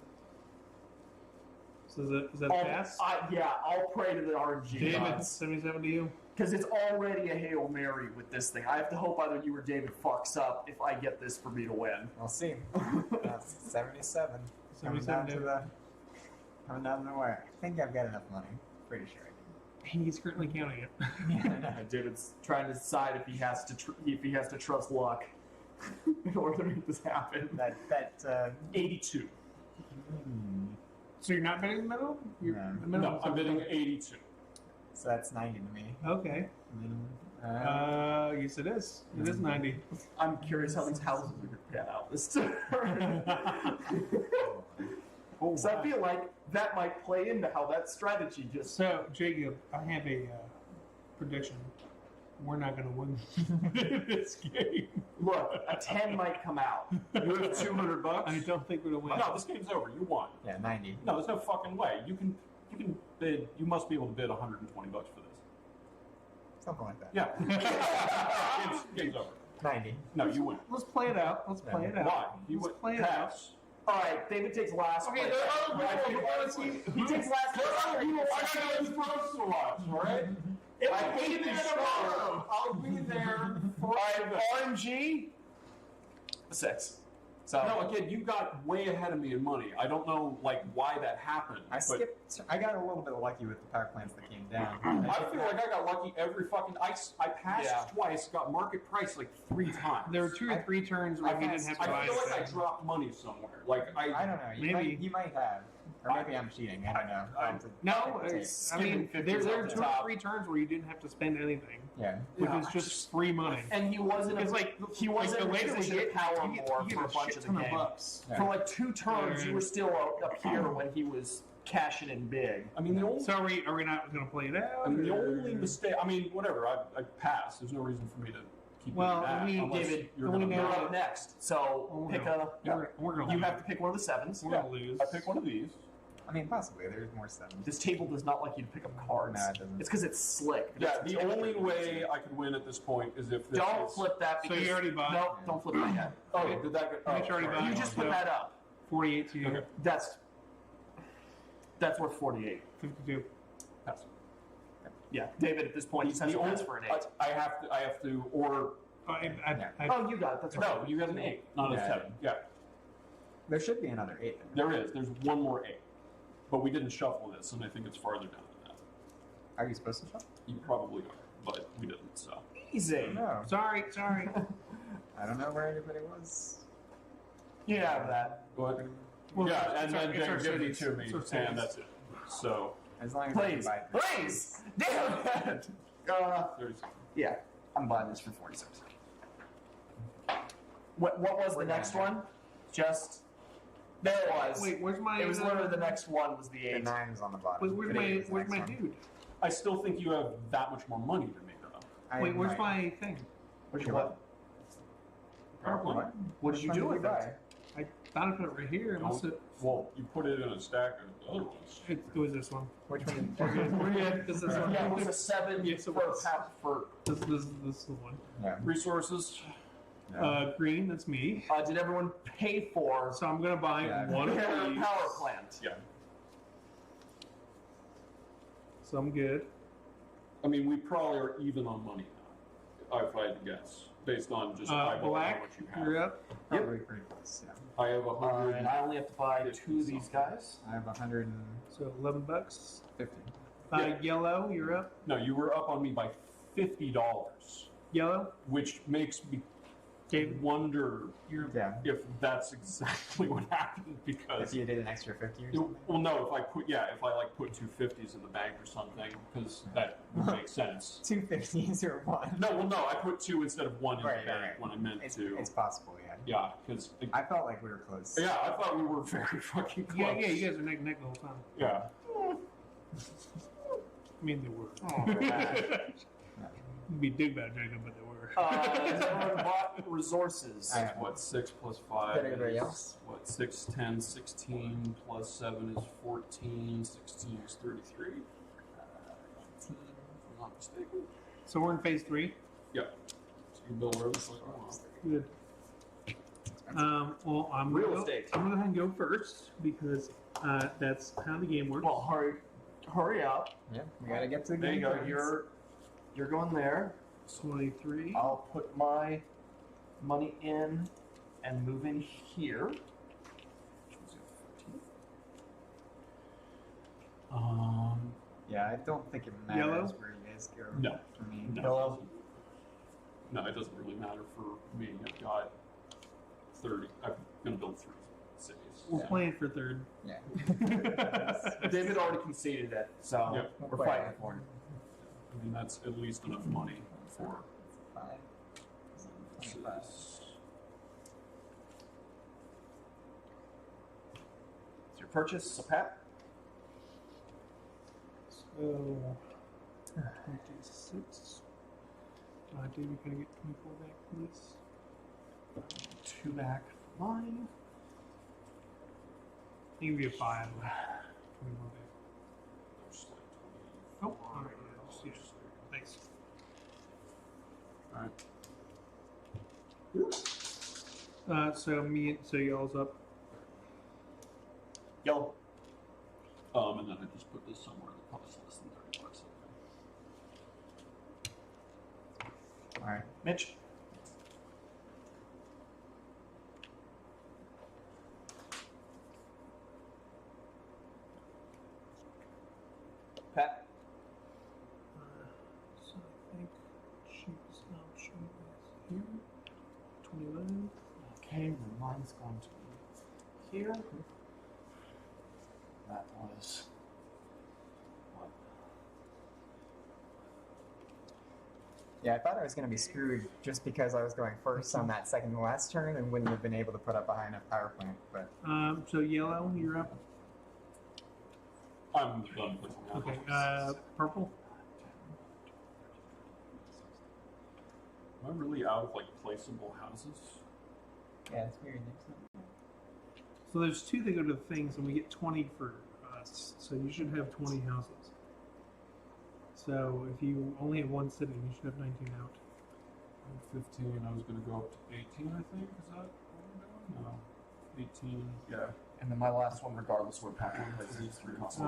So is that I'll- pass? I'll pray to the RNG David, gods. 77 to you. Because it's already a Hail Mary with this thing. I have to hope either you or David fucks up if I get this for me to win. We'll see. That's 77. Coming 77 down to David. coming down the wire. I think I've got enough money. Pretty sure I He's currently counting it. do. David's trying to decide if he has to trust luck in order to make this happen. that 82. So you're not betting the middle? You're No. the middle? No, I'm bidding 82. so that's 90 to me. Okay. Yes, it is. It is 90. I'm curious how these houses are going to pan out this turn. Oh, So I feel like that might play into how that strategy just. So, Jacob, I have a prediction. We're not going to win this game. Look, a 10 might come out. You have 200 bucks? I don't think we're going to win. No, this game's over. You won. Yeah, 90. No, there's no fucking way. You can bid. You must be able to bid 120 bucks for this. Something like that. Yeah. game's over. 90. No, you win. Let's play it out. Let's play it out. Why? You Let's would play it out. pass. All right, David takes last. Okay, place. there are other people who want to see. He takes last. There are place. people watching this supposed to watch, all right? If I I hate hate this this show. I'll be there for All right, the RNG. 6. So No, again, you got way ahead of me in money. I don't know like why that happened. I but skipped. I got a little bit lucky with the power plants that came down. I feel like I got lucky every fucking. I passed Yeah. twice, got market price like 3 times. There were 2 or 3 turns where we didn't have to buy I feel like I anything. dropped money somewhere. Like I don't know. Maybe. You might have. Or maybe I'm cheating. I don't know. No, It's I mean, skipping there 50s were off the 2 or top. 3 turns where you didn't have to spend anything, Yeah. which Yeah, was just free money. and he wasn't. Because like he wasn't the in a later we position to get, power you get, more you for a get bunch shit of the ton of game. bucks. Yeah. For like 2 turns, you were still up here when he was cashing in big. I mean, the only. So are we not going to play it out? I mean, the or- only mistake. I mean, whatever. I passed. There's no reason for me to keep Well, doing that. I mean, unless David, you're we gonna know- You're up next, so Oh, pick no. a. We're going to You lose. have to pick one of the 7s. We're going to lose. I pick one of these. I mean, possibly. There's more stuff. This table does not like you to pick up cards. No, it doesn't. It's because it's slick. Yeah, It's the only way I could win at this point is if this Don't is- flip that. So Because, you already bought? No, don't flip that yet. Oh, did that get? Mitch already sorry. bought. You just put Yeah. that up. 48 to you. Okay. That's worth 48. 52. Pass. Yeah, David. At this point, he has to pass for an 8. I have to, or Oh, I, Oh, you got it. That's right. no, you got an 8, not a Yeah. 7. Yeah, There should be another 8. there is. There's one more 8, but we didn't shuffle this, and I think it's farther down than that. Are you supposed to shuffle? You probably are, but we didn't. So Easy. No. sorry. I don't know where anybody was. You have that. What? Well, Yeah, and it's our- then it's our Jay give it cities. to me, It's our and cities. that's it. So, As long as I can Please, buy it. please, damn it. there's Yeah, I'm buying this for 46. What was the next one? Just there it was. Wait, where's my? It was literally the next one was the The 8. 9's on the bottom. Where's The my? 8 is the Where's next my one. dude? I still think you have that much more money than me, though. I Wait, have where's no idea. my thing? Which one? Probably. What did you Which do one with did you it? I thought I put it right here. Unless it, Well, you put it in a stack of the other ones. it was this one. Which one? We're good. We're good. This is one. Yeah, it was a 7 Yes, it for was. for. This is the one. Yeah. Resources. Green. That's me. Did everyone pay for So I'm gonna buy Yeah. one of their these. power plant? Yeah. So I'm good. I mean, we probably are even on money now, if I had to guess, based on just eyeballing how Black. much you have. You're up. Probably pretty close. Yeah. I have a hundred. And I only have to buy 2 of these guys. I have 150. So $11. Yellow. You're up. No, you were up on me by $50, Yellow. which makes me David. wonder Yeah. if that's exactly what happened because. If you did an extra 50 or something. Well, no. If I put like put 250s in the bank or something, because that would make sense. 250s or one. No, well, no. I put 2 instead of 1 in Right, the bank right. when I meant It's, to. it's possible, yeah. Yeah, because I felt like we were close. yeah, I thought we were very fucking close. Yeah, you guys are neck and neck the whole time. Yeah. I mean, they were. Oh, man. You'd be dig about Jacob, but they were. Has everyone bought resources? I have What 6 plus 5? Did anybody is, else? What 6, 10, 16 plus 7 is 14. 16 is 33. If I'm not mistaken. So we're in phase 3. Yeah. So you build whatever the fuck you want. Good. Well, I'm Real gonna go, estate. I'm gonna go ahead and go first because that's how the game works. Well, hurry up. Yeah, we gotta get to the There you game go. plans. You're going there. 23. I'll put my money in and move in here. Which was the 14th. Yeah, I don't think it matters Yellow? where you guys go. No. For me. No, Hello? it doesn't. No, it doesn't really matter for me. I've got 30. I'm going to build 3 cities. We're playing for third. Yeah. David already conceded it, so Yep. we're fighting for it. I mean, that's at least enough money for 5. 25. cities. It's your purchase, so Pat. So 26. David, can I get 24 back, please? 2 back for mine. I'll give you a 5. 24 back. There's like 20. Oh, all right. Yeah, just, thanks. Alright. So y'all's up. Yellow. And then I just put this somewhere that costs less than $30. Alright. Mitch. Pat. So I think she's she is here. 29. Okay, then mine's going to be here. That was what? Yeah, I thought I was going to be screwed just because I was going first on that second to last turn and wouldn't have been able to put up a high enough power plant. But So yellow, you're up. I'm done putting that. Okay. Purple. Am I really out of like placeable houses? yeah, it's weird. So there's 2 that go to the things, and we get 20 for us. So you should have 20 houses. So if you only have 1 sitting, you should have 19 out. I'm 15. I was going to go up to 18, I think. Is that what we're doing? No. 18. Yeah. And then my last one, regardless where Pat went, is these 3 houses.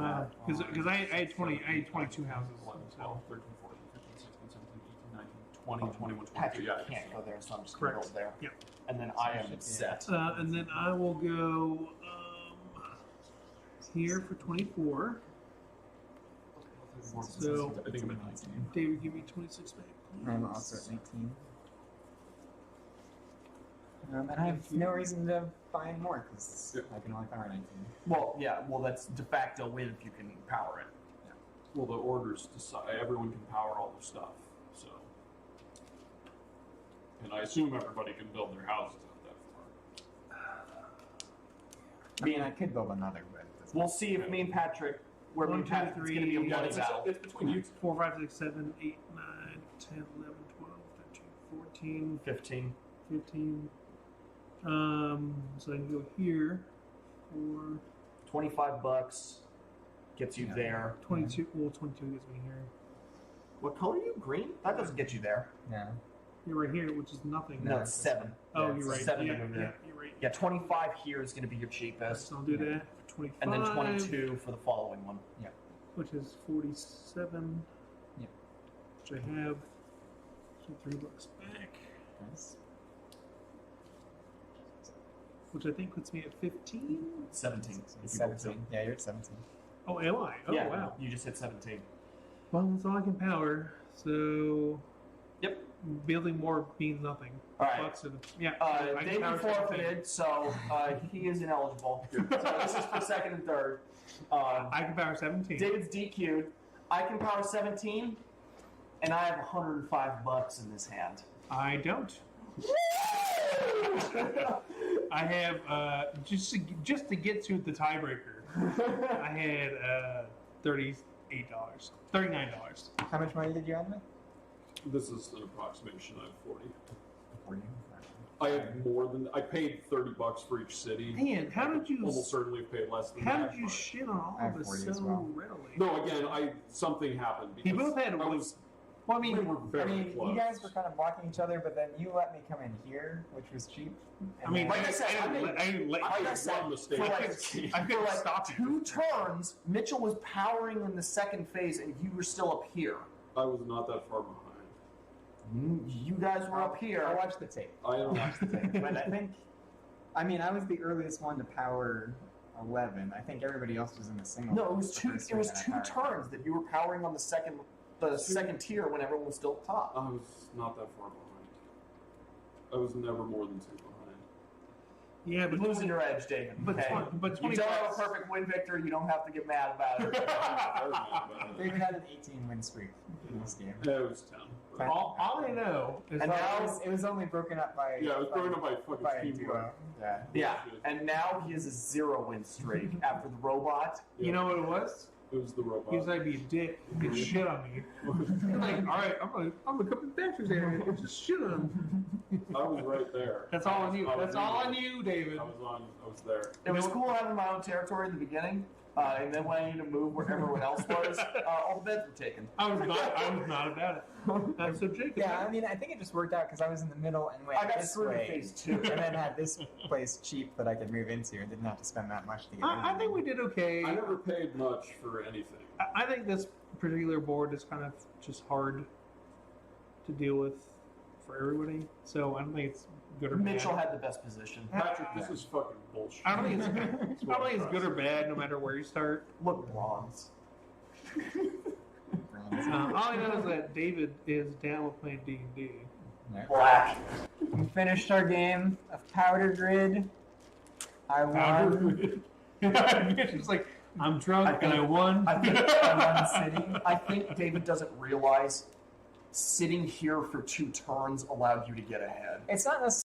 Because I had 22 houses. 11, 12, 13, 14, 15, 16, 17, 18, 19, 20, 21, 22. Patrick Yeah. can't go there, so I'm just going to Correct. go there. Yep. And then I am set. And then I will go here for 24. So I think I'm at 19. David, give me 26 back. I'm please. also at 19. And I have no reason to buy more because I can only power 19. Well, yeah. Well, that's de facto win if you can power it. Well, the orders decide everyone can power all their stuff, so. And I assume everybody can build their houses out that far. I mean, I could build another, but it doesn't- We'll see if me and Patrick, where me and 1, 2, Patrick, it's going to be a 3, bloody it's, battle. it's between you two. 4, 5, 6, 7, 8, 9, 10, 11, 12, 13, 14, 15. 15. So I can go here for $25 gets you Yeah. there. 22. Well, 22 gets me here. What color are you? Green? That doesn't get you there. Yeah. You're right here, which is nothing. No, it's 7. Oh, Yeah, you're right. 7 Yeah, to move yeah, there. you're right. Yeah, 25 here is going to be your cheapest, So I'll do that for 25. and then 22 for the following one. Which is 47. Yep. Which I have. So $3 back. Nice. Which I think puts me at 15. 17. If you go 17. Yeah, you're at 17. Oh, am I? Oh, yeah, wow. you just hit 17. Well, that's all I can power. So. Yep. Building more means nothing. All right. Bucks are the, yeah. I can David power 17. forfeited, so he is ineligible. So this is for second and third. I can power 17. David's DQ'd. I can power 17, and I have $105 in this hand. I don't. I have just to get to the tiebreaker. I had $38, $39. How much money did you have? This is an approximation. I have 40. 40. I have more than I paid $30 for each city. Man, how did you? Almost certainly have paid less than How that. did you but- shit on all I have of us 40 so as well. readily? No, again, something happened. You because both had I one. was. Well, I mean, We were very close. you guys were kind of blocking each other, but then you let me come in here, which was cheap. I mean, Like I said, I didn't made- let- I didn't let- Like I had said, one mistake. for I like, couldn't- I for couldn't like stop you. 2 turns, Mitchell was powering in the second phase, and you were still up here. I was not that far behind. You guys were up I here. watched the tape. I don't. But I mean, I was the earliest one to power 11. I think everybody else was in the single. No, it was the two. first It was one, and 2 I powered. turns that you were powering on the second tier when everyone was still up top. I was not that far behind. I was never more than 2 behind. Yeah, You're but losing your edge, David. But okay? but You 20 don't have a bucks. perfect win, Victor. You don't have to get mad about it. David had an 18 win streak in this game. Yeah, it was 10. But- All I know is And But now- it was only broken up by yeah, it was broken up by fucking by a teamwork. duo. Yeah. Yeah, and now he has a 0 win streak after the robot. Yeah, you know what it was? it was the robot. He was like, "Be a dick, get shit on me." I'm like, all right, I'm gonna come to the Baxter's area and get just shit on him. I was right there. That's all I knew. was That's all I leading. knew, David. I was there. It was cool having my own territory in the beginning, and then when I needed to move where everyone else was, all the beds were taken. I was not about it. So Jacob, Yeah, I mean, I think it just worked out because I was in the middle and went I got this screwed in way, phase 2. and then had this place cheap that I could move into and didn't have to spend that much to get I in. think we did okay. I never paid much for anything. I think this particular board is kind of just hard to deal with for everybody. So I don't think it's good or Mitchell bad. had the best position. Patrick, this is fucking bullshit. I don't think it's good or bad no matter where you start. Look, bronze. All I know is that David is down with playing D&D. Black. We finished our game of Powder Grid. I won. It's just like, I'm drunk and I won. I think, I won city. I think David doesn't realize sitting here for 2 turns allowed you to get ahead. It's not necessarily